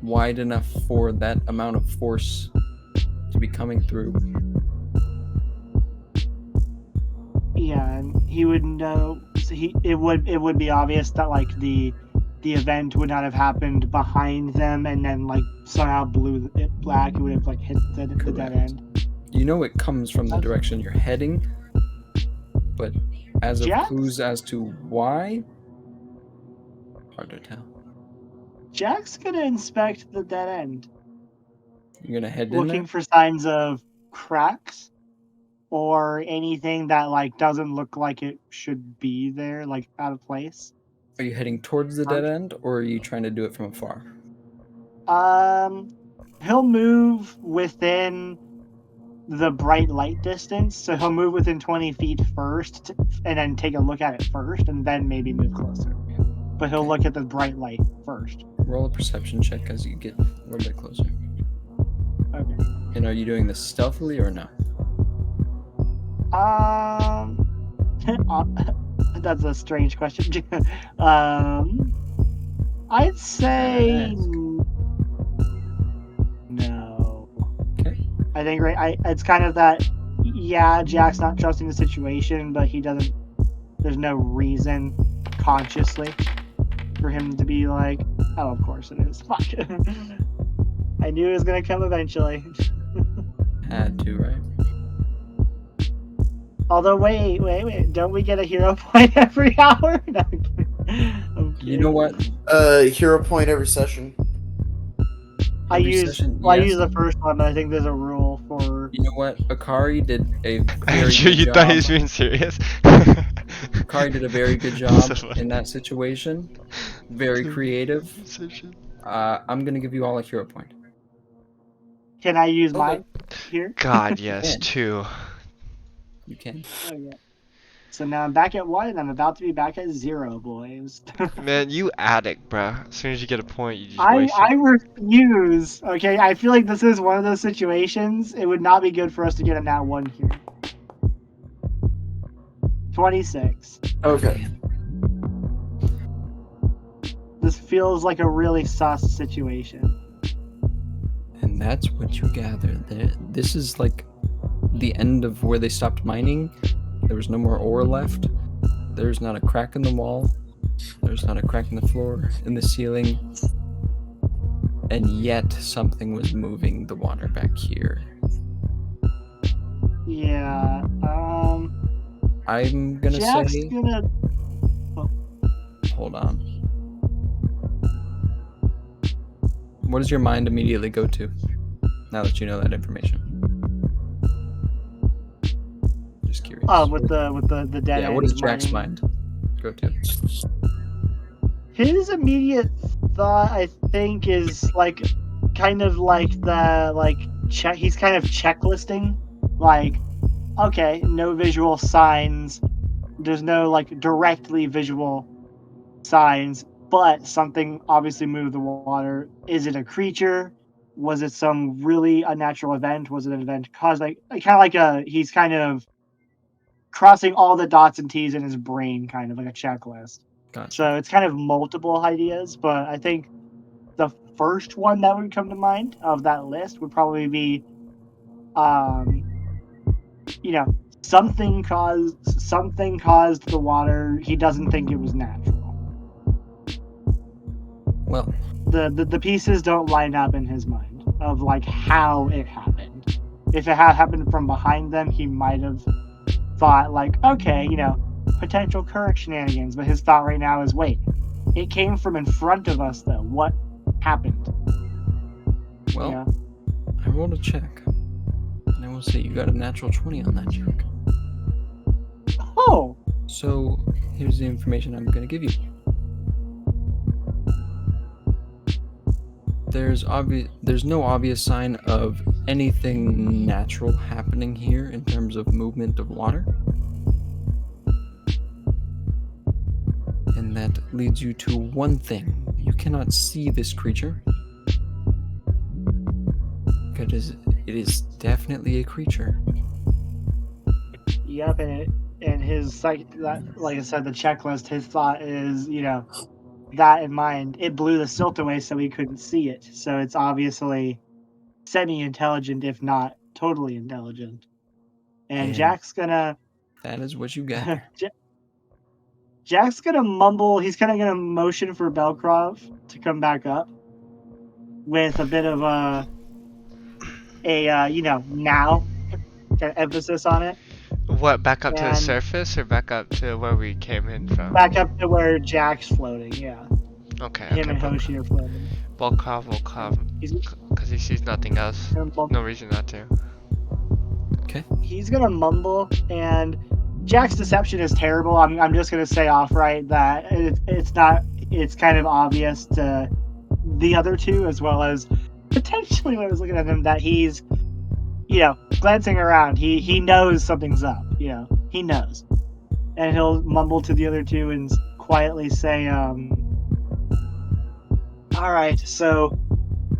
wide enough for that amount of force to be coming through. Yeah, and he would know. So it would be obvious that like the event would not have happened behind them and then like somehow blew it black. It would have like hit the dead Correct. end. You know it comes from the direction you're heading, but as of Jax? clues as to why, hard to tell. Jack's gonna inspect the dead end, You're gonna head in looking there? for signs of cracks or anything that like doesn't look like it should be there, like out of place. Are you heading towards the dead end, or are you trying to do it from afar? He'll move within the bright light distance, so he'll move within 20 feet first, and then take a look at it first, and then maybe move closer. But he'll look at the bright light first. Roll a perception check as you get a little bit closer. Okay. And are you doing this stealthily or no? That's a strange question. I'd say no. Okay. I think it's kind of that. Yeah, Jack's not trusting the situation, but he doesn't. There's no reason consciously for him to be like, oh, of course it is. Fuck. I knew it was gonna come eventually. Had to, right? Although, wait, don't we get a hero point every hour? No, I'm kidding. I'm You know kidding. what? Hero point every session. I Every use session, I yes. use the first one, but I think there's a rule for. You know what? Akari did a Are very you, good you job. thought he was being serious? Akari did a very good job So funny. in that situation. Very creative. I'm gonna give you all a hero point. Can I use Okay. mine here? God, yes, Yeah. 2. You can. Okay. So now I'm back at 1, and I'm about to be back at 0, boys. Man, you addict, bruh. As soon as you get a point, you just I waste it. refuse. Okay, I feel like this is one of those situations. It would not be good for us to get a nat 1 here. 26. Okay. This feels like a really sus situation. And that's what you gather. This is like the end of where they stopped mining. There was no more ore left. There's not a crack in the wall. There's not a crack in the floor, in the ceiling. And yet something was moving the water back here. Yeah. I'm gonna Jack's say... gonna. Hold on. What does your mind immediately go to, now that you know that information? Just curious. With the dead. Yeah, what does end Jack's mining. mind go to? His immediate thought, I think, is like kind of like the check. He's kind of checklisting, like, okay, no visual signs. There's no like directly visual signs, but something obviously moved the water. Is it a creature? Was it some really unnatural event? Was it an event caused he's kind of crossing all the dots and T's in his brain, kind of like a checklist. Gotcha. So it's kind of multiple ideas, but I think the first one that would come to mind of that list would probably be, something caused the water. He doesn't think it was natural. Well, The pieces don't line up in his mind of like how it happened. If it had happened from behind them, he might have thought like, okay, potential current shenanigans. But his thought right now is, wait, it came from in front of us though. What happened? well, Yeah. I rolled a check. And I will say you got a natural 20 on that check. Oh, So, here's the information I'm going to give you. There's no obvious sign of anything natural happening here in terms of movement of water. And that leads you to one thing. You cannot see this creature. Because it is definitely a creature. yep, and his like I said, the checklist. His thought is, that in mind. It blew the silt away, so he couldn't see it. So it's obviously semi-intelligent, if not totally intelligent. And And Jack's gonna that is what you got. Jack's gonna mumble. He's kind of gonna motion for Belkrov to come back up with a bit of a now kind of emphasis on it. What, back up to the And- surface or back up to where we came in from? Back up to where Jack's floating. Yeah, Okay, him okay. and Hoshi are floating. Volkov, He's because he sees nothing else. gonna mumble. No reason not to. He's gonna mumble, and Jack's deception is terrible. I'm just gonna say outright that it's not. It's kind of obvious to the other two, as well as potentially when I was looking at him, that he's, glancing around. He knows something's up. He knows, and he'll mumble to the other two and quietly say, "All right, so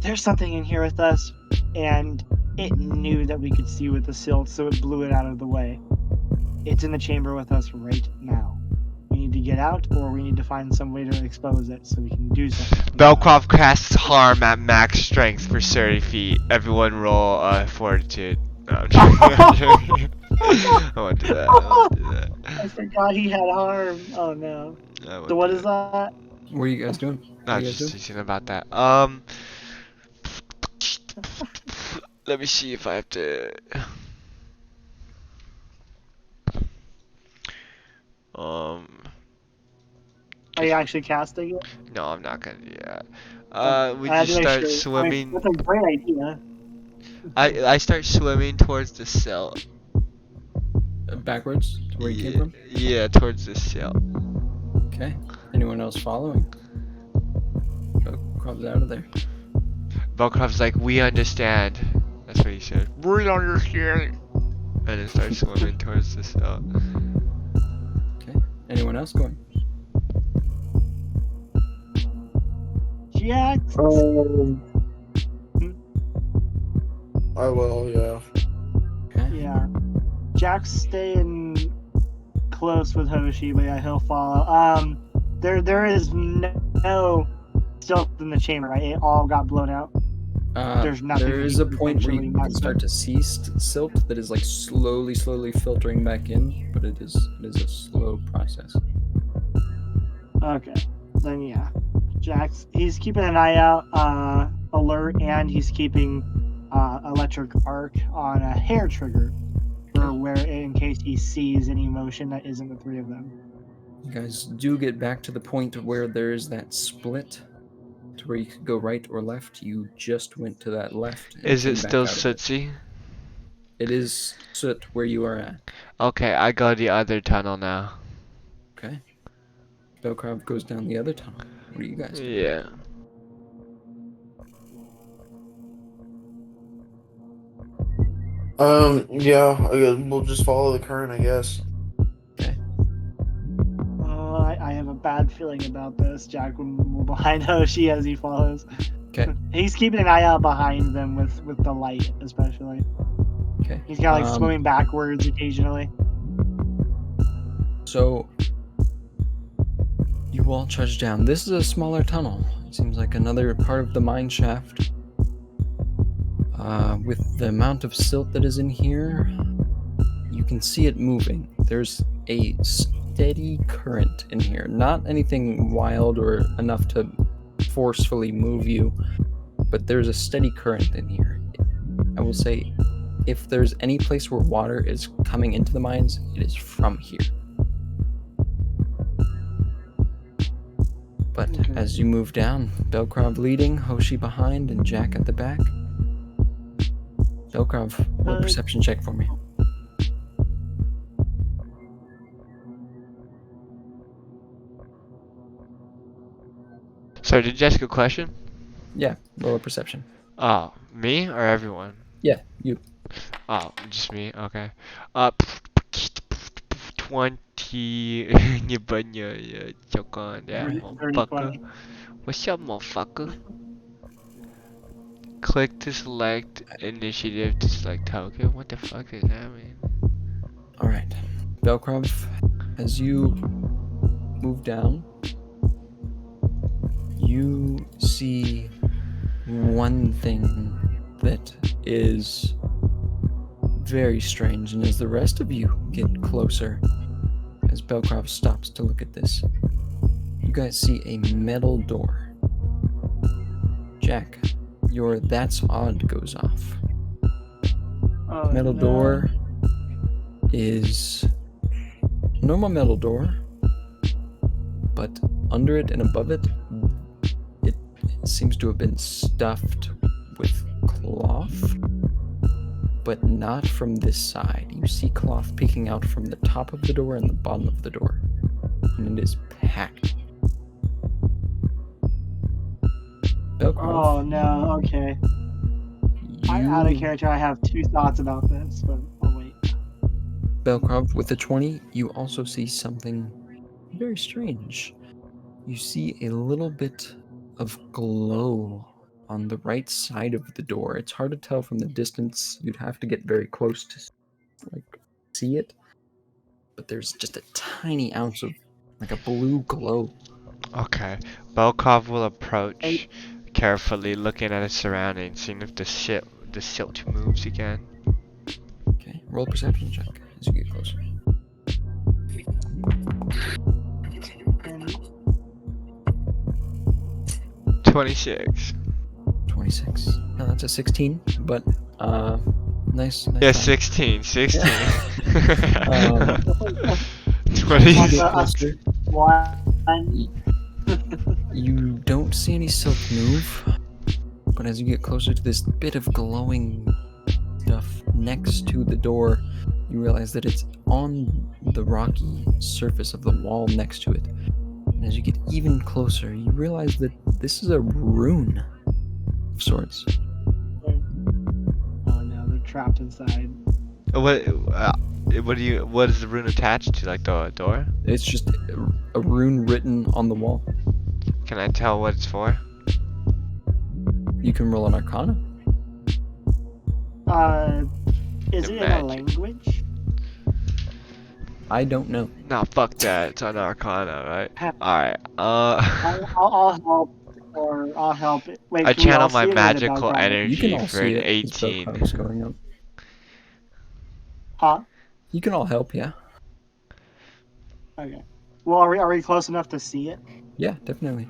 there's something in here with us, and it knew that we could see with the silt, so it blew it out of the way. It's in the chamber with us right now. We need to get out, or we need to find some way to expose it so we can do something." Belkrov casts harm at max strength for 30 feet. Everyone roll fortitude. No, I'm joking. I won't do that. I forgot he had harm. Oh no. So what is that? What are you guys doing? No, What are you guys just doing? thinking about that. Let me see if I have to. Are you actually casting it? No, I'm not gonna do that. We I had to just make start sure. swimming. That's a great idea. I start swimming towards the cell. Backwards to where you came Yeah, from? yeah, towards the cell. Okay. Anyone else following? Crawls out of there. Velcroft's like, we understand. That's what he said. We understand. And then starts swimming towards the cell. Okay. Anyone else going? Jax. I will, yeah. Okay. Yeah. Jack's staying close with Hoshi, but yeah, he'll follow. There is no still in the chamber, right? It all got blown out. There's nothing. There is a point where you can start to see silt that is like slowly filtering back in, but it is a slow process. Okay, then yeah, Jax. He's keeping an eye out, alert, and he's keeping electric arc on a hair trigger, for where in case he sees any motion that isn't the three of them. You guys do get back to the point where there is that split to where you could go right or left. You just went to that left. And Is came it back still out of it. sootsy? It is soot where you are at. Okay, I go the other tunnel now. Okay. Belkrov goes down the other tunnel. What do you guys do? Yeah. Yeah, we'll just follow the current, I guess. Okay. I have a bad feeling about this. Jack will move behind Hoshi as he follows. Okay. He's keeping an eye out behind them with the light, especially. Okay. He's kind of like swimming backwards occasionally. So you all trudge down. This is a smaller tunnel. It seems like another part of the mine shaft. With the amount of silt that is in here, you can see it moving. There's a steady current in here. Not anything wild or enough to forcefully move you, but there's a steady current in here. I will say, if there's any place where water is coming into the mines, it is from here. But as you move down, Belkrov leading, Hoshi behind, and Jack at the back. Belkrov, roll a perception check for me. Sorry, did you ask a question? Yeah, roll a perception. Oh, me or everyone? Yeah, you. Oh, just me? Okay. 20. Yeah, choke on that, motherfucker. What's up, motherfucker? Click to select initiative to select token. What the fuck does that mean? Alright. Belkrov, as you move down, you see one thing that is very strange, and as the rest of you get closer, as Belkrov stops to look at this, you guys see a metal door. Jack, your "that's odd" goes off. Oh, Metal no. door is a normal metal door, but under it and above it, it seems to have been stuffed with cloth, but not from this side. You see cloth peeking out from the top of the door and the bottom of the door, and it is packed. Belkrov, Oh no, okay. Out of character, I have two thoughts about this, but I'll wait. Belkrov, with a 20, you also see something very strange. You see a little bit of glow on the right side of the door. It's hard to tell from the distance. You'd have to get very close to see it. But there's just a tiny ounce of a blue glow. Okay. Belkov will approach carefully, looking at his surroundings, seeing if the silt moves again. Okay, roll a perception check as you get closer. 26. 26. No, that's a 16, but nice. Yeah, try. 16. 16. Um, 20. As you get What's closer, One. you don't see any silk move, but as you get closer to this bit of glowing stuff next to the door, you realize that it's on the rocky surface of the wall next to it. And as you get even closer, you realize that this is a rune of sorts. Oh no, they're trapped inside. What is the rune attached to, like the door? It's just a rune written on the wall. Can I tell what it's for? You can roll an Arcana. Is The it in a magic. language? I don't know. Nah, fuck that. It's on Arcana, right? Heh. Alright. I'll help, or I'll help. Wait, I can we all channel my see it, or is it magical Belgrade? You can energy all for an see it. 18. It's going up. Huh? You can all help, yeah. Okay. Well, are we close enough to see it? Yeah, definitely.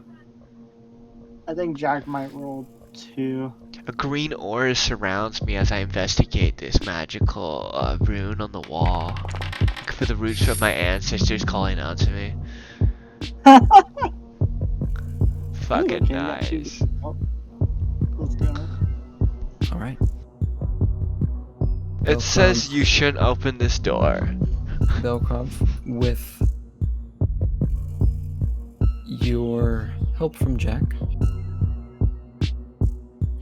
I think Jack might roll 2. A green aura surrounds me as I investigate this magical rune on the wall. Look for the roots of my ancestors calling out to me. Fucking Okay, yeah, two. nice. Oh, let's do it. All right. It says you shouldn't open this door. Belkrov, with your help from Jack,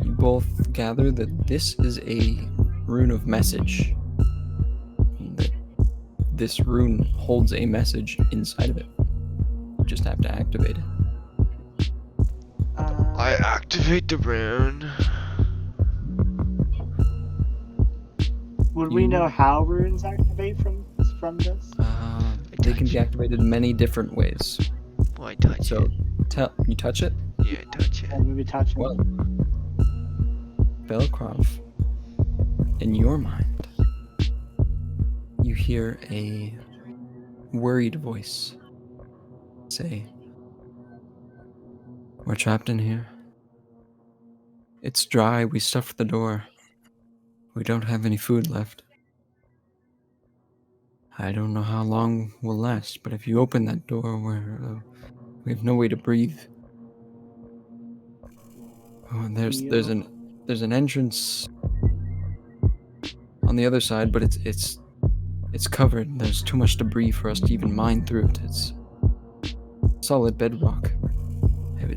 you both gather that this is a rune of message. That this rune holds a message inside of it. You just have to activate it. I activate the rune. Would we know how runes activate from this? They can be activated many different ways. Oh, I touch So, it. you touch it? Yeah, I touch it. Or maybe touch it? Well, Belkrov, in your mind, you hear a worried voice say, "We're trapped in here. It's dry, we stuffed the door. We don't have any food left. I don't know how long we'll last, but if you open that door, we have no way to breathe. Oh, and there's an entrance on the other side, but it's covered. There's too much debris for us to even mine through it. It's solid bedrock.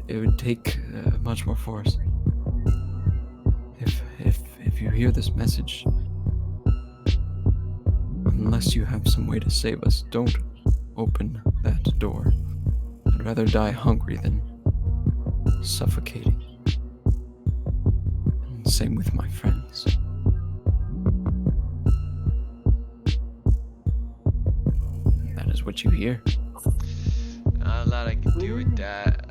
It would take much more force. If you hear this message, unless you have some way to save us, don't open that door. I'd rather die hungry than suffocating. And same with my friends." That is what you hear. Not a lot I can do with that.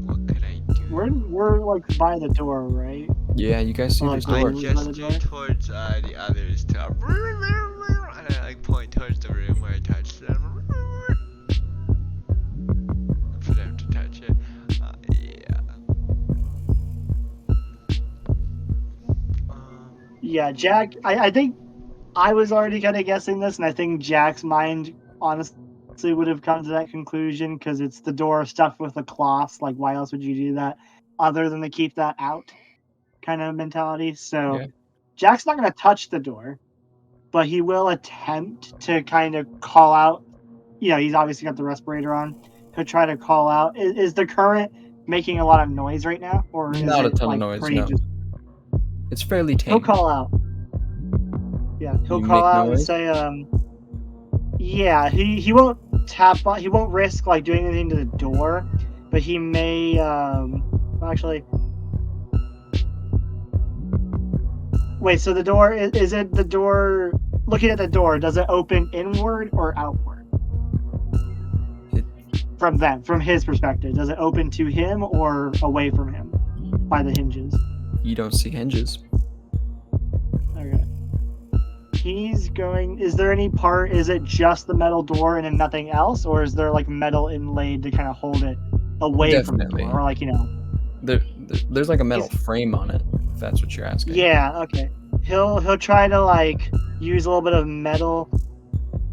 What could I do? We're like by the door, right? Yeah, you guys see Oh, this I door. I gesture towards the others to and I like point towards the room where I touched them. For them to touch it. Yeah. Yeah, Jack. I think I was already kind of guessing this, and I think Jack's mind honestly would have come to that conclusion because it's the door stuffed with a cloth. Like, why else would you do that other than to keep that out kind of mentality? So, Yeah. Jack's not going to touch the door, but he will attempt to kind of call out. You know, he's obviously got the respirator on. He'll try to call out. Is the current making a lot of noise right now, or is Not a it, ton like, of noise, pretty no. just- It's fairly tame. He'll call out. Yeah, he'll You call make out and noise? say, yeah, he won't tap on, he won't risk like doing anything to the door, but he may actually wait, so the door is it the door, looking at the door, does it open inward or outward? From his perspective, does it open to him or away from him by the hinges? You don't see hinges. Okay. He's going. Is there any part? Is it just the metal door and then nothing else, or is there like metal inlaid to kind of hold it away from the Definitely. door, or like, you know. There's like a metal frame on it, if that's what you're asking. Yeah, okay. He'll try to like use a little bit of metal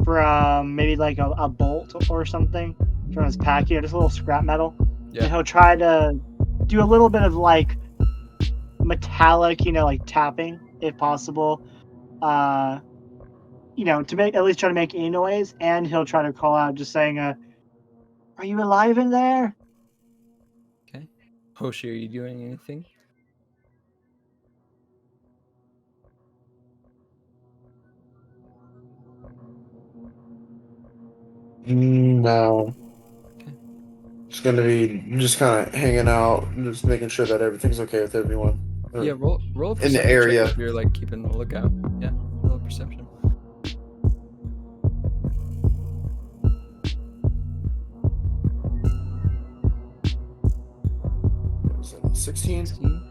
from maybe like a bolt or something from his pack, you know, just a little scrap metal. Yeah. And he'll try to do a little bit of like metallic, you know, like tapping if possible. You know, to make at least try to make a noise, and he'll try to call out just saying, "Are you alive in there?" Okay. Hoshi, are you doing anything? No. Okay. It's gonna be just kind of hanging out, and just making sure that everything's okay with everyone. Yeah, roll a In the perception area. check if you're like keeping a lookout. Yeah, roll a perception. What was that, 16? 16.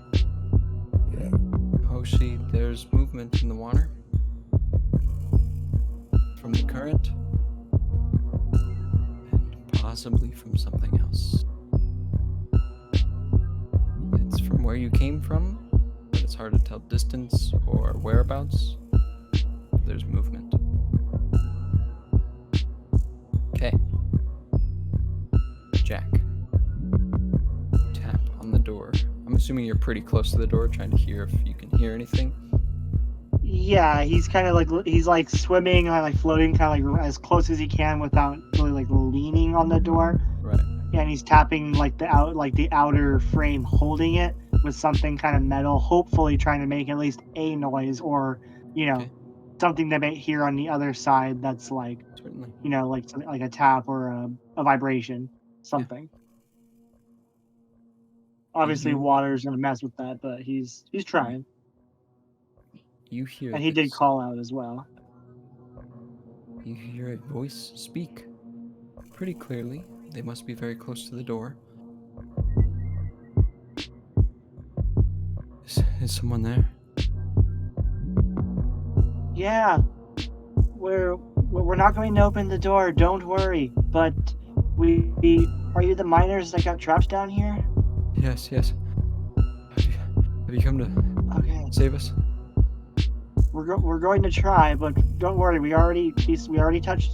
Yeah. Hoshi, there's movement in the water from the current, and possibly from something else. It's from where you came from, but it's hard to tell distance or whereabouts. There's movement. Okay. Jack. Tap on the door. I'm assuming you're pretty close to the door, trying to hear if you can hear anything. Yeah, he's kind of like he's like swimming and like floating, kind of like as close as he can without really like leaning on the door. Right. Yeah, and he's tapping like the outer frame, holding it with something kind of metal, hopefully trying to make at least a noise, or you know, Okay. something they may hear on the other side that's like, Certainly. you know, like something like a tap or a vibration, something. Obviously, You- water's gonna mess with that, but he's trying, You hear and he did this. call out as well. You hear a voice speak pretty clearly. They must be very close to the door. Is someone there? Yeah, we're not going to open the door. Don't worry. But we are you the miners that got trapped down here? Yes. Have you come to Okay, save us? we're going to try, but don't worry. We already touched.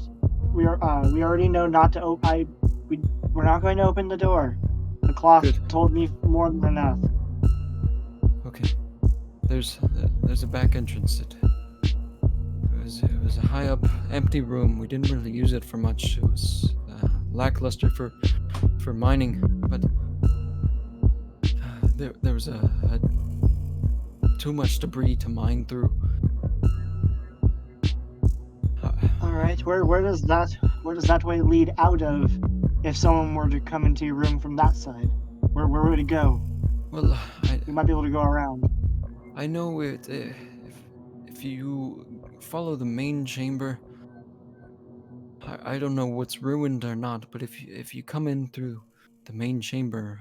We already know not to open. We're not going to open the door. The cloth Good. told me more than enough. Okay. There's a back entrance. It was a high up, empty room. We didn't really use it for much. It was lackluster for mining, but there was a too much debris to mine through. All right, where does that way lead out of? If someone were to come into your room from that side, where would it go? Well, We might be able to go around. I know it. If you follow the main chamber, I don't know what's ruined or not, but if you come in through the main chamber,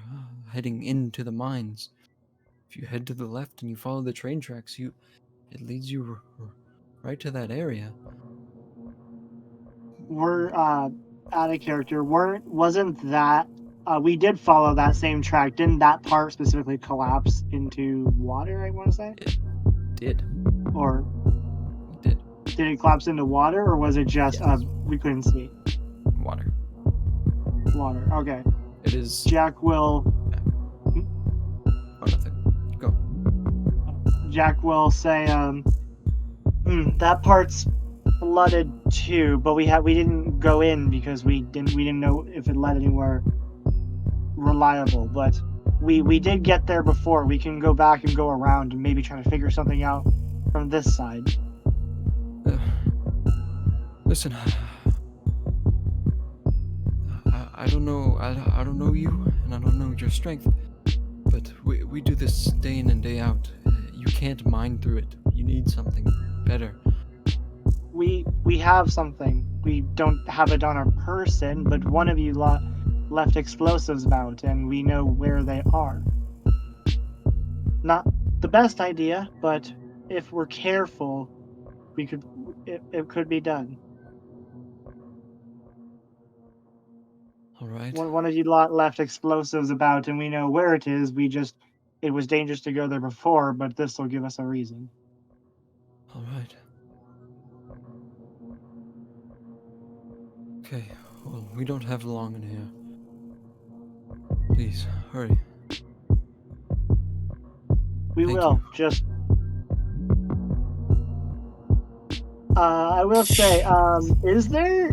heading into the mines, if you head to the left and you follow the train tracks, it leads you right to that area. We're out of character. Wasn't that we did follow that same track? Didn't that part specifically collapse into water? I want to say, Did or did did it collapse into water, or was it just Yes. we couldn't see water? water? Okay, It is. Jack will Oh, nothing. Go. Jack will say, that part's flooded too, but we didn't go in because we didn't know if it led anywhere reliable, but we did get there before. We can go back and go around and maybe try to figure something out from this side. Listen. I don't know. I don't know you, and I don't know your strength. But we do this day in and day out. You can't mine through it. You need something better. We have something. We don't have it on our person, but one of you left explosives about, and we know where they are. Not the best idea, but if we're careful, it could be done. All right. One of you lot left explosives about, and we know where it is. It was dangerous to go there before, but this will give us a reason. All right. Okay. Well, we don't have long in here. Please hurry. We Thank will. Just. I will say, is there,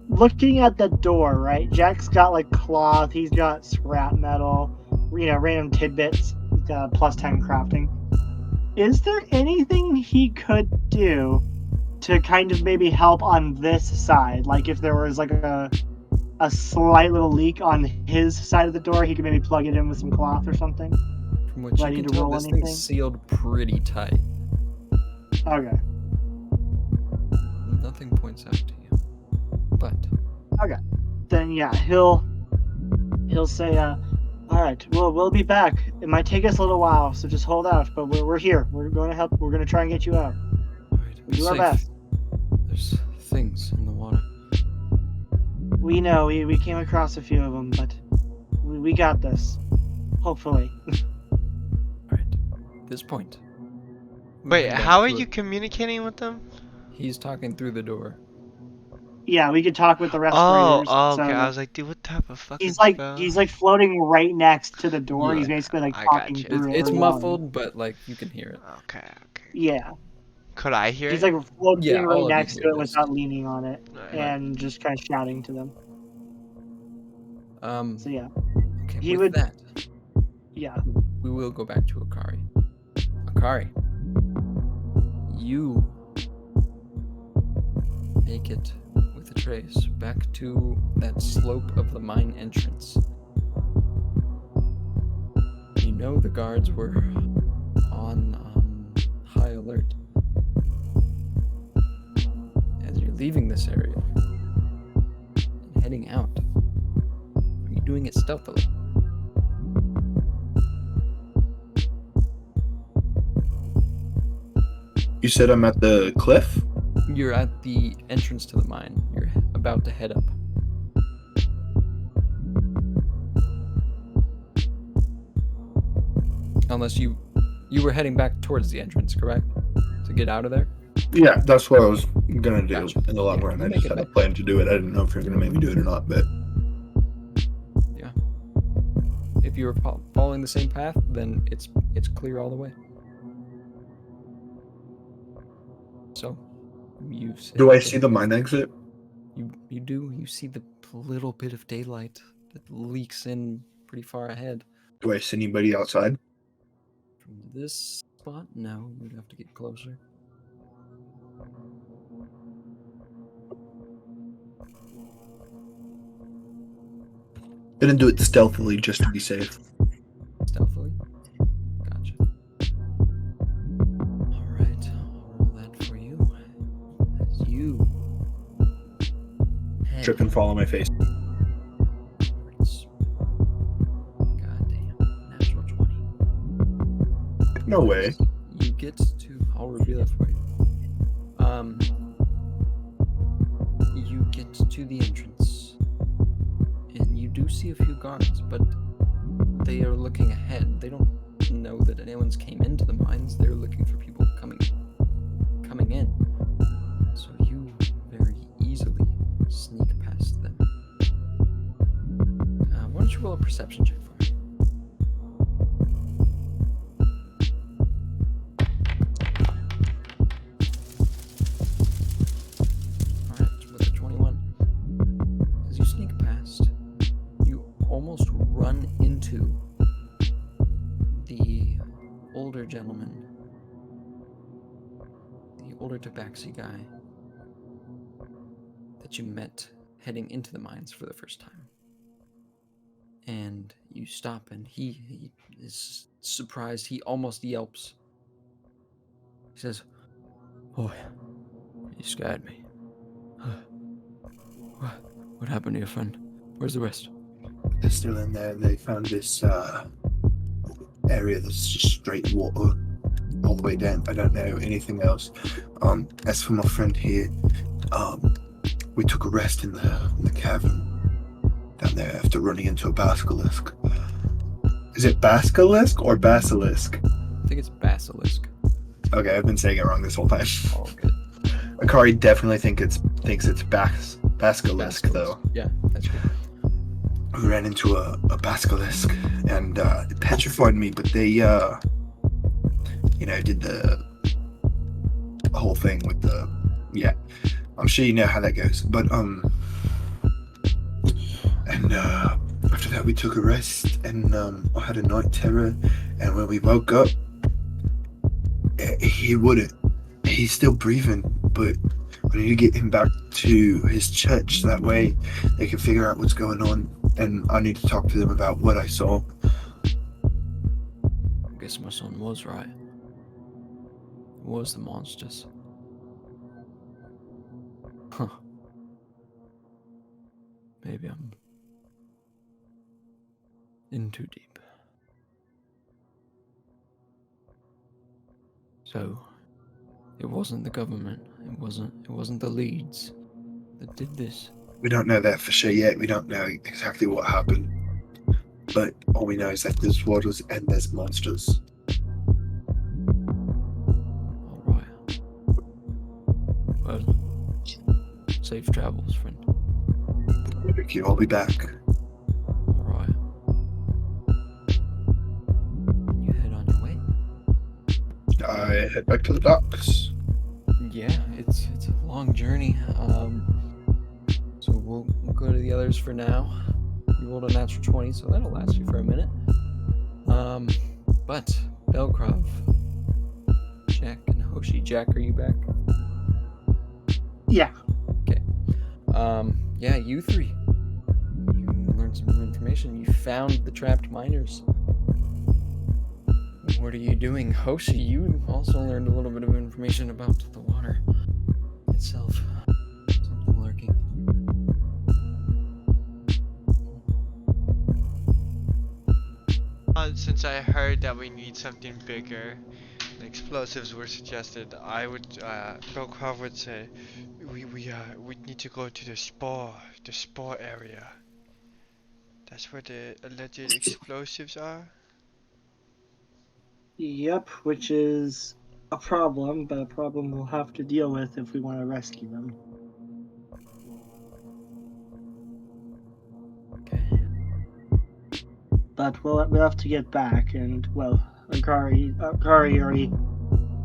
looking at the door, right? Jack's got like cloth, he's got scrap metal, random tidbits, he's got +10 crafting. Is there anything he could do to kind of maybe help on this side? Like if there was like a slight little leak on his side of the door, he could maybe plug it in with some cloth or something? From what Do I you need can to tell, roll this anything? thing's sealed pretty tight. Okay. Nothing points out to you. But Then yeah, he'll say, all right, we'll be back. It might take us a little while, so just hold out. But we're here. We're going to help. We're going to try and get you out. all right, We'll be do our safe. best. There's things in the water. We know. We came across a few of them, but we got this. Hopefully. All right. At this point. we Wait, head back how are to you it. communicating with them? He's talking through the door. Yeah, we could talk with the Oh, respirators. okay. So I was like, dude, what type of fucking he's like spell? floating right next to the door. Yeah, He's basically like I talking gotcha. through it. It's or yelling. muffled, but like you can hear it. Okay, okay. Yeah, Could I hear he's it? like floating Yeah, right all of you next to hear it this. without leaning on it, Alright. and just kind of shouting to them. So yeah, Okay, he with would- that, yeah. we will go back to Akari. Akari, you make it with a trace back to that slope of the mine entrance. You know the guards were on high alert. As you're leaving this area and heading out, are you doing it stealthily? You said I'm at the cliff? You're at the entrance to the mine. You're about to head up. Unless you were heading back towards the entrance, correct? To get out of there? Yeah, that's what I was gonna do Gotcha. in the long Yeah, run. you I make just it had a back. plan to do it. I didn't know if you were gonna make me do it or not, but Yeah. If you were following the same path, then it's clear all the way. So, you say, do I see the mine exit? You do. You see the little bit of daylight that leaks in pretty far ahead. Do I see anybody outside? From this spot, no, you'd have to get closer. Didn't do it stealthily just to be safe. Stealthily? Gotcha. Alright, I'll roll that for you. As you head Trip and fall on my face. towards... Goddamn, natural 20. No way. You get to... I'll reveal it for you. You get to the entrance. And you do see a few guards, but they are looking ahead. They don't know that anyone's came into the mines. They're looking for people coming in. So you very easily sneak past them. Why don't you roll a perception check for me? Alright, with a 21. As you sneak past, you almost run into the older gentleman, the older tabaxi guy that you met heading into the mines for the first time. And you stop, and he is surprised. He almost yelps. He says, "Boy, you scared me. What happened to your friend? Where's the rest?" They're still in there. They found this area that's just straight water all the way down. I don't know anything else. As for my friend here, we took a rest in the cavern. down there after running into a basilisk. Is it basilisk or basilisk? I think it's basilisk. Okay, I've been saying it wrong this whole time. All good. Akari definitely thinks it's basilisk though. Yeah, that's good. We ran into a basilisk and it petrified me, but they did the whole thing with the I'm sure you know how that goes. But and after that we took a rest and I had a night terror, and when we woke up he's still breathing, but we need to get him back to his church, that way they can figure out what's going on, and I need to talk to them about what I saw. I guess my son was right. It was the monsters. Huh. Maybe I'm in too deep. So, it wasn't the government. It wasn't the leads that did this. We don't know that for sure yet. We don't know exactly what happened, but all we know is that there's waters and there's monsters. All right. Well, safe travels, friend. Thank you. I'll be back. All right. You head on your way. I head back to the docks. Yeah, it's a long journey. So we'll go to the others for now. You rolled a natural 20, so that'll last you for a minute. But Belkrov, Jack, and Hoshi. Jack, are you back? Yeah. Okay. Yeah, you three. You learned some new information. You found the trapped miners. What are you doing? Hoshi, you also learned a little bit of information about the water itself. Something lurking. Since I heard that we need something bigger, and explosives were suggested, I would, Belkrov would say, we need to go to the Spore area. That's where the alleged explosives are. Yep, which is a problem, but a problem we'll have to deal with if we want to rescue them. Okay. But we'll have to get back, and, well, Akari already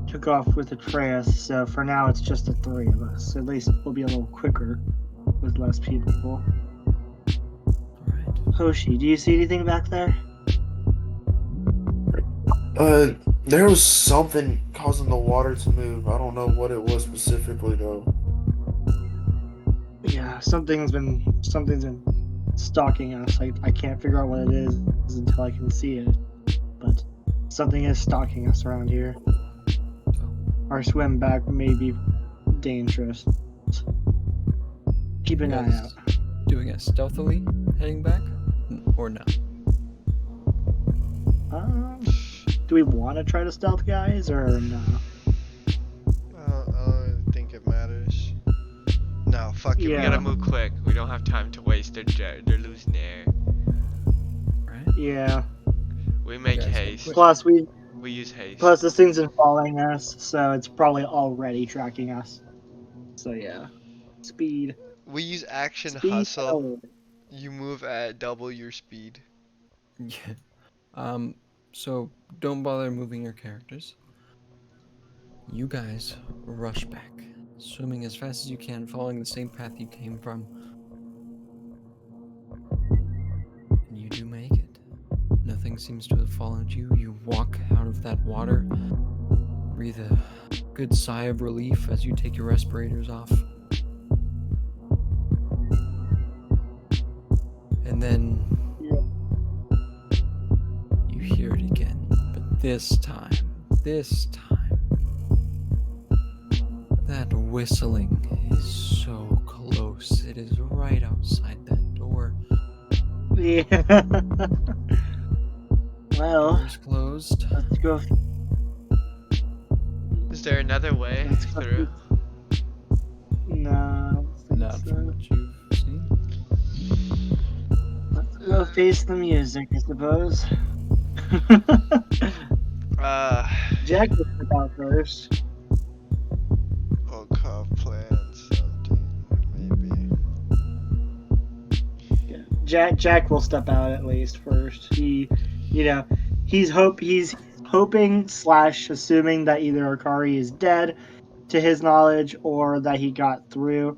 took off with Atreus, so for now it's just the three of us. At least we'll be a little quicker with less people. Alright. Hoshi, do you see anything back there? There was something causing the water to move. I don't know what it was specifically though. Yeah, something's been stalking us. I can't figure out what it is until I can see it. But something is stalking us around here. Our swim back may be dangerous. Keep an eye out. Doing it stealthily, heading back? Or no? Do we want to try to stealth, guys, or no? I don't think it matters. No, fuck it. We Yeah. gotta move quick. We don't have time to waste. They're losing air. Right? Yeah. We make Guys, go haste. quick. Plus We use haste. this thing's been following us, so it's probably already tracking us. So yeah. Speed. We use action Speed. hustle. You move at double your speed. Yeah. So don't bother moving your characters. You guys rush back, swimming as fast as you can, following the same path you came from. And you do make it. Nothing seems to have followed you. You walk out of that water, breathe a good sigh of relief as you take your respirators off. And then you hear it again, but this time, that whistling is so close. It is right outside that door. Yeah. Well, Door's closed. let's go. Is there another way Let's go. through? No, I don't think Not so. from what you've seen. We'll face the music, I suppose. Jack will step out first. Volkov plans something, maybe. Yeah. Jack will step out at least first. He's hoping slash assuming that either Akari is dead, to his knowledge, or that he got through.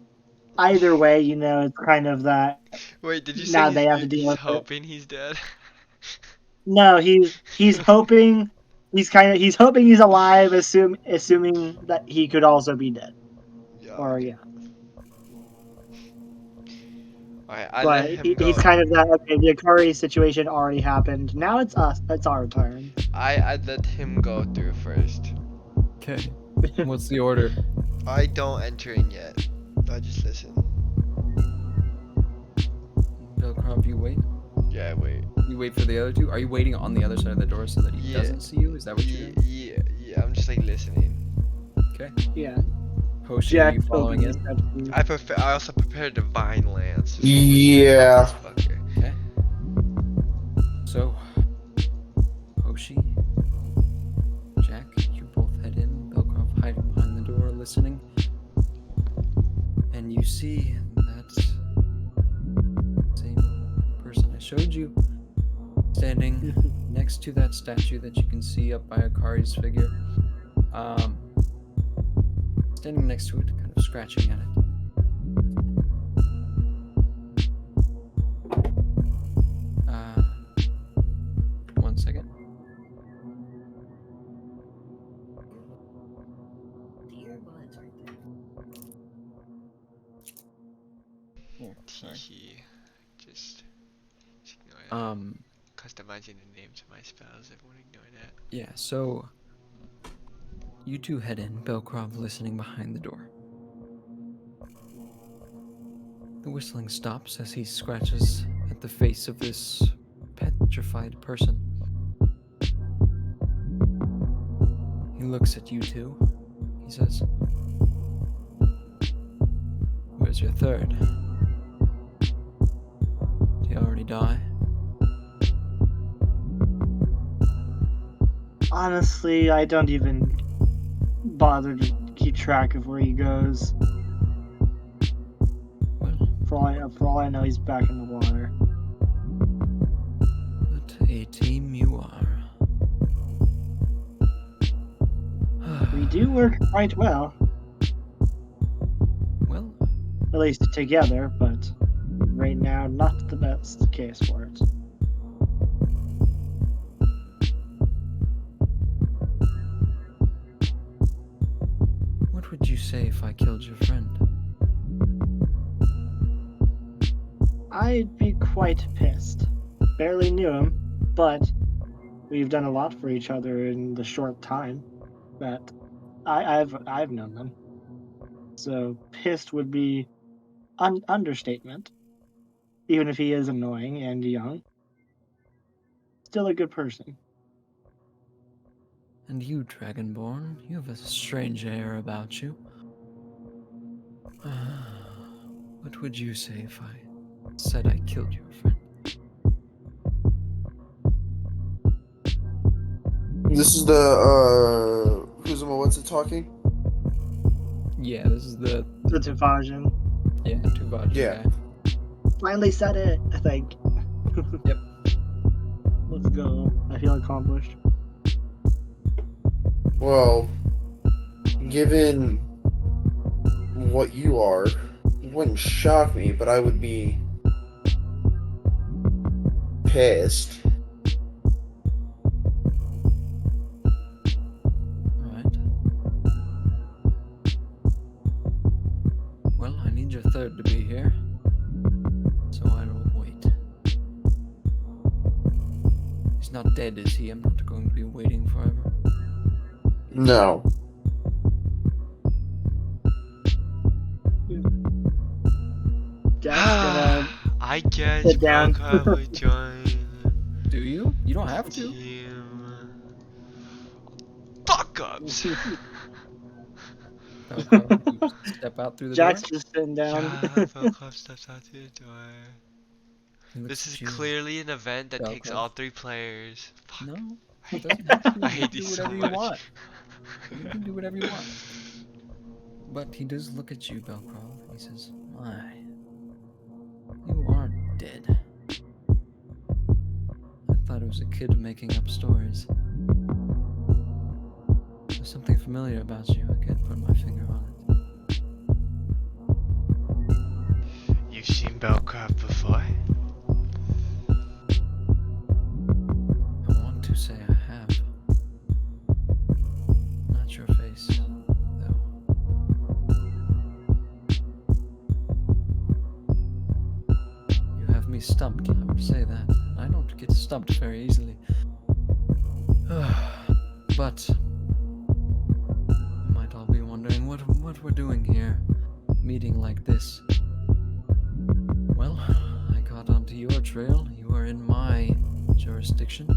Either way, it's kind of that. Wait, did you say Now they have to deal he's with it. hoping he's dead? No, he's hoping. He's hoping he's alive, assuming that he could also be dead. Yeah. Or Okay. yeah. Alright, I But let him go. he's kind of that. Okay, the Akari situation already happened. Now it's us. It's our turn. I let him go through first. Okay. What's the order? I don't enter in yet. I just listen. Belkrov, you wait. Yeah, wait. You wait for the other two. Are you waiting on the other side of the door so that he Yeah. doesn't see you? Is that what you're doing? Yeah, I'm just like listening. Okay. Yeah. Potion, are Jack you following in? I also prepared Divine Lance. Yeah. Fucker. Okay. So, Hoshi, Jack, you both head in. Belkrov hiding behind the door, listening. And you see that same person I showed you standing next to that statue that you can see up by Akari's figure. Standing next to it, kind of scratching at it. 1 second. Here, sorry. Just ignore that. Um, Customizing the names of my spells, everyone ignore that. yeah, so you two head in, Belkrov listening behind the door. The whistling stops as he scratches at the face of this petrified person. He looks at you two. He says, "Where's your third? Did he already die?" Honestly, I don't even bother to keep track of where he goes. Well, For all I know, he's back in the water. what a team you are. We do work quite well, Well, at least together, but right now, not the best case for it. what would you say if I killed your friend? I'd be quite pissed. Barely knew him, but we've done a lot for each other in the short time that I've known them. So pissed would be understatement. Even if he is annoying and young, still a good person. And you, Dragonborn, you have a strange air about you. What would you say if I said I killed your friend? This is the Kuzuma, what's it talking? Yeah, this is the Tavajan Tuvaj Yeah. guy. finally said it, I think. Yep. Let's go. I feel accomplished. Well, given what you are, it wouldn't shock me, but I would be pissed. Alright. Well, I need your third to be here, so I will wait. He's not dead, is he? I'm not going to be waiting forever. No. Jack's gonna I guess sit down. Volkov will join Do you? You don't have to. team. Fuck ups! Belkrov, you just step out through the Jack's door. just sitting down. Yeah, Volkov steps out through the door. He looks This at is you. clearly an event that takes Velcro. all 3 players. Fuck. No, I it hate, doesn't have to. I You hate can these do so whatever you much. want. You can do whatever you want. But he does look at you, Belcrow. He says, "My, you aren't dead. I thought it was a kid making up stories. There's something familiar about you. I can't put my finger on it." You've seen Belcraft before? I want to say I have. Not your face, though. You have me stumped, I would say that. I don't get stumped very easily. But you might all be wondering what we're doing here, meeting like this. Well, I got onto your trail. You are in my jurisdiction,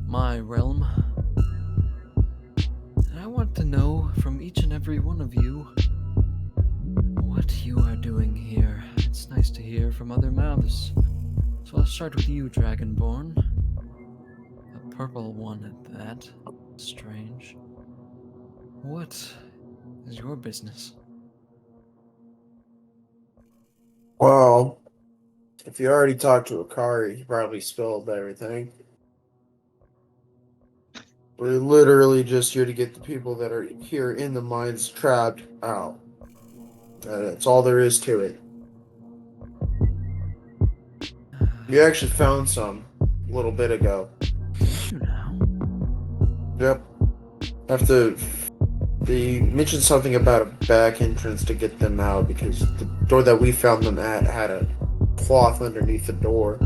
my realm. And I want to know from each and every one of you what you are doing here. It's nice to hear from other mouths. So I'll start with you, Dragonborn. A purple one at that. Strange. What is your business? Well, if you already talked to Akari, he probably spilled everything. We're literally just here to get the people that are here in the mines trapped out. That's all there is to it. You actually found some a little bit ago. Did you now? Yep. They mentioned something about a back entrance to get them out because the door that we found them at had a cloth underneath the door.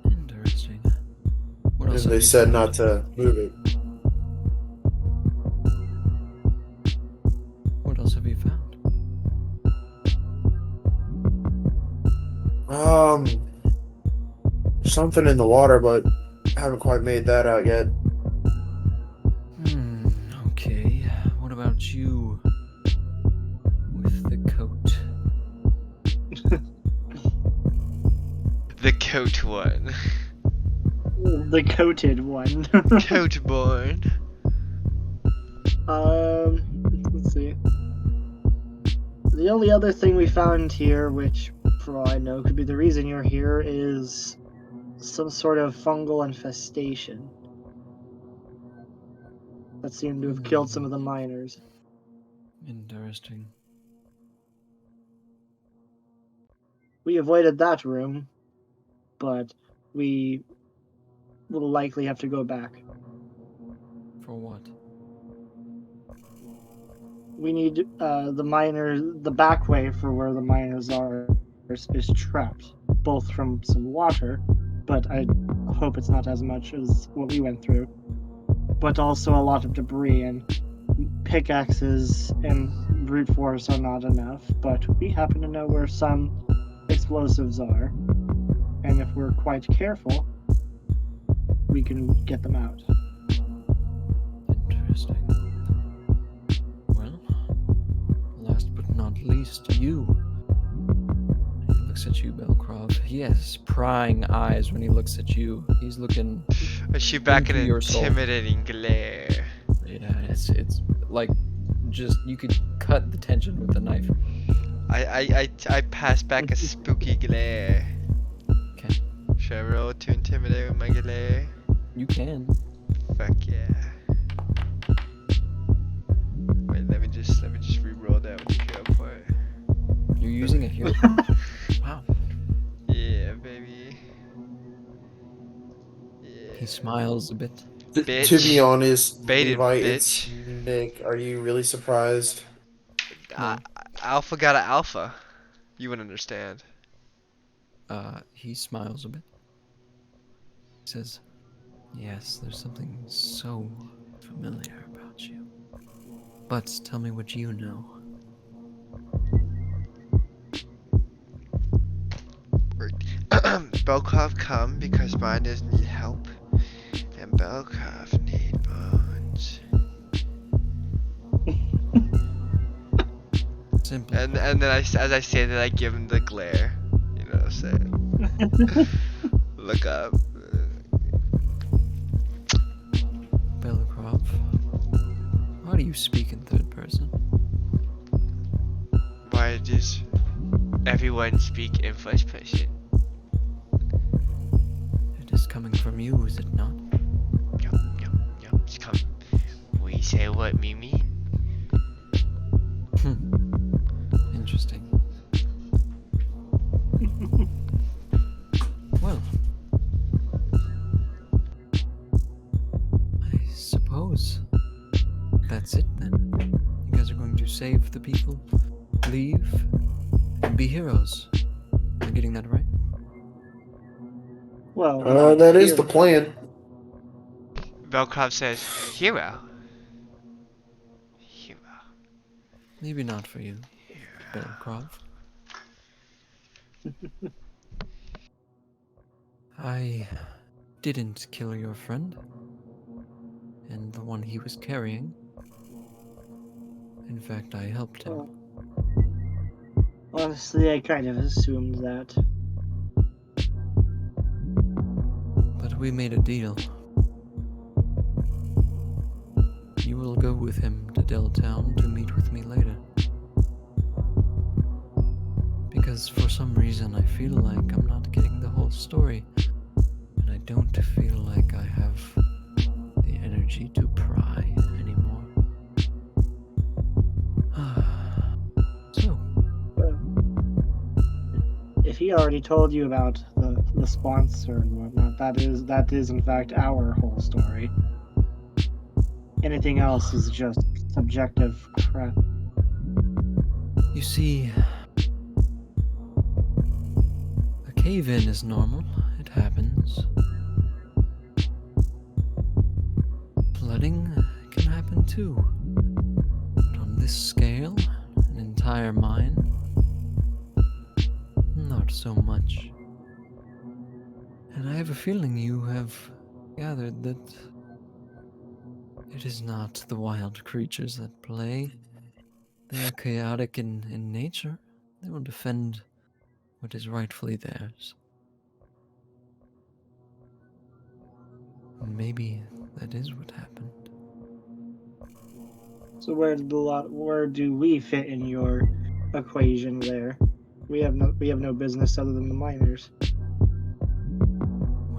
Interesting. What else And they have you said found? not to move it. What else have you found? Something in the water, but haven't quite made that out yet. Okay. What about you? With the coat. The coat one. The coated one. Coatborn. Let's see. The only other thing we found here, which for all I know could be the reason you're here, is some sort of fungal infestation that seemed to have killed some of the miners. Interesting. We avoided that room, but we will likely have to go back. For what? We need the back way for where the miners are is trapped, both from some water, but I hope it's not as much as what we went through, but also a lot of debris, and pickaxes and brute force are not enough, but we happen to know where some explosives are, and if we're quite careful, we can get them out. Interesting. Well, last but not least, you. He looks at you, Belcroft. He has prying eyes when he looks at you. He's looking. I shoot back an Into your soul. intimidating glare. Yeah, it's like just you could cut the tension with a knife. I pass back a spooky glare. Okay, Should I roll to intimidate with my glare? you can. Fuck yeah. Wait, let me just re-roll that with the hero part. You're using a hero. Wow. Yeah, baby. Yeah. He smiles a bit. Bitch. To be honest, Baited, Levi, bitch. it's Nick. Are you really surprised? Alpha got an alpha. You wouldn't understand. He smiles a bit. He says, "Yes, there's something so familiar about you. But tell me what you know." Belkov come because miners need help, and Belkov need bones. Simple. And then as I say that, I give him the glare. You know what I'm saying? Look up. Belgrov, why do you speak in third person? Why does everyone speak in first person? It is coming from you, is it not? Yup, yup, yup. It's come. We say what we mean. Interesting. Well, I suppose that's it then. You guys are going to save the people, leave, and be heroes. Am I getting that right? Well, That is here- the plan. Velkrov says, hero. Hero. Maybe not for you, Belkrov. I didn't kill your friend, and the one he was carrying. In fact, I helped him. well, honestly, I kind of assumed that. But we made a deal. You will go with him to Deltown to meet with me later. Because for some reason I feel like I'm not getting the whole story. And I don't feel like I have the energy to pry anymore. So, If he already told you about the sponsor and whatnot, that is in fact our whole story. Anything else is just subjective crap. you see, a cave-in is normal. It happens. Flooding can happen too. But on this scale, an entire mine, not so much. And I have a feeling you have gathered that it is not the wild creatures that play. They are chaotic in nature. They will defend what is rightfully theirs. Maybe that is what happened. So where do we fit in your equation there? We have no business other than the miners.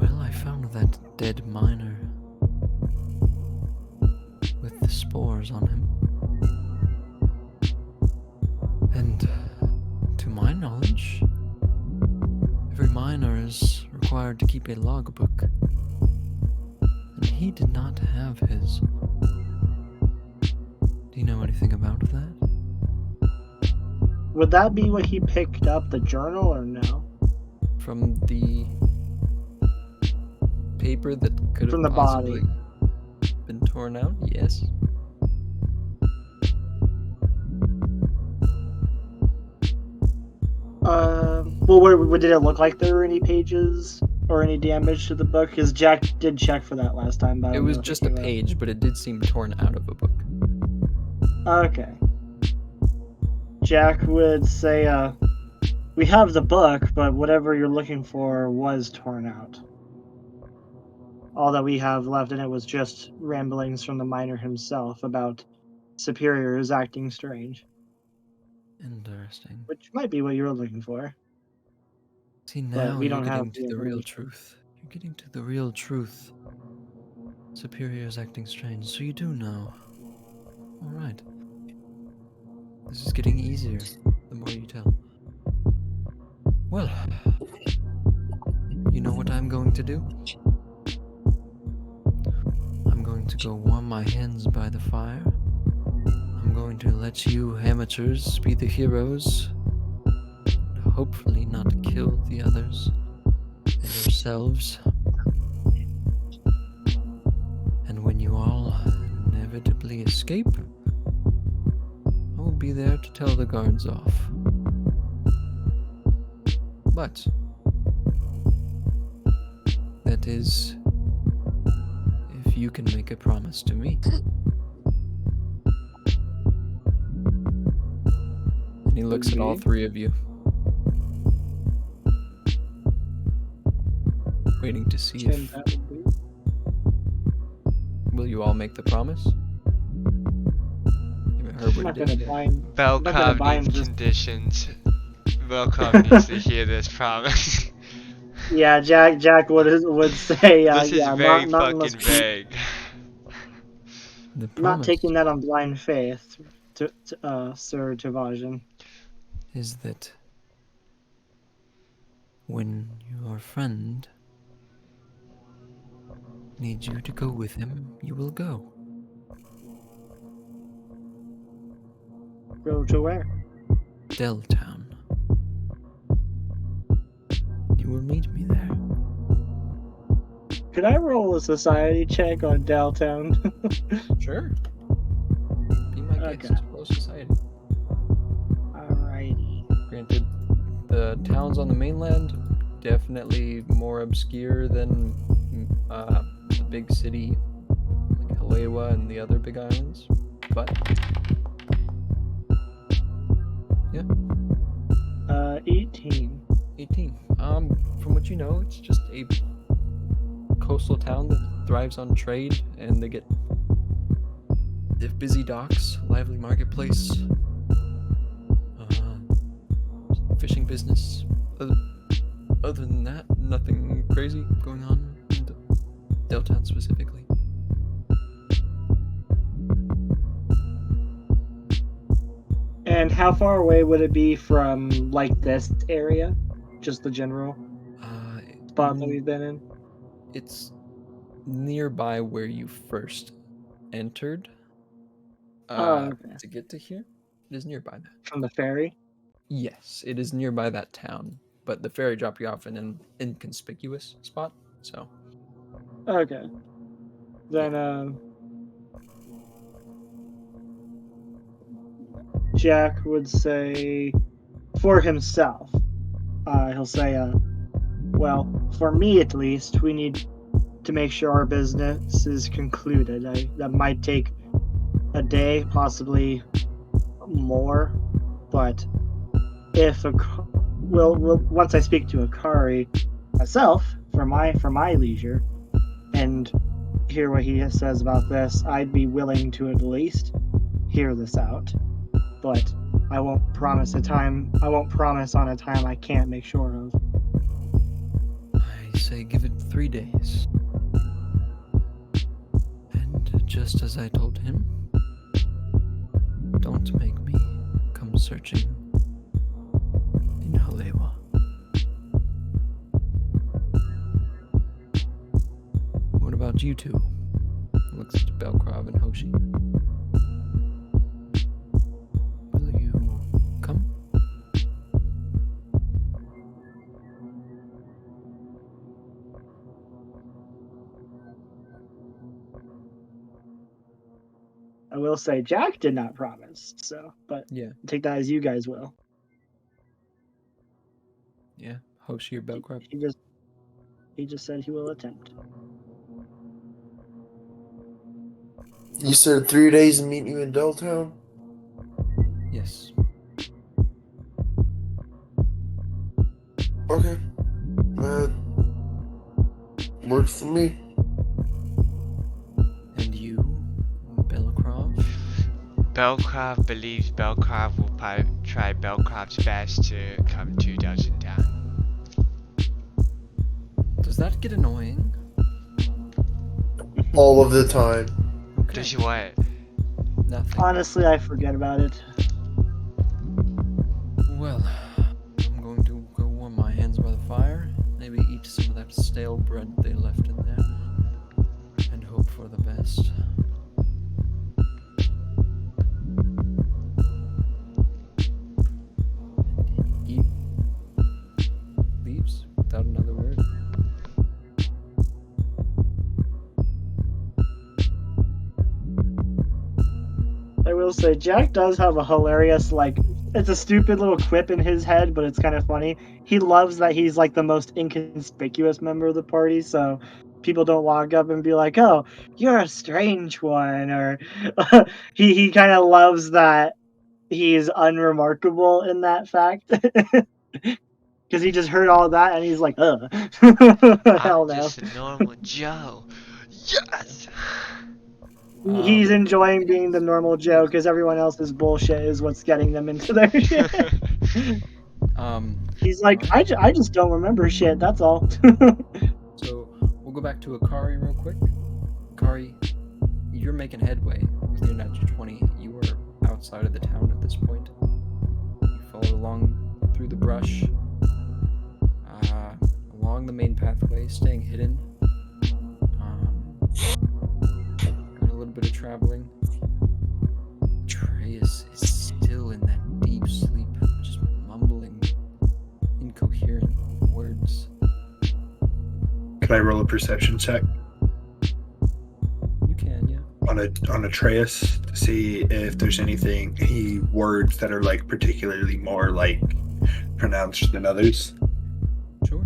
Well, I found that dead miner with the spores on him. And to my knowledge, every miner is required to keep a logbook. And he did not have his. Do you know anything about that? Would that be what he picked up, the journal, or no? From the paper that could From have the possibly body. been torn out? Yes. Well, did it look like there were any pages or any damage to the book? Because Jack did check for that last time. But I It don't was know if just a came up. page, but it did seem torn out of a book. Okay. Jack would say, we have the book, but whatever you're looking for was torn out. All that we have left in it was just ramblings from the miner himself about superiors acting strange, Interesting. which might be what you're looking for. See, But now we you're don't have getting to the the real information. truth. You're getting to the real truth. Superior's acting strange, so you do know. Alright. This is getting easier the more you tell. Well, you know what I'm going to do? I'm going to go warm my hands by the fire. I'm going to let you amateurs be the heroes. And hopefully not kill the others and yourselves. And when you all inevitably escape, I will be there to tell the guards off. But that is if you can make a promise to me. looks at all Okay. three of you, waiting to see Can if that be? will you all make the promise. You haven't heard I'm what not it gonna is. buy him. Belkov buy him needs just- conditions. Belkov needs to hear this promise. Yeah, Jack would say, This is yeah, very not unless fucking vague. The I'm promise not taking that on blind faith, Sir Tavajan. is that when your friend needs you to go with him, you will go. Go to where? Deltown. You will meet me there. Could I roll a society check on Daltown? Sure. Be my Okay. guest. Low society. Alrighty. Granted, the towns on the mainland definitely more obscure than the big city like Halewa and the other big islands, but 18. 18. From what you know, it's just a coastal town that thrives on trade, and they have busy docks, lively marketplace, fishing business. Other than that, nothing crazy going on in Deltown specifically. And how far away would it be from, like, this area? Just the general spot that we've been in? It's nearby where you first entered. Okay. To get to here, it is nearby that. From the ferry? Yes, it is nearby that town, but the ferry dropped you off in an inconspicuous spot, so. Okay. Then, Jack would say, for himself, he'll say, well, for me at least, we need to make sure our business is concluded. That might take a day, possibly more, but if once I speak to Akari myself for my leisure and hear what he says about this, I'd be willing to at least hear this out. But I won't promise on a time I can't make sure of. I say give it 3 days. And just as I told him, don't make me come searching in Halewa. What about you two? Looks to Belkrov and Hoshi. Will you come? I will say Jack did not promise, but Yeah. take that as you guys will. Yeah. Hoshi or Belkrov? He just said he will attempt. You said 3 days and meet you in Deltown? Yes. Okay. That works for me. And you, Belkrov? Belkrov believes Belkrov will try Belkrov's best to come to Dungeons&Dipsh. Does that get annoying? All of the time. Okay. Does you what? Nothing. Honestly, I forget about it. Well, I'm going to go warm my hands by the fire, maybe eat some of that stale bread they left in there, and hope for the best. And he leaves without another word. I will say Jack does have a hilarious, like, it's a stupid little quip in his head, but it's kind of funny. He loves that he's like the most inconspicuous member of the party, so people don't walk up and be like, "Oh, you're a strange one," or he kind of loves that he's unremarkable in that fact. Because he just heard all that and he's like, ugh. Hell I'm no. just a normal Joe. Yes! He's enjoying being the normal Joe because everyone else's bullshit is what's getting them into their shit. He's like, alright. I just don't remember shit, that's all. So we'll go back to Akari real quick. Akari, you're making headway with your natural 20. You are outside of the town at this point. You followed along through the brush, along the main pathway, staying hidden. Got a little bit of traveling. Atreus is still in that deep sleep, just mumbling incoherent words. Can I roll a perception check You can, yeah. on Atreus to see if there's any words that are like particularly more like pronounced than others? Sure.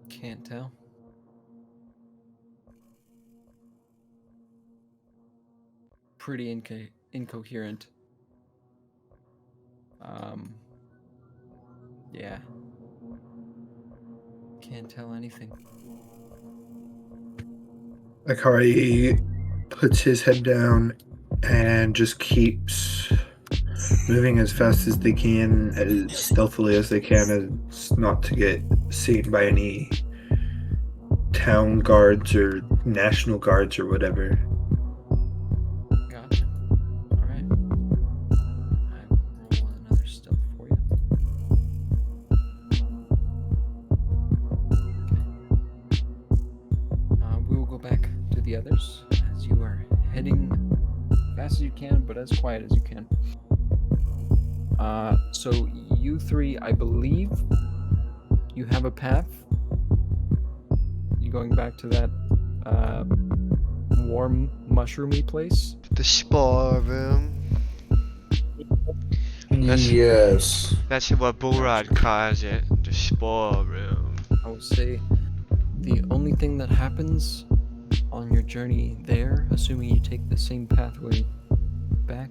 Can't tell. Pretty incoherent. Yeah. Can't tell anything. Akari puts his head down and just keeps moving as fast as they can, as stealthily as they can, as not to get seen by any town guards or national guards or whatever. Gotcha. Alright. I will roll another stealth for you. Okay. We will go back to the others as you are heading fast as you can, but as quiet as you can. So you three, I believe, you have a path. You going back to that warm mushroomy place? The Spore room. Yes. That's what Bullrod calls it. The Spore room. I would say the only thing that happens on your journey there, assuming you take the same pathway back,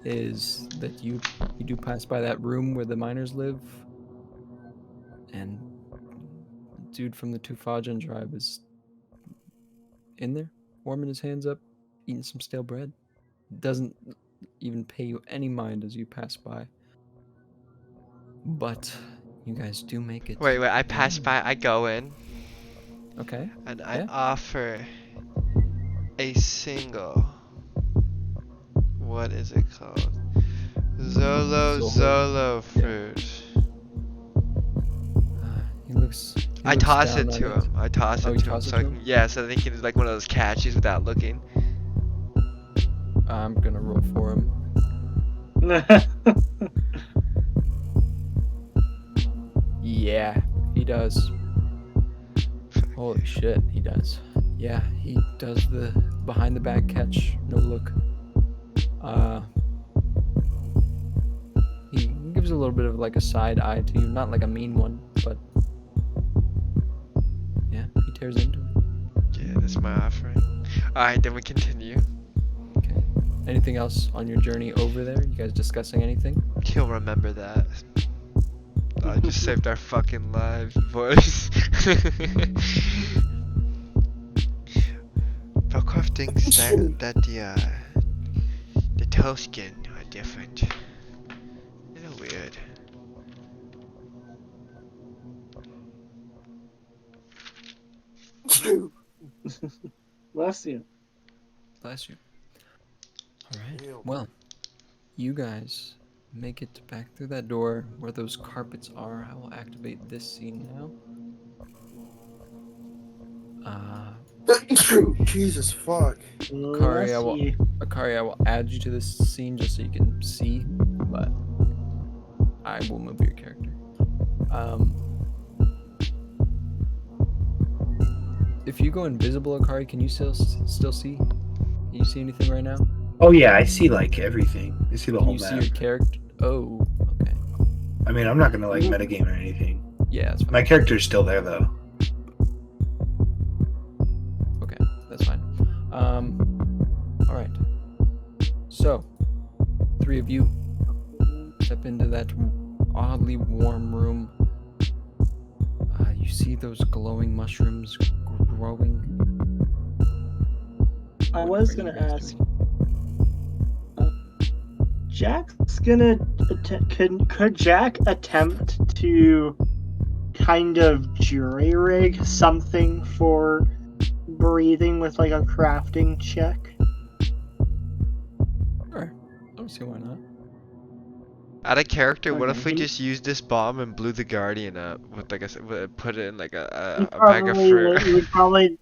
is that you do pass by that room where the miners live, and the dude from the Tufajan tribe is in there, warming his hands up, eating some stale bread. Doesn't even pay you any mind as you pass by. But you guys do make it. Wait, I pass by, I go in, Okay. and I Yeah. offer a single. What is it called? Zolo fruit. He looks. I toss it to him. I toss Oh, it you to him. toss it So to him? yeah, so I think it's like one of those catches without looking. I'm gonna roll for him. Yeah, he does. Holy shit, he does. Yeah, he does the behind the back catch, no look. He gives a little bit of like a side eye to you, not like a mean one, but yeah, he tears into it. Yeah, that's my offering. Alright, then we continue. Okay. Anything else on your journey over there? You guys discussing anything? He'll remember that. I just saved our fucking lives, boys. Velkov thinks that the Toscan are different. They're weird. Bless you. Bless you. Alright. Well, you guys make it back through that door where those carpets are. I will activate this scene now. Jesus fuck. Akari, Bless you. Akari, I will add you to this scene just so you can see, but I will move your character. If you go invisible, Akari, can you still see? Can you see anything right now? Oh yeah, I see like everything. I see the Can whole you see map. your character? Oh, okay. I mean, I'm not gonna like metagame or anything. Yeah, that's fine. My character's still there though. Okay, that's fine. All right. So, 3 of you step into that oddly warm room. You see those glowing mushrooms growing. I What was are you gonna guys ask. doing? Jack's gonna could Jack attempt to kind of jury rig something for breathing with like a crafting check? Sure. I don't see why not. Out of character, what Okay, if we he- just used this bomb and blew the Guardian up with like put it in like He a bag of probably fruit? would probably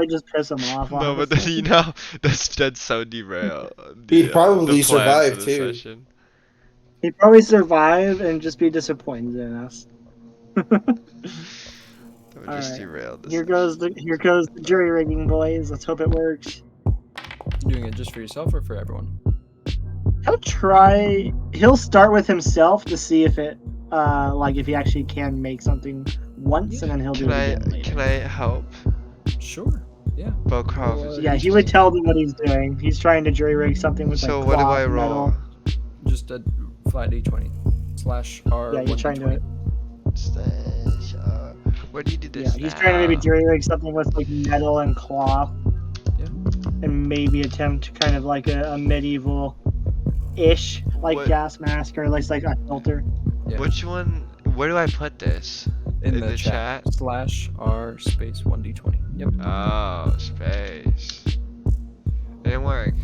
just piss him off. No, but then Honestly. you know that's so derail He'd the probably plans survive, for the too. session. He'd probably survive and just be disappointed in us. That would just Alright. derail the Here session. goes the jury rigging, boys. Let's hope it works. You doing it just for yourself or for everyone? He'll start with himself to see if it like if he actually can make something once, and then he'll do it again later. Can I help? Sure. Yeah. Bokov Well, is Yeah, he would tell them what he's doing. He's trying to jury rig something with So like what do cloth, I roll? metal. Just a flat d20 / R. Yeah, you're trying to. Slash, where do you do Yeah, this he's now? trying to maybe jury rig something with like metal and cloth. Yeah. And maybe attempt kind of like a medieval-ish like What- gas mask or at least like a filter. Yeah. Which one? Where do I put this? in in the the chat? chat? / R space 1d20. Yep. Oh, space. Didn't work.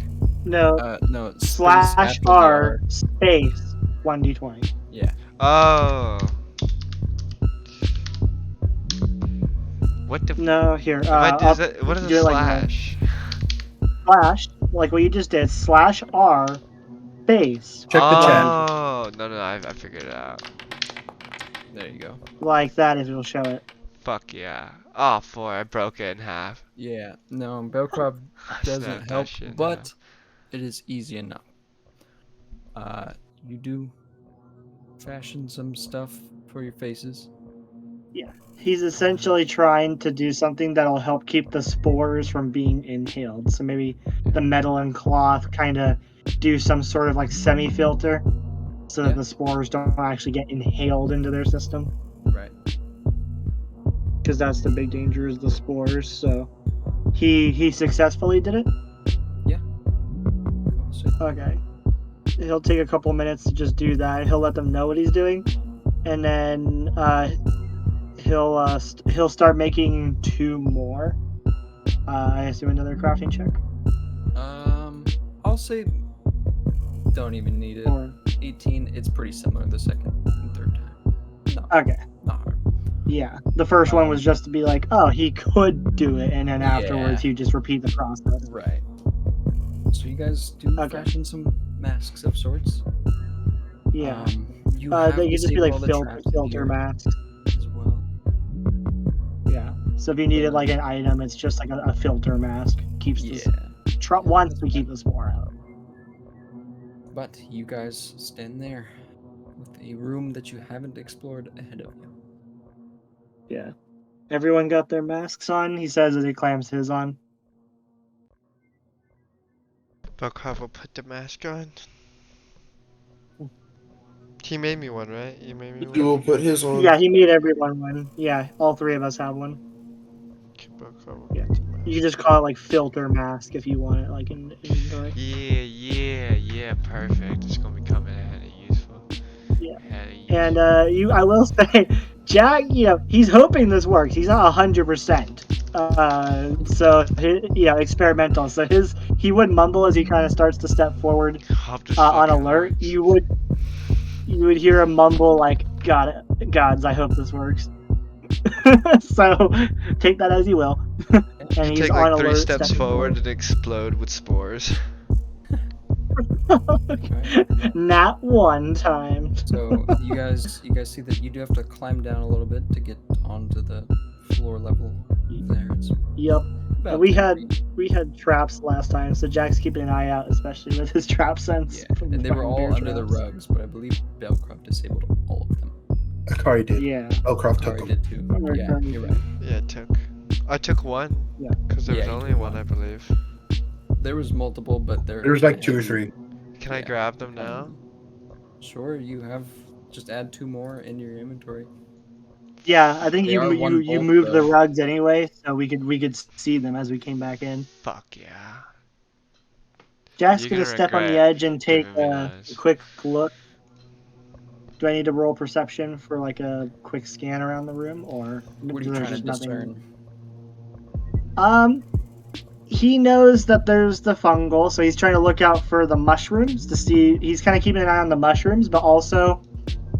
No, No. It's space / after the R space 1d20. Yeah. Oh. What the? No, here. What is do a it like slash? Slash, like what you just did, / R space. Check the chat. Oh, no, I figured it out. There you go. Like that if it'll show it. Fuck yeah. Oh, 4, I broke it in half. Yeah. No, Belcrop doesn't Snapped that help, shit in but half. it is easy enough. You do fashion some stuff for your faces. He's essentially trying to do something that'll help keep the spores from being inhaled. So maybe the metal and cloth kind of do some sort of like semi-filter so that Yeah. the spores don't actually get inhaled into their system. Right. Because that's the big danger is the spores. So he successfully did it. Okay. He'll take a couple minutes to just do that. He'll let them know what he's doing, and then he'll start making 2 more. I assume another crafting check. I'll say don't even need it. Or 18. It's pretty similar the second and third time. No, okay, not hard. yeah. The first one was just to be like, oh, he could do it, and then afterwards Yeah. you just repeat the process. Right. So you guys do Okay. fashion some masks of sorts. Yeah. You have They to could just be save like all the filter traps in filter here masks. as well. Yeah. So if you needed like an item, it's just like a filter mask. Keeps Yeah. the once we keep the spore out. But you guys stand there with a room that you haven't explored ahead of you. Yeah. Everyone got their masks on. He says as he clamps his on. Bokov will put the mask on. He made me one, right? You made me He one? will put his on. Yeah, he made everyone one. Yeah, all 3 of us have one. Okay, Bokov will Yeah. put the mask. You can just call it like filter mask if you want it, like in inventory. Yeah, perfect. It's gonna be coming handy useful. Yeah. Handy And useful. I will say, Jack, he's hoping this works. He's not 100%. So experimental. So he would mumble as he kind of starts to step forward Hope this on fucking alert. works. You would hear a mumble like, gods, I hope this works. So take that as you will. And he's Take on like 3 alert, steps stepping forward and explode with spores. Alright. Not one time. So you guys see that you do have to climb down a little bit to get onto the floor level there. It's Yep. about We 10 had feet. we had traps last time, so Jack's keeping an eye out, especially with his trap sense. Yeah, from and they were fucking all bear under the traps. rugs, but I believe Belcroft disabled all of them. Akari did. Yeah. Elcroft took Kari them. did too. Or Yeah, Kari you're did. right. Yeah, I took one. Yeah. Because there was Yeah, you only took one, one. I believe. There was multiple, but There was like 2 or 3. Can I Yeah. grab them now? Sure, you have just add 2 more in your inventory. Yeah, I think They you are you one you bolt, moved the though. rugs anyway, so we could see them as we came back in. Fuck yeah. Jack's You're gonna gonna step on the regret edge and take giving me a those. quick look. Do I need to roll perception for like a quick scan around the room, or What are you there's trying to just nothing? discern? He knows that there's the fungal, so he's trying to look out for the mushrooms to see. He's kind of keeping an eye on the mushrooms, but also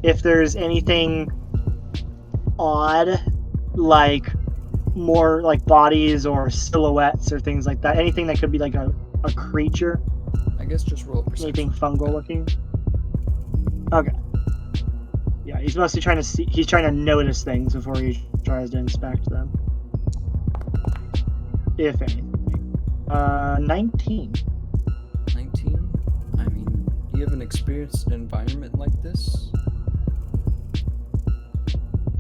if there's anything odd, like more like bodies or silhouettes or things like that. Anything that could be like a creature. I guess just roll a perception. Anything fungal looking. Okay. Yeah, he's mostly trying to see. He's trying to notice things before he tries to inspect them. If anything. 19. 19? I mean, you haven't experienced an environment like this,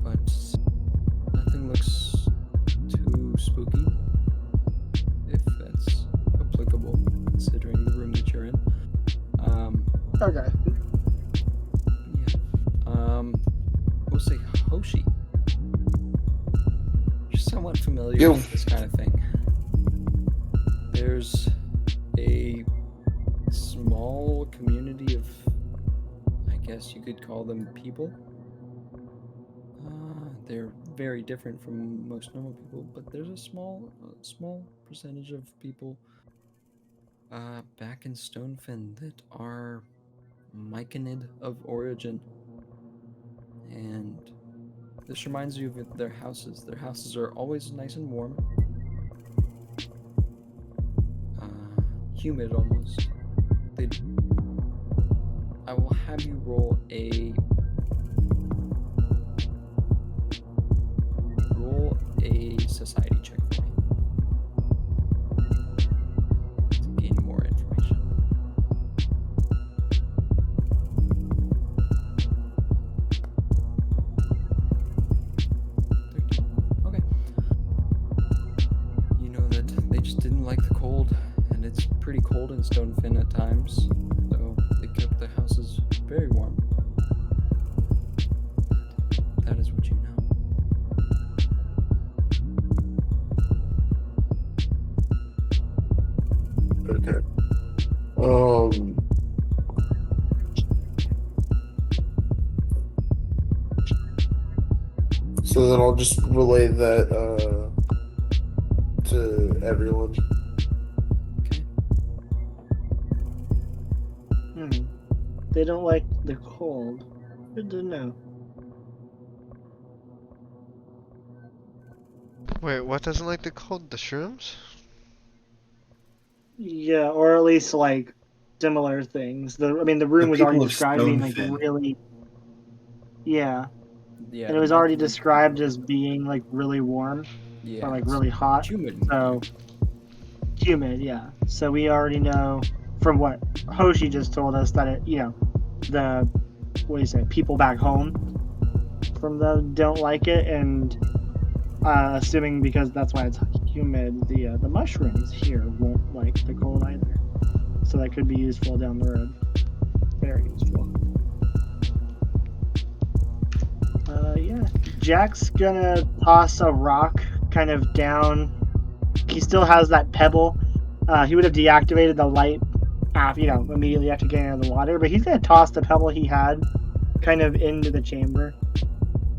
but nothing looks too spooky, if that's applicable, considering the room that you're in. Okay. Yeah. We'll say Hoshi. You're somewhat familiar Yo. with this kind of thing. There's a small community of, I guess you could call them people. They're very different from most normal people, but there's a small percentage of people back in Stonefen that are Myconid of origin. And this reminds you of their houses. Their houses are always nice and warm. Humid almost. I will have you roll a society check for me to gain more information. Okay. You know that they just didn't like the cold, and it's pretty cold in Stonefen at times, so they kept the houses very warm. But that is what you know. Okay. So then I'll just relay that to everyone. Okay. They don't like the cold. Good to know. Wait, what doesn't like the cold? The shrooms? Yeah, or at least like similar things. The room The was already people of described being like Stonefin. really. Yeah, Yeah. and it was already described as being like really warm Yeah. or like it's really hot. humid. So humid, yeah. So we already know from what Hoshi just told us that it, the what do you say, people back home from them don't like it, and assuming because that's why it's humid, the mushrooms here won't like the cold either. So that could be useful down the road. Very useful. Yeah. Jack's gonna toss a rock kind of down. He still has that pebble. He would have deactivated the light after, immediately after getting out of the water, but he's gonna toss the pebble he had kind of into the chamber.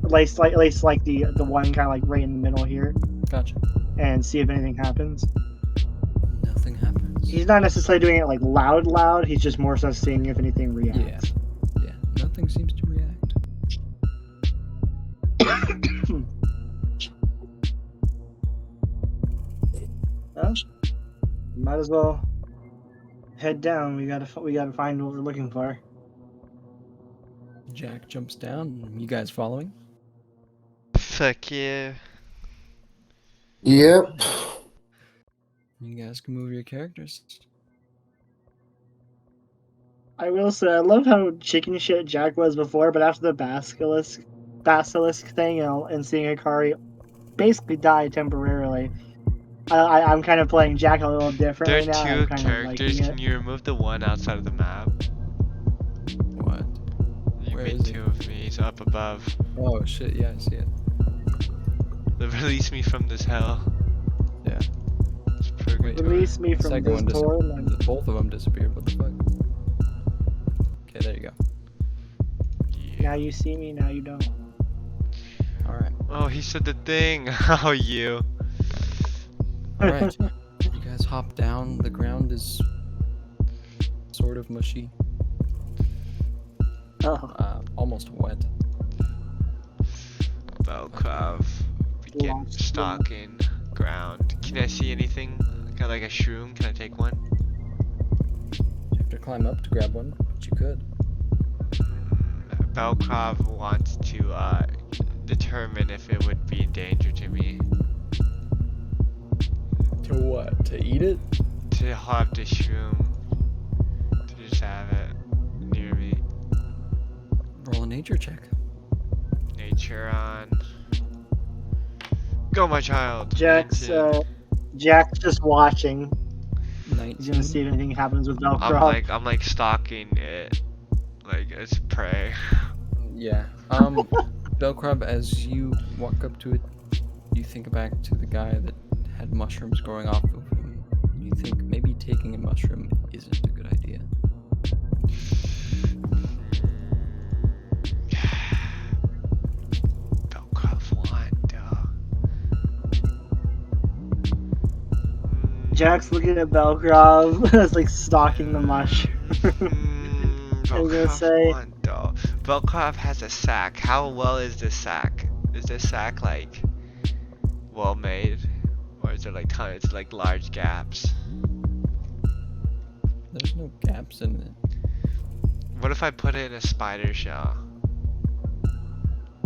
At least like the one kind of like right in the middle here. Gotcha. And see if anything happens. Nothing happens. He's not necessarily doing it like loud. He's just more so seeing if anything reacts. Yeah. Nothing seems to react. Well, might as well head down. We gotta find what we're looking for. Jack jumps down. You guys following? Fuck yeah. Yep. You guys can move your characters. I will say, I love how chicken shit Jack was before, but after the basilisk thing, and seeing Akari basically die temporarily, I'm kind of playing Jack a little differently There's now. two I'm kind of characters. liking Can it. you remove the one outside of the map? What? You Where made is he? two of me. He's up above. Oh shit, yeah, I see it. Release me from this hell. Yeah. It's purgatory. Release me The from second this one torment. both of them disappeared. What the fuck? Okay, there you go. Yeah. Now you see me, now you don't. Alright. Oh, he said the thing. How you? Alright. You guys hop down. The ground is sort of mushy. Oh, Almost wet. Velkrov. Begin Lost. stalking ground. Can I see anything? Got like a shroom? Can I take one? You have to climb up to grab one, but you could. Velkrov wants to determine if it would be a danger to me. To what? To eat it? To have the shroom. To just have it near me. Roll a nature check. Nature on. Go, my child. Jack's 19. Jack's just watching. 19. He's gonna see if anything happens with Velcro. I'm like stalking it. Like it's prey. Yeah. Velcrob, as you walk up to it, you think back to the guy that had mushrooms growing off of him. You think maybe taking a mushroom isn't a good idea. Jack's looking at Belgrov. It's like stalking the mushroom. I'm gonna say. Velkrov has a sack. How well is this sack? Is this sack like well made, or is there like tons, like large gaps? There's no gaps in it. What if I put it in a spider shell?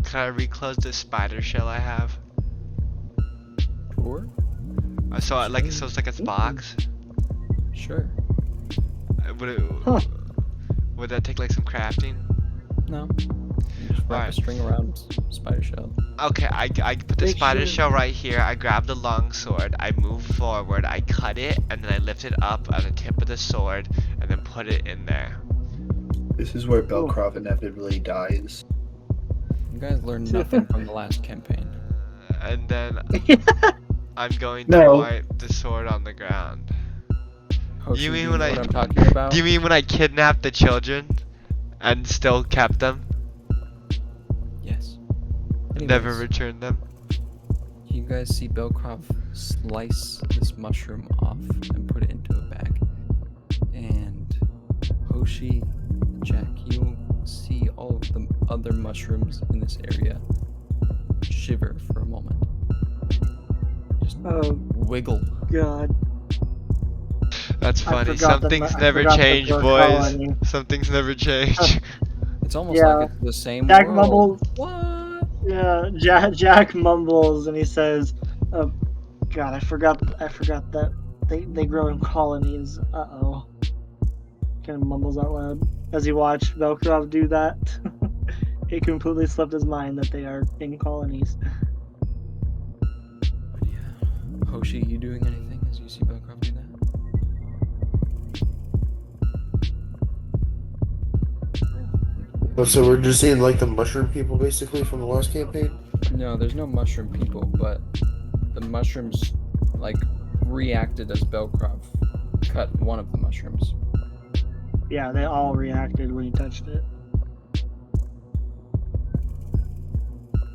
Can I reclose this spider shell I have? Sure. So it's like a box. Sure. Would that take like some crafting? No. You just wrap a Alright. string around spider shell. Okay, I put the Make spider sure- shell right here. I grab the long sword. I move forward. I cut it, and then I lift it up at the tip of the sword, and then put it in there. This is where Belkrov inevitably dies. You guys learned nothing from the last campaign. And then I'm going to No. wipe the sword on the ground. Hoshi, You do mean know when what I- I'm talking about? Do you mean when I kidnapped the children and still kept them? Yes. Never Anyways, returned them? you guys see Belkrov slice this mushroom off and put it into a bag. And Hoshi, Jack, you see all of the other mushrooms in this area shiver for a moment. Just Oh wiggle. God. That's I funny. forgot Some the things mu- I never forgot the change, book boys. colony. Some things never change. It's almost Yeah. like it's the same Jack world. mumbles. What? Yeah, Jack mumbles and he says, "Oh, God, I forgot that they grow in colonies." Uh-oh. Kind of mumbles out loud as he watched Velkrov do that. It completely slipped his mind that they are in colonies. But yeah. Hoshi, you doing anything as you see Belkrov do that? Oh, so we're just seeing like the mushroom people basically from the last campaign? No, there's no mushroom people, but the mushrooms like reacted as Belkrov cut one of the mushrooms. Yeah, they all reacted when he touched it.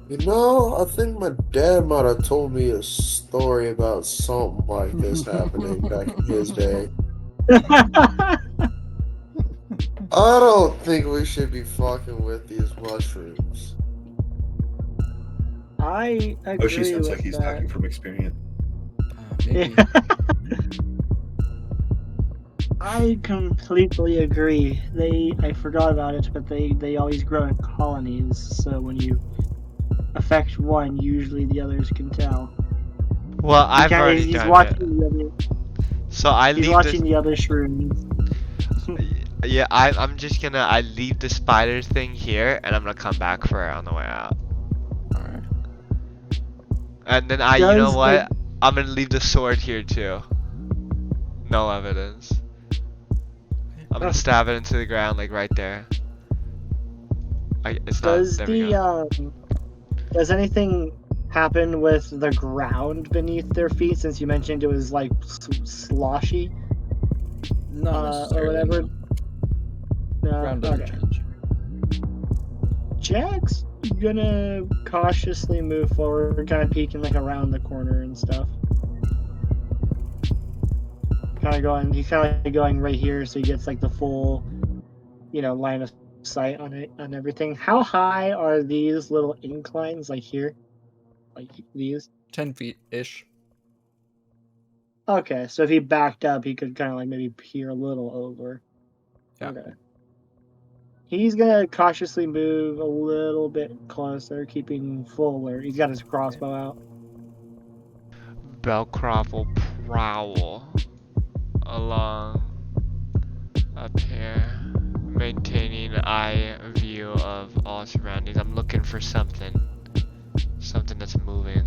You know, I think my dad might have told me a story about something like this happening back in his day. I don't think we should be fucking with these mushrooms. I agree Hoshi sounds with like he's that. talking from experience. Maybe. I completely agree. I forgot about it, but they always grow in colonies, so when you affect one, usually the others can tell. Well, I've Okay, already he's done watching it. the other. So I He's leave watching the. the other shrooms. Yeah, I'm just gonna. I leave the spider thing here, and I'm gonna come back for it on the way out. All right. And then you know Does what? I'm gonna leave the sword here too. No evidence. I'm gonna stab it into the ground, like right there. It's not. Does There we go. does anything happen with the ground beneath their feet? Since you mentioned it was like sloshy Not or necessarily. whatever. No. No. Ground doesn't Okay. change. Jack's gonna cautiously move forward, kind of peeking like around the corner and stuff. He's kind of going right here, so he gets like the full, line of sight on it, on everything. How high are these little inclines, like here, like these? 10 feet ish. Okay, so if he backed up, he could kind of like maybe peer a little over. Yeah. Okay. He's gonna cautiously move a little bit closer, keeping full alert. He's got his crossbow out. Belcroft will prowl along up here, maintaining eye view of all surroundings. I'm looking for something that's moving,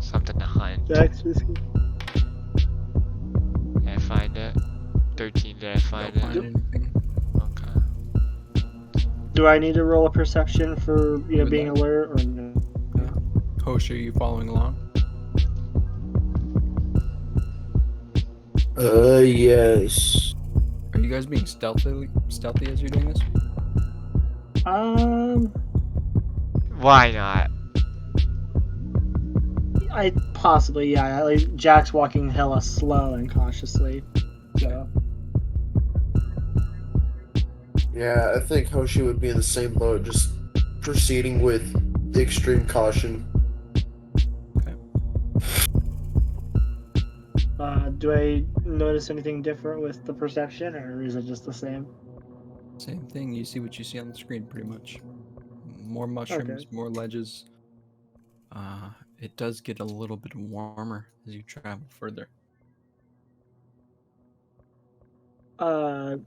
something to hunt. Jack's just Did I find it? 13. Did I find Don't find it? anything. Okay. Do I need to roll a perception for Would being like- alert or no? Hosh, are you following along? Yes. Are you guys being stealthy as you're doing this? Why not? I possibly, yeah. Like Jack's walking hella slow and cautiously, so. Yeah, I think Hoshi would be in the same boat, just proceeding with extreme caution. Do I notice anything different with the perception, or is it just the same? Same thing. You see what you see on the screen, pretty much. More mushrooms, Okay. more ledges. It does get a little bit warmer as you travel further.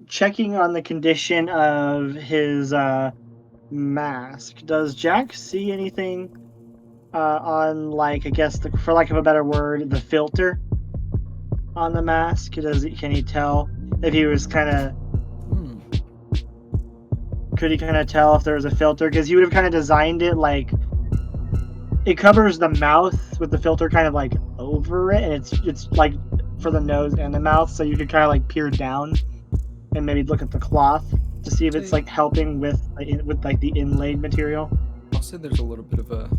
Checking on the condition of his mask. Does Jack see anything on, like, I guess, for lack of a better word, the filter on the mask? Can he tell if he was kind of? Could he kind of tell if there was a filter? Because you would have kind of designed it like it covers the mouth with the filter kind of like over it, and it's like for the nose and the mouth, so you could kind of like peer down and maybe look at the cloth to see if it's like helping with like the inlaid material. I'll say there's a little bit of a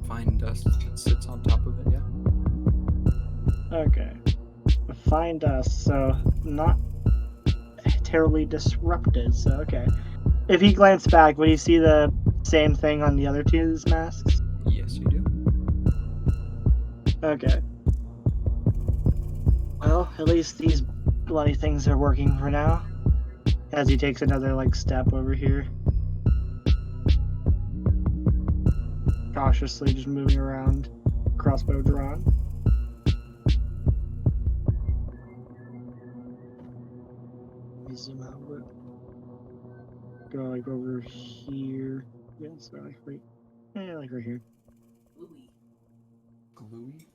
fine dust that sits on top of it, yeah. Okay. Fine dust, so not terribly disrupted, so okay. If he glanced back, would he see the same thing on the other two masks? Yes, you do. Okay. Well, at least these bloody things are working for now. As he takes another like step over here. Cautiously just moving around, crossbow drawn. Let me zoom out a bit. Go like over here. Yeah, so like right. Yeah, like right here. Gluey?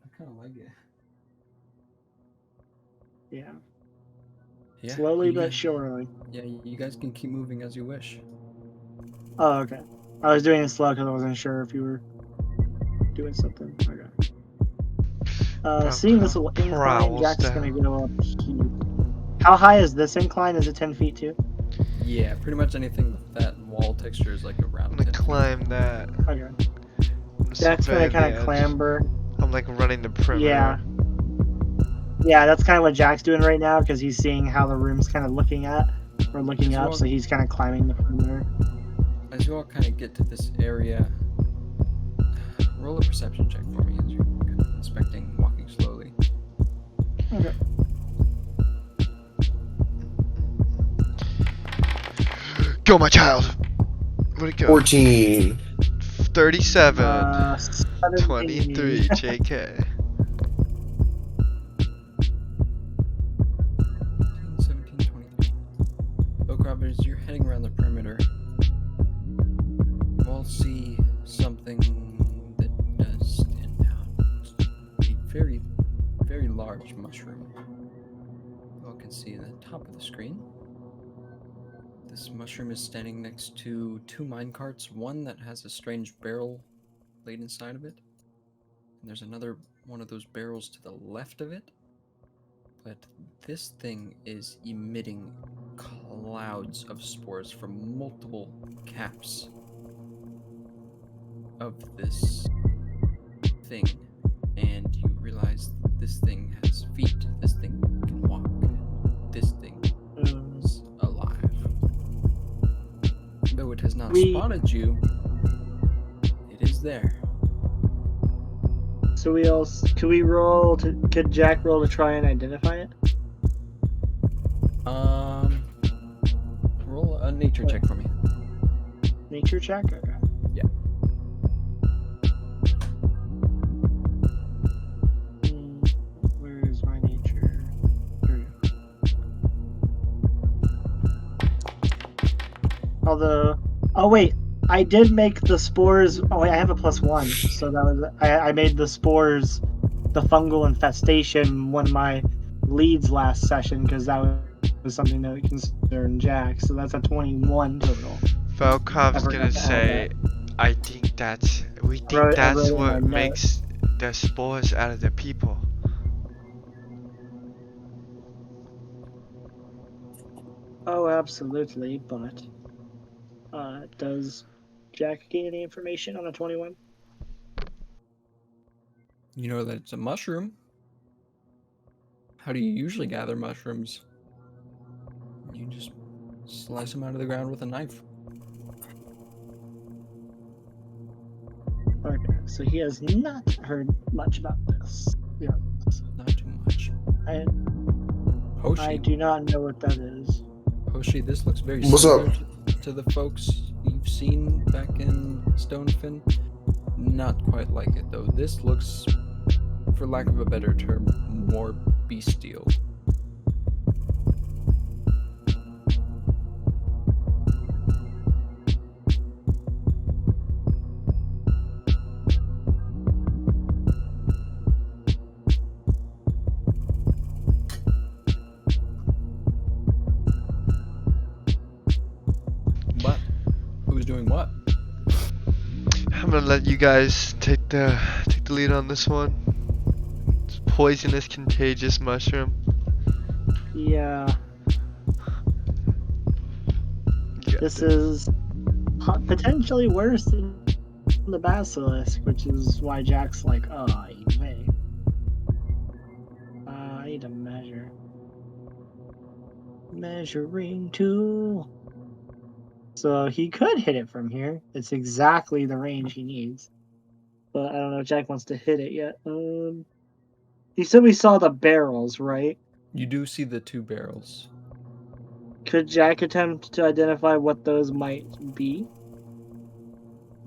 I kind of like it. Yeah. Yeah, Slowly you but guys- surely. Yeah, you guys can keep moving as you wish. Oh, okay. I was doing it slow because I wasn't sure if you were doing something. Okay. Seeing this little incline, Prowls Jack's down. gonna go up here. How high is this incline? Is it 10 feet too? Yeah, pretty much anything with that wall texture is like around I'm gonna 10 feet. climb that. Okay. I'm gonna Jack's gonna survey kind the of edge. clamber. I'm like running the perimeter. Yeah. Yeah, that's kind of what Jack's doing right now because he's seeing how the room's kind of looking up, As so well- he's kind of climbing the perimeter. As you all kind of get to this area, roll a perception check for me as you're kind of inspecting, walking slowly. Okay. Go, my child. Where'd it go? 14. 37. 17. 23. JK. large mushroom. You all can see at the top of the screen. This mushroom is standing next to two minecarts, one that has a strange barrel laid inside of it. And there's another one of those barrels to the left of it. But this thing is emitting clouds of spores from multiple caps of this thing. And you realize this thing has feet, this thing can walk, this thing is alive. Though it has not spotted you, it is there. So could Jack roll to try and identify it? Roll a nature check for me. Nature check? Okay. Yeah. Where is my nature? Here we go. Although, oh wait, I did make the spores. Oh wait, I have a +1, so that was I made the spores, the fungal infestation, one of my leads last session because that was something that concerned Jack. So that's a 21 total. Falkov's gonna say, I think that's what makes the spores out of the people. Oh, absolutely, but does Jack gain any information on a 21? You know that it's a mushroom. How do you usually gather mushrooms? You just slice them out of the ground with a knife. Okay, so he has not heard much about this. Yeah. Not too much. I Hoshi, do not know what that is. Hoshi, this looks very What's similar up? to the folks you've seen back in Stonefin. Not quite like it though. This looks, for lack of a better term, more bestial. But who's doing what? I'm gonna let you guys take the lead on this one. It's poisonous, contagious mushroom. Yeah, Yeah. this is potentially worse than the basilisk, which is why Jack's like, oh, you may. I need a measure. Measuring tool. So he could hit it from here. It's exactly the range he needs. But I don't know if Jack wants to hit it yet. You said we saw the barrels, right? You do see the two barrels. Could Jack attempt to identify what those might be?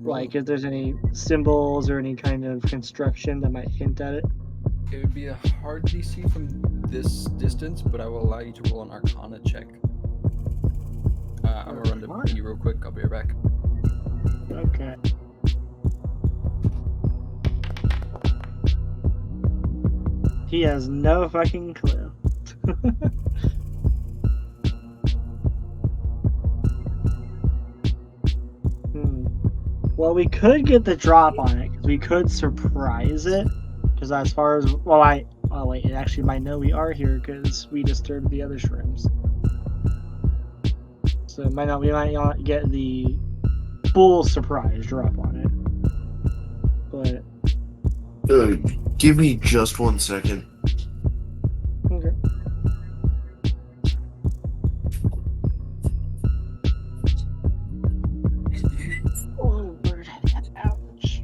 Like if there's any symbols or any kind of construction that might hint at it? It would be a hard DC from this distance, but I will allow you to roll an Arcana check. I'm gonna run to you real quick. I'll be right back. Okay. He has no fucking clue. Well, we could get the drop on it, because we could surprise it. Because as far as, wait, it actually might know we are here, because we disturbed the other shrooms. So we might not get the full surprise drop on it. But Give me just 1 second. okay. Oh, bird. Ouch.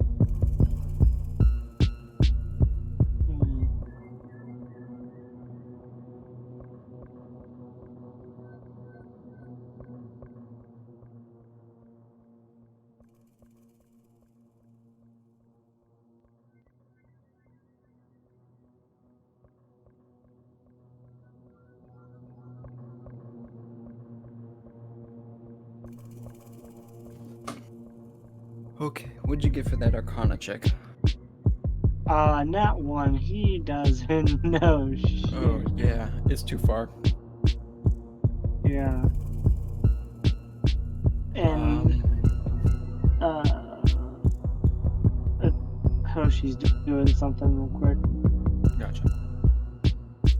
Okay, what'd you get for that Arcana check? Not one. He doesn't know shit. Oh yeah, it's too far. Yeah. And Hoshi's doing something real quick. Gotcha.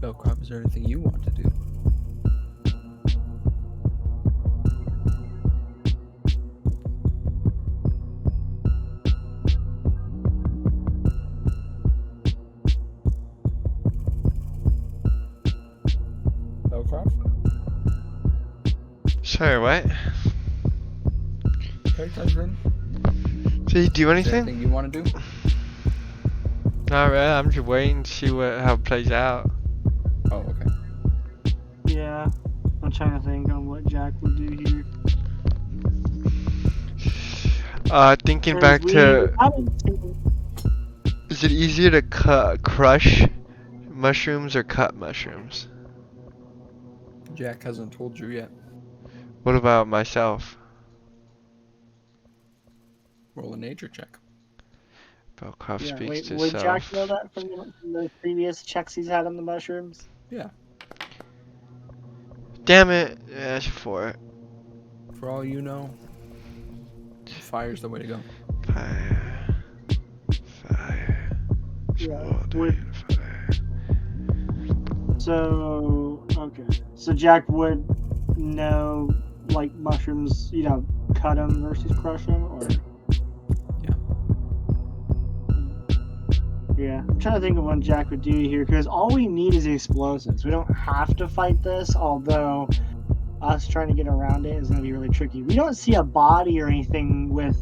Belcrop, is there anything you want to do? Belcrop? Sorry, what? Character's room? Did you do Is there anything? anything you want to do? Not really. I'm just waiting to see how it plays out. Oh, okay. Yeah. I'm trying to think on what Jack would do here. Thinking 'Cause back we to, haven't seen- is it easier to crush mushrooms or cut mushrooms? Jack hasn't told you yet. What about myself? Roll a nature check. Belcroft Yeah, speaks wait, to would Jack self. know that from the previous checks he's had on the mushrooms? Yeah. Damn it! Yeah, for it. For all you know, fire's the way to go. Fire. Fire. Yeah, Smolder would- in fire. So, okay. So Jack would know, like, mushrooms, cut them versus crush them, or? Yeah. Yeah, I'm trying to think of what Jack would do here, because all we need is the explosives. We don't have to fight this, although us trying to get around it is going to be really tricky. We don't see a body or anything with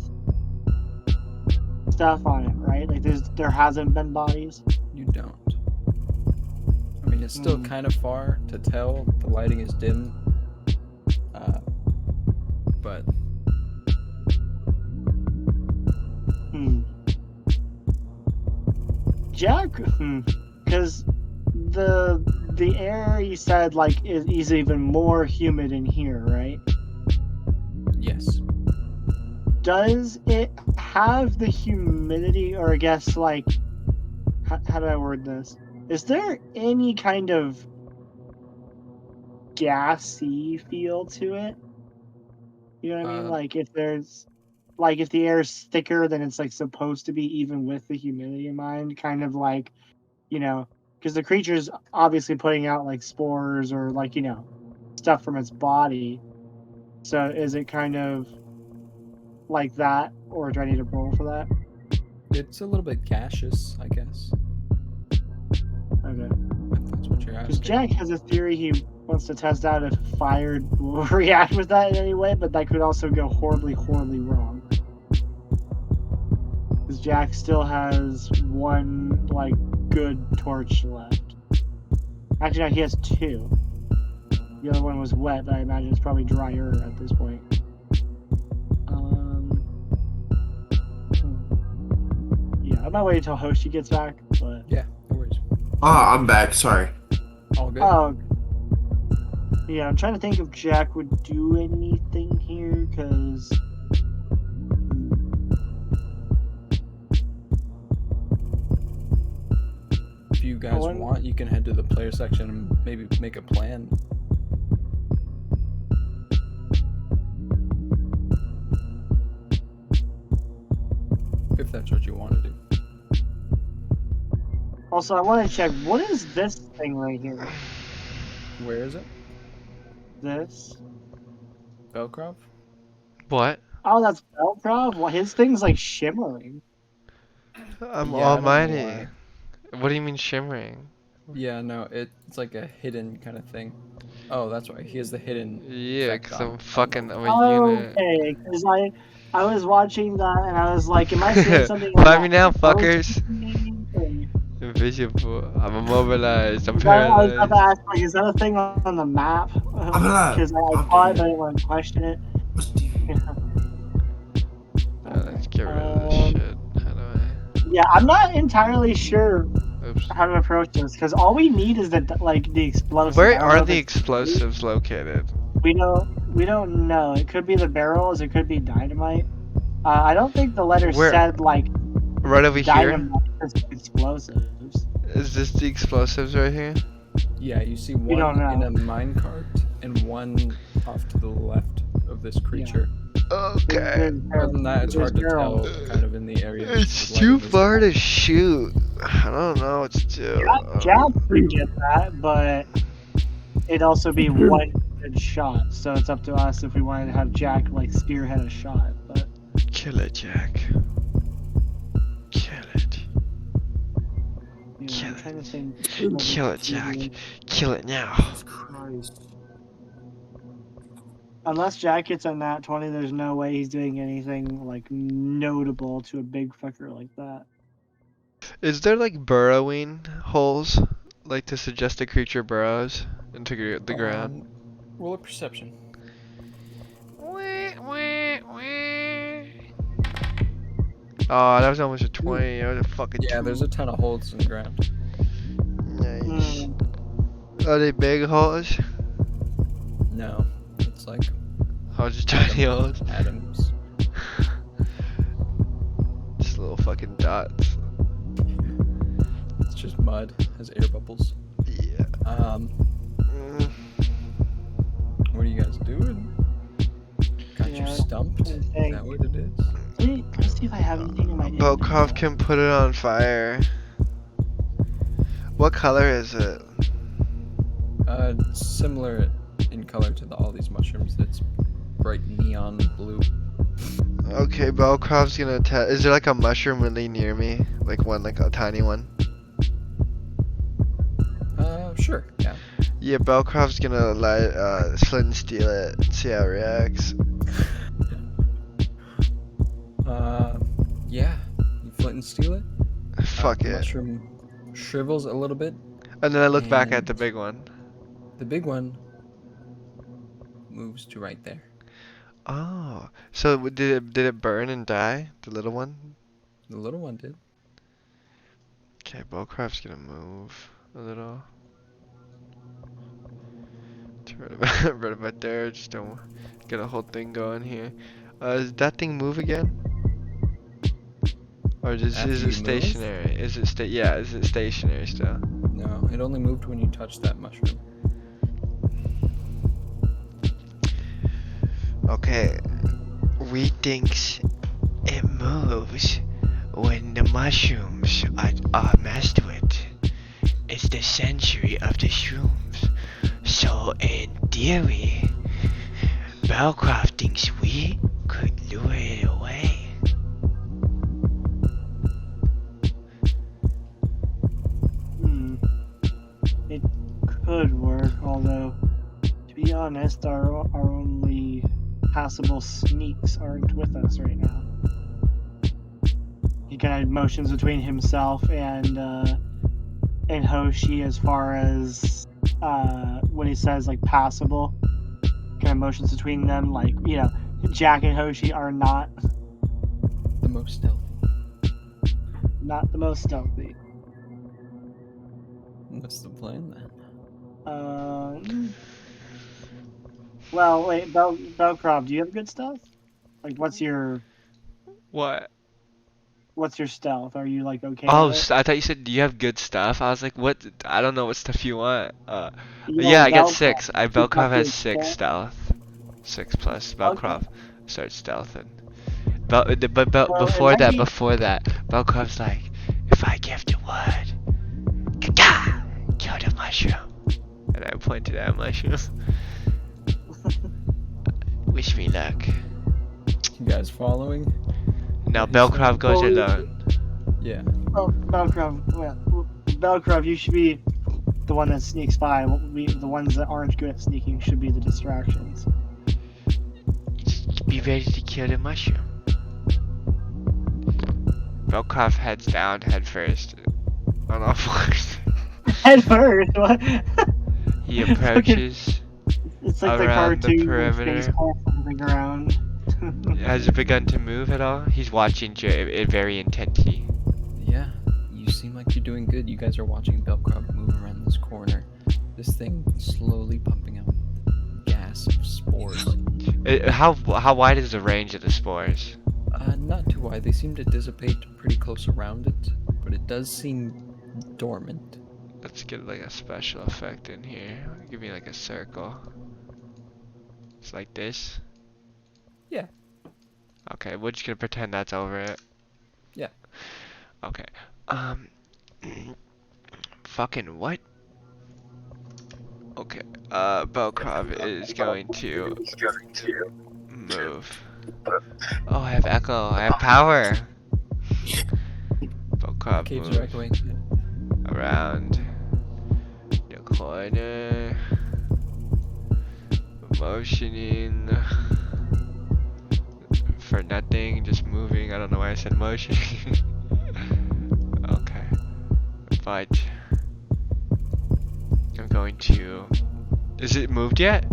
stuff on it, right? Like, there hasn't been bodies. You don't. I mean, it's still kind of far to tell. The lighting is dim. But Jack, because the air you said like is even more humid in here, right? yes. Does it have the humidity, or I guess like how do I word this? Is there any kind of gassy feel to it? You know what I mean? Like if the air is thicker than it's like supposed to be, even with the humidity in mind, kind of like, because the creature's obviously putting out like spores or like, stuff from its body. So is it kind of like that, or do I need to roll for that? It's a little bit gaseous, I guess. Okay. If that's what you're Because asking. Jack has a theory he wants to test out if fire will react with that in any way, but that could also go horribly, horribly wrong. Because Jack still has one, like, good torch left. Actually, no, he has two. The other one was wet, but I imagine it's probably drier at this point. Yeah, I might wait until Hoshi gets back, but... Yeah, no worries. Ah, I'm back. Sorry. All good. Oh, yeah, I'm trying to think if Jack would do anything here, because... If you guys want, you can head to the player section and maybe make a plan. If that's what you want to do. Also, I want to check, what is this thing right here? Where is it? This? Belcrop? What? Oh, that's Belprov? Well, his thing's like shimmering. I'm Yeah, I don't know almighty. why. What do you mean shimmering? Yeah, no, it's like a hidden kind of thing. Oh, that's why. He has the hidden. Yeah, effect because on- I'm fucking, I'm a Oh, unit. okay, because I was watching that and I was like, am I seeing something Find me now, fuckers. fuckers. Invisible. I'm immobilized. I'm I was about to paralyzed. ask, like, is that a thing on the map? alive. Because I I'm saw it, dead. but I didn't want to question it. Let's get rid of this shit. How do Yeah, I'm not entirely sure I? Oops. how to approach this, because all we need is the explosive. Where I don't know are if the it's- explosives located? We don't know. It could be the barrels. It could be dynamite. I don't think the letter Where- said like Right over here? dynamite just explosives. Is this the explosives right here? Yeah, you see We don't one in know. a minecart and one off to the left of this creature. Okay. Other than that, it's hard to tell There's kind of in the area. It's the too lighting is far off. to shoot. I don't know what to do. Jack could get that, but it'd also be one good shot. So it's up to us if we wanted to have Jack like spearhead a shot. But Kill it, Jack. Kill it. you know, Kill I'm trying to think. Kill it, Jack. Kill it now. Unless Jack gets a nat 20, there's no way he's doing anything like notable to a big fucker like that. Is there like burrowing holes? Like to suggest a creature burrows into the ground? Roll a perception. Oh, that was almost a 20. That was a fucking Yeah, two. there's a ton of holes in the ground. Nice. Hmm. Are they big holes? No, it's like Oh, just tiny holes. atoms. Just little fucking dots. It's just mud, has air bubbles. Yeah. Mm. What are you guys doing? Got you Yeah, stumped? Is I that what it is? Let's see if I have anything in my Belkov inventory. can put it on fire. What color is it? Similar in color to all these mushrooms. It's bright neon blue. Okay, Belkov's gonna test. Is there like a mushroom really near me? Like one, like a tiny one? Sure, yeah. Yeah, Belkov's gonna let Flint and steal it and see how it reacts. Yeah. You flint and steal it? Fuck The it. mushroom shrivels a little bit. And then I look back at and- the big one. The big one moves to right there. Oh, so did it burn and die? The little one? The little one did. Okay, Belkov's gonna move a little. Right about there. Just don't get a whole thing going here. Does that thing move again? Or is After it you move? stationary? Is it yeah, is it stationary still? No, it only moved when you touched that mushroom. Okay. We thinks it moves when the mushrooms are messed with. It's the century of the shrooms. So in theory, Belcroft thinks we could lure it away. It could work, although, to be honest, our only passable sneaks aren't with us right now. He kind of motions between himself and Hoshi as far as when he says like passable. Kind of motions between them, like, you know, Jack and Hoshi are not The most stealthy. the most stealthy. What's the plan then? Well, wait, Belcroft, do you have good stuff? Like, what's your What? stealth? Are you like okay? Oh, with it? I thought you said, do you have good stuff? I was like, what? I don't know what stuff you want. You Yeah, know, I got Belcroft, 6. you Belkov got has good 6 stuff? stealth. 6 plus. Belkov starts stealthing. Well, Before it might that, Belkov's like, if I give the word, kill the mushroom. And I pointed at a mushroom. Wish me luck. You guys following? Now He's Belkov goes Well, alone. Yeah. Belcroft, you should be the one that sneaks by. The ones that aren't good at sneaking should be the distractions. Just be ready to kill the mushroom. Belkov heads down head first. On all fours. Head first. What? He approaches. It's like the around the cartoon where perimeter. space falls from the ground. Has it begun to move at all? He's watching it very intently. Yeah. You seem like you're doing good. You guys are watching Belcroft move around this corner. This thing slowly pumping out gas of spores. How wide is the range of the spores? Not too wide. They seem to dissipate pretty close around it, but it does seem dormant. Let's get like a special effect in here. Give me like a circle. It's like this. Yeah. Okay, we're just gonna pretend that's over it. Yeah. Okay. Fucking what? Okay. Belkrov is going to move. Oh, I have echo. I have power. Belkrov Caves are moves echoing. around the corner. Motioning for nothing, just moving. I don't know why I said motion. Okay. But I'm going to. Is it moved yet?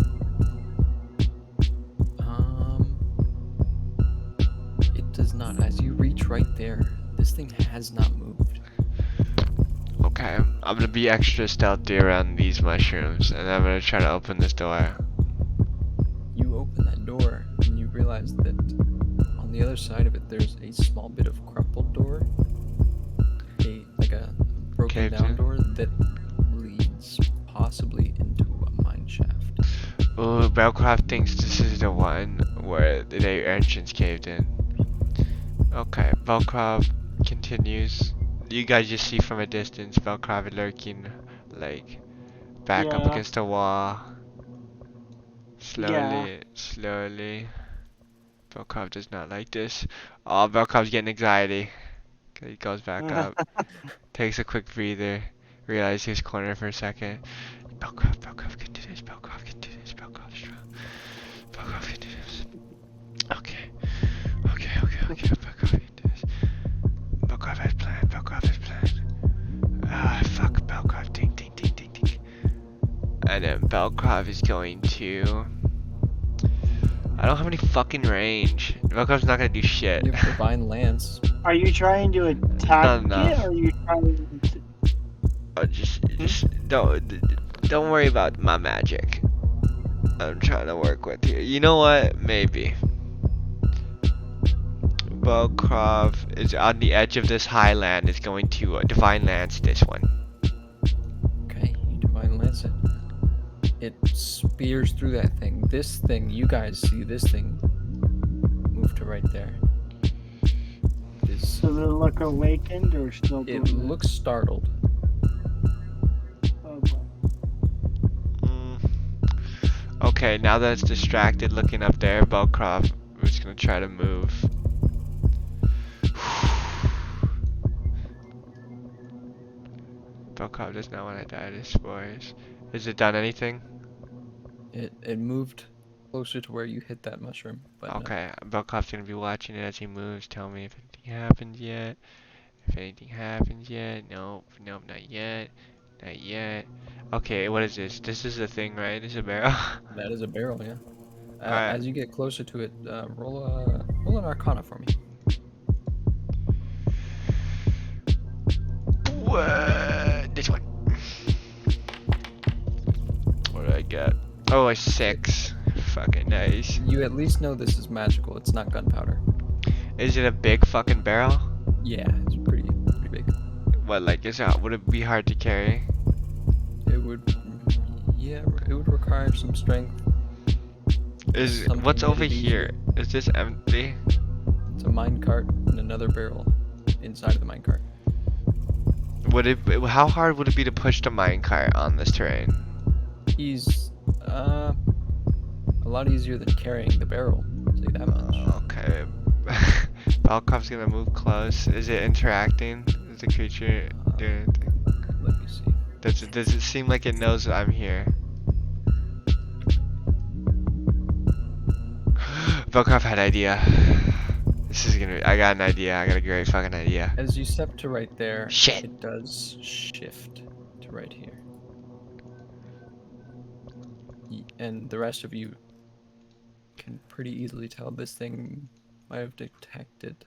It does not. As you reach right there, this thing has not moved. Okay. I'm gonna be extra stealthy around these mushrooms, and I'm gonna try to open this door. You open that door, and you realize that on the other side of it, there's a small bit of crumpled door, like a broken Caved down in? door that leads possibly into a mine shaft. Ooh, Belkrov thinks this is the one where the entrance caved in. Okay, Belkrov continues. You guys just see from a distance Belkrov lurking, like, back up Yeah. against the wall. Slowly. Belkrov does not like this. Oh, Belkrov's getting anxiety. He goes back up, takes a quick breather, realizes his corner for a second. Belkrov can do this. Belkrov can do this. Belkrov's strong. Belkrov can do this. Okay. Belkrov can do this. Belkrov has plan. Ah, fuck. Belkrov. Ding. And then Belkrov is going to. I don't have any fucking range. Belkrov's not gonna do shit. You have Divine Lance. Are you trying to attack Not enough. it, or are you trying to... Just don't worry about my magic. I'm trying to work with here. You know what? Maybe. Belkrov is on the edge of this highland. Is going to Divine Lance this one. Okay, you Divine Lance it. It spears through that thing. This thing, you guys see this thing move to right there. Does it look awakened or still doing It looks startled. Oh, boy. Okay, now that it's distracted looking up there, Belkrov is gonna try to move. Belkrov does not want to die to spores. Has it done anything? It moved closer to where you hit that mushroom. But no. Okay, Belkov's gonna be watching it as he moves. Tell me if anything happens yet. Nope, not yet. Okay, what is this? This is a thing, right? This is a barrel. That is a barrel, yeah. Alright. As you get closer to it, roll an Arcana for me. What? This one. What do I get? Oh, a 6. Fucking nice. You at least know this is magical. It's not gunpowder. Is it a big fucking barrel? Yeah, it's pretty big. What, like, would it be hard to carry? It would require some strength. Something What's made over it here? easier. Is this empty? It's a minecart and another barrel inside of the minecart. How hard would it be to push the minecart on this terrain? He's a lot easier than carrying the barrel. I'll say that much. Okay. Balkov's gonna move close. Is it interacting? Is the creature doing anything? Let me see. Does it seem like it knows I'm here? Belkov had an idea. I got an idea. I got a great fucking idea. As you step to right there, Shit. it does shift to right here. And the rest of you can pretty easily tell this thing might have detected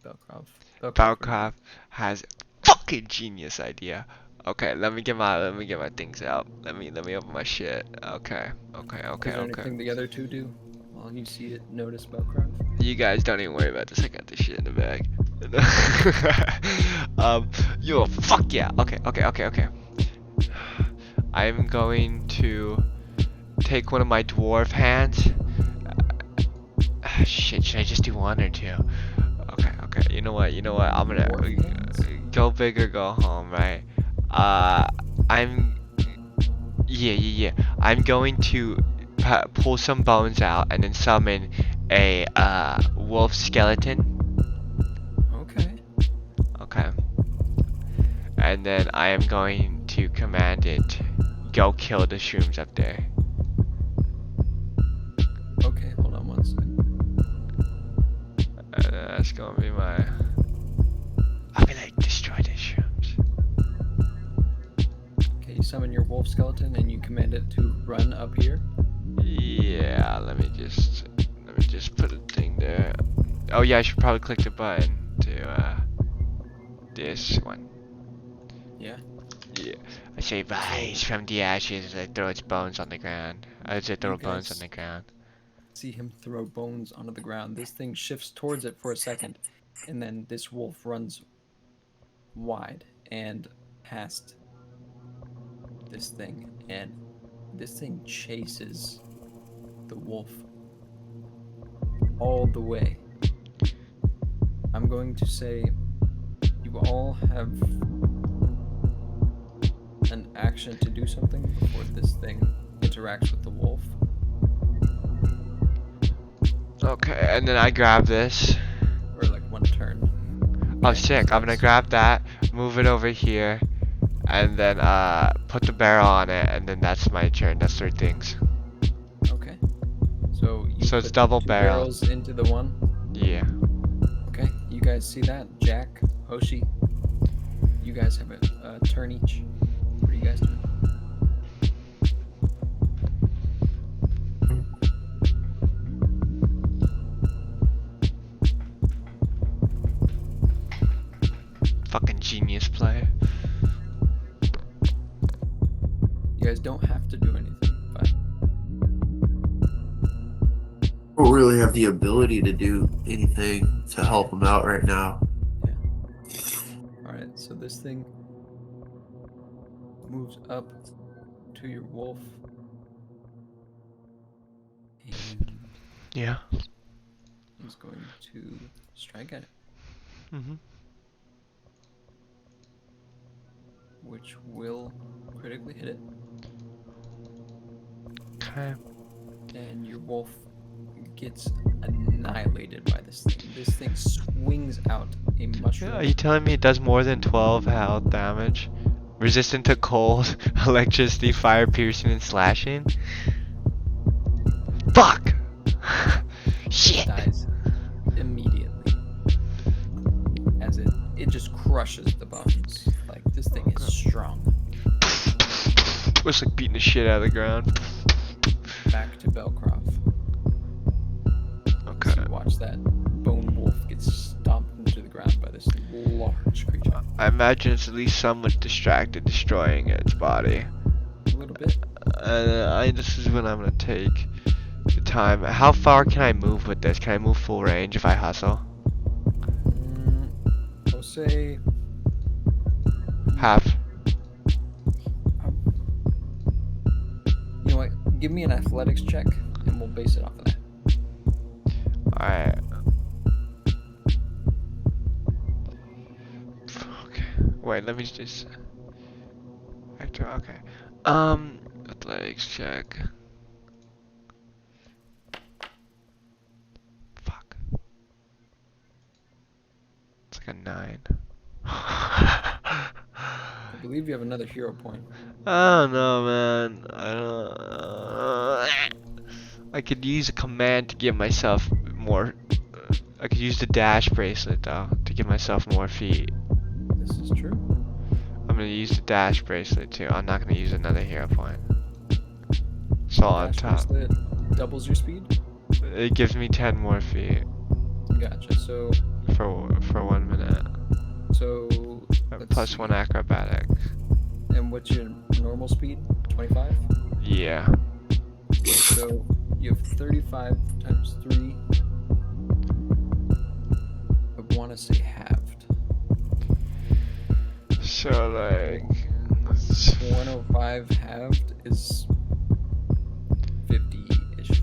Belkrov. Belkov has fucking genius idea. Okay, let me get my things out. Let me open my shit. Okay. Is there anything the other two do while you see it notice Belkrov? You guys don't even worry about this. I got this shit in the bag. Yo, fuck yeah. Okay. I'm going to take one of my dwarf hands. Shit, should I just do one or two? Okay. You know what? I'm gonna Dwarf hands? go big or go home, right? I'm yeah. I'm going to pull some bones out and then summon a wolf skeleton. Okay. And then I am going to command it, go kill the shrooms up there. Okay, hold on one second. And that's gonna be my... I'll be like, destroy the shrooms. Okay, you summon your wolf skeleton and you command it to run up here. Yeah, let me just put a thing there. Oh yeah, I should probably click the button to this one. Yeah. Yeah. I say rise from the ashes, I throw its bones on the ground. I say throw bones on the ground. See him throw bones onto the ground. This thing shifts towards it for a second, and then this wolf runs wide and past this thing, and this thing chases the wolf all the way. I'm going to say you all have an action to do something before this thing interacts with the wolf. Okay, and then I grab this. Or like one turn. Oh sick, I'm gonna grab that, move it over here, and then put the barrel on it, and then that's my turn. That's 3 things. Okay. So you So it's put double 2 barrel. barrels into the one. Yeah. Okay. You guys see that? Jack, Hoshi. You guys have a turn each. What are you guys doing? Fucking genius play. You guys don't have to do anything, but Don't really have the ability to do anything to help him out right now. alright, so this thing moves up to your wolf. And Yeah. is going to strike at it, Mm-hmm. which will critically hit it. Okay. And your wolf gets annihilated by this thing. This thing swings out a mushroom. Are you telling me it does more than 12 health damage? Resistant to cold, electricity, fire, piercing, and slashing? Fuck! Shit! Dies immediately as it just crushes the bones. Like, this thing is strong. Looks like beating the shit out of the ground. Back to Belcroft. Okay. So you watch that bone wolf get stomped into the ground by this large creature. I imagine it's at least somewhat distracted, destroying its body. A little bit. This is when I'm gonna take the time. How far can I move with this? Can I move full range if I hustle? I'll say Half. you know what? Give me an athletics check, and we'll base it off of that. Alright. Okay. Wait, let me just... Okay. Athletics check. Fuck. It's like a 9. I believe you have another hero point. I don't know, man. I could use a command to give myself more. I could use the dash bracelet though to give myself more feet. This is true. I'm gonna use the dash bracelet too. I'm not gonna use another hero point. So on Dash top, bracelet doubles your speed. it gives me 10 more feet Gotcha. So for 1 minute. Plus let's 1 see. acrobatic. And what's your normal speed? 25? Yeah. So you have 35 times 3 of want to say halved. So like 105 halved is 50-ish feet.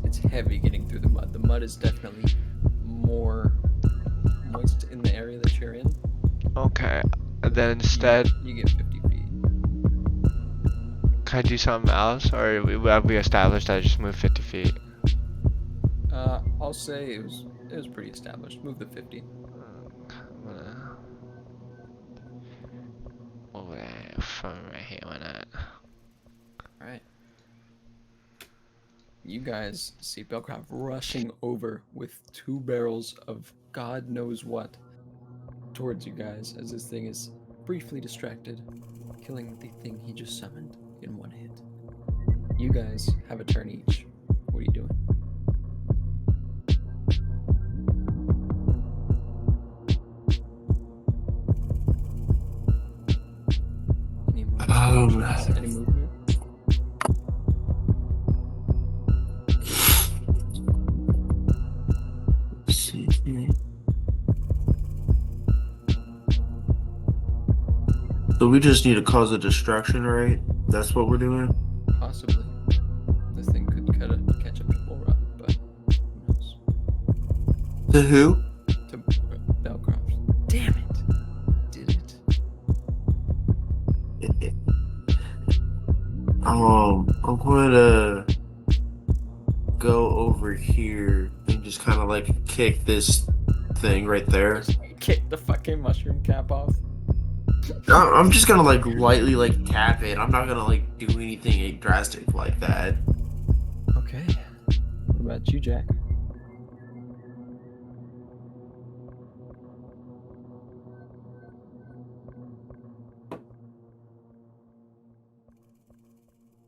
It's heavy getting through the mud. The mud is definitely more moist in the area that you're in. okay. And then instead, You get 50 feet. can I do something else, or have we established that I just move 50 feet? I'll say it was pretty established. Move the 50. I'm gonna move it from right here. Why not? All right. You guys see Belcroft rushing over with 2 barrels of God knows what towards you guys as this thing is briefly distracted, killing the thing he just summoned in one hit. You guys have a turn each. What are you doing? Any more actions? Any movement? See. So we just need to cause a distraction, right? That's what we're doing? Possibly. This thing could catch up to Bora, but who knows? To who? To Belcroft. Damn it! Did it? I'm going to go over here and just kind of like kick this thing right there. Just kick the fucking mushroom cap off. I'm just gonna like lightly like tap it. I'm not gonna like do anything drastic like that. Okay. What about you, Jack?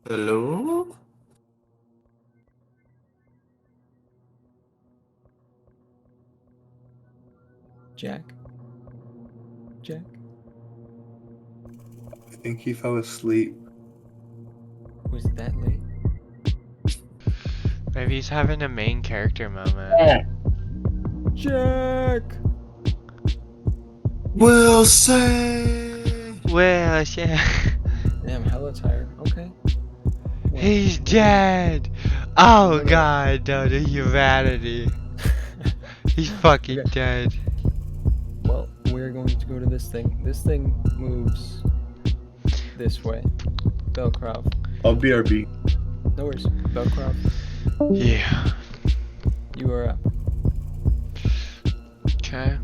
Hello? Jack? Jack? I think he fell asleep. Was it that late? Maybe he's having a main character moment. Jack! Wilson! Well, yeah. Damn, hella tired. Okay. Well, He's dead. Oh god, no, the humanity. He's fucking Okay. dead. Well, we're going to go to this thing. This thing moves this way. Belcroft. I'll BRB. No worries. Belcroft, Yeah. you are up. Okay.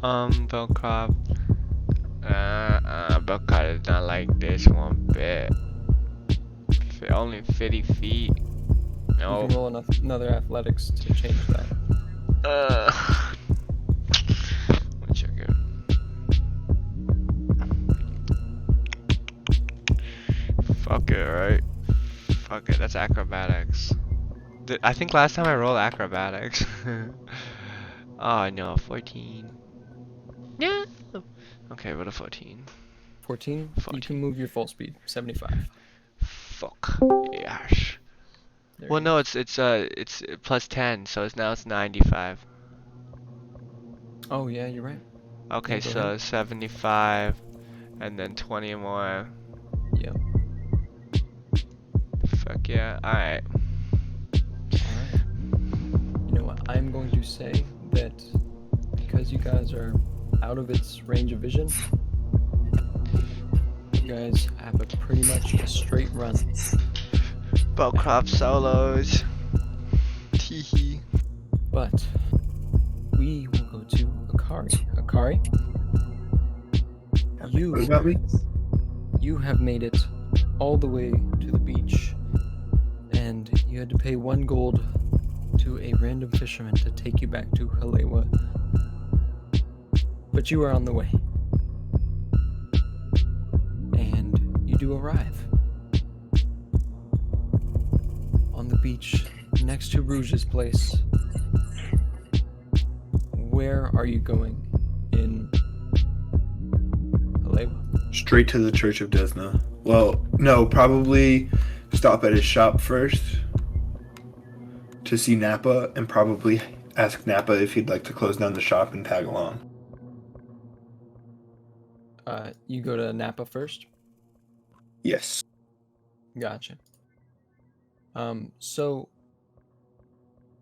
Belcroft. Belcroft is not like this one bit. Only 50 feet. You No. can roll another athletics to change that. One second. Fuck it, right? Fuck it, that's acrobatics. I think last time I rolled acrobatics. Oh no, 14. Yeah. Okay, what a 14. 14? You 14. can move your full speed. 75. Fuck. Yes. There Well, you no, it's plus 10, so now it's 95. go. Oh, yeah, you're right. Okay, Yeah, go so ahead. 75, and then 20 more. Yep. Fuck yeah. Alright. Alright. You know what? I'm going to say that because you guys are out of its range of vision, you guys have a pretty much a straight run. Belcroft solos. Teehee. But we will go to Akari. Akari, What about me? you have made it all the way to the beach, and you had to pay 1 gold to a random fisherman to take you back to Halewa. But you are on the way. And you do arrive on the beach next to Rouge's place. Where are you going in Halewa? Straight to the Church of Desna. Well, no, probably stop at his shop first. to see Nappa and probably ask Nappa if he'd like to close down the shop and tag along. You go to Napa first? Yes. Gotcha. So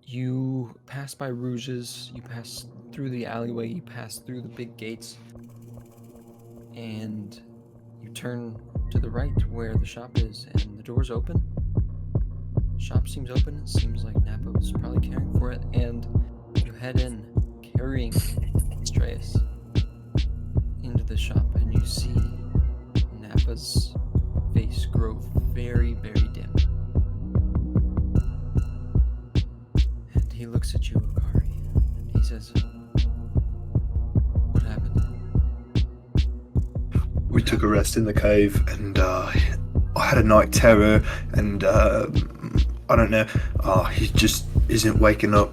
you pass by Rouge's, you pass through the alleyway, you pass through the big gates, and you turn to the right where the shop is, and the door's open. The shop seems open. It seems like Napa was probably caring for it, and you head in, carrying Strayus into the shop, and you see Nappa's face grow very, very dim. And he looks at you, Akari, and he says, "What happened?" We took a rest in the cave, and I had a night terror, and I don't know, he just isn't waking up.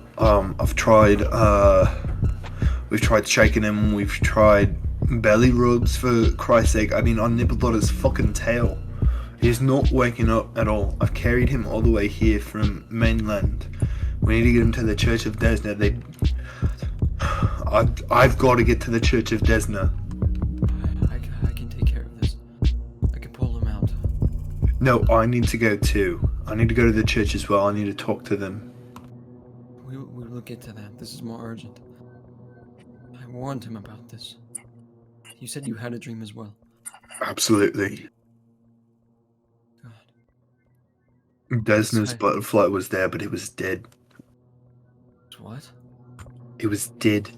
We've tried shaking him, we've tried belly rubs, for Christ's sake. I mean, I nibbled on his fucking tail. He's not waking up at all. I've carried him all the way here from mainland. We need to get him to the Church of Desna. I've got to get to the Church of Desna. I can take care of this. I can pull him out. No, I need to go too. I need to go to the church as well. I need to talk to them. We will get to that. This is more urgent. I warned him about this. You said you had a dream as well. Absolutely. God. Desna's butterfly was there, but it was dead. What? It was dead.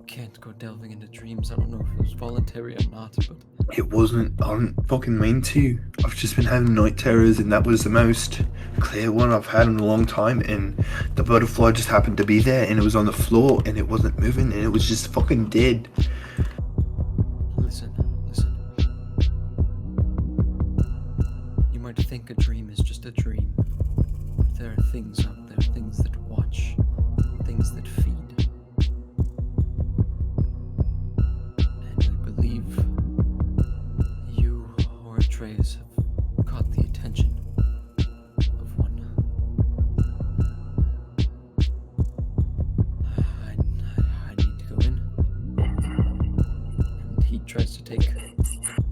Can't go delving into dreams. I don't know if it was voluntary or not, but It wasn't. I didn't fucking mean to. I've just been having night terrors, and that was the most clear one I've had in a long time. And the butterfly just happened to be there, and it was on the floor, and it wasn't moving, and it was just fucking dead. listen. You might think a dream is just a dream, but there are things out there, things that watch, things that feed. And I believe you or Atreus have caught the attention of one. I need to go in. And he tries to take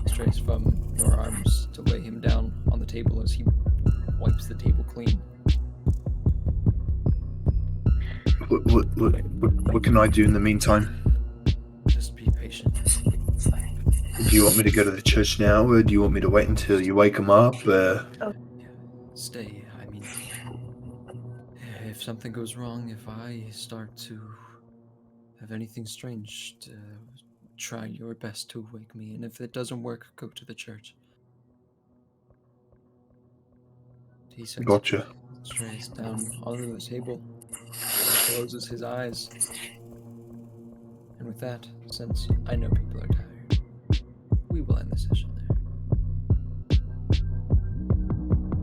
Atreus from your arms to lay him down on the table as he wipes the table clean. What can I do in the meantime? Just be patient. Do you want me to go to the church now, or do you want me to wait until you wake him up? Stay. I mean, if something goes wrong, if I start to have anything strange, try your best to wake me. And if it doesn't work, go to the church. He sets Gotcha. Strayus down onto the table, closes his eyes. And with that, since I know people are tired, we will end the session there.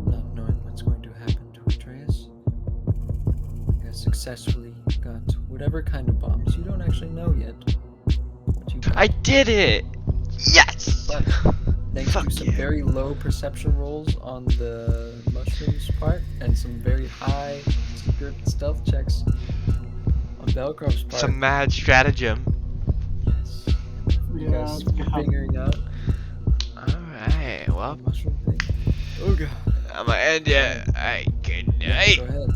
Not knowing what's going to happen to Atreus, you guys successfully got whatever kind of bombs. You don't actually know yet what you got. I did it! Yes! But thanks Fuck to some yeah. very low perception rolls on the mushrooms part and some very high secret stealth checks on Belcroft's part. Some mad stratagem. Yes. You guys figuring out Alright, well, the mushroom thing. Oh god. I'm gonna end it. Alright, good night. Go ahead.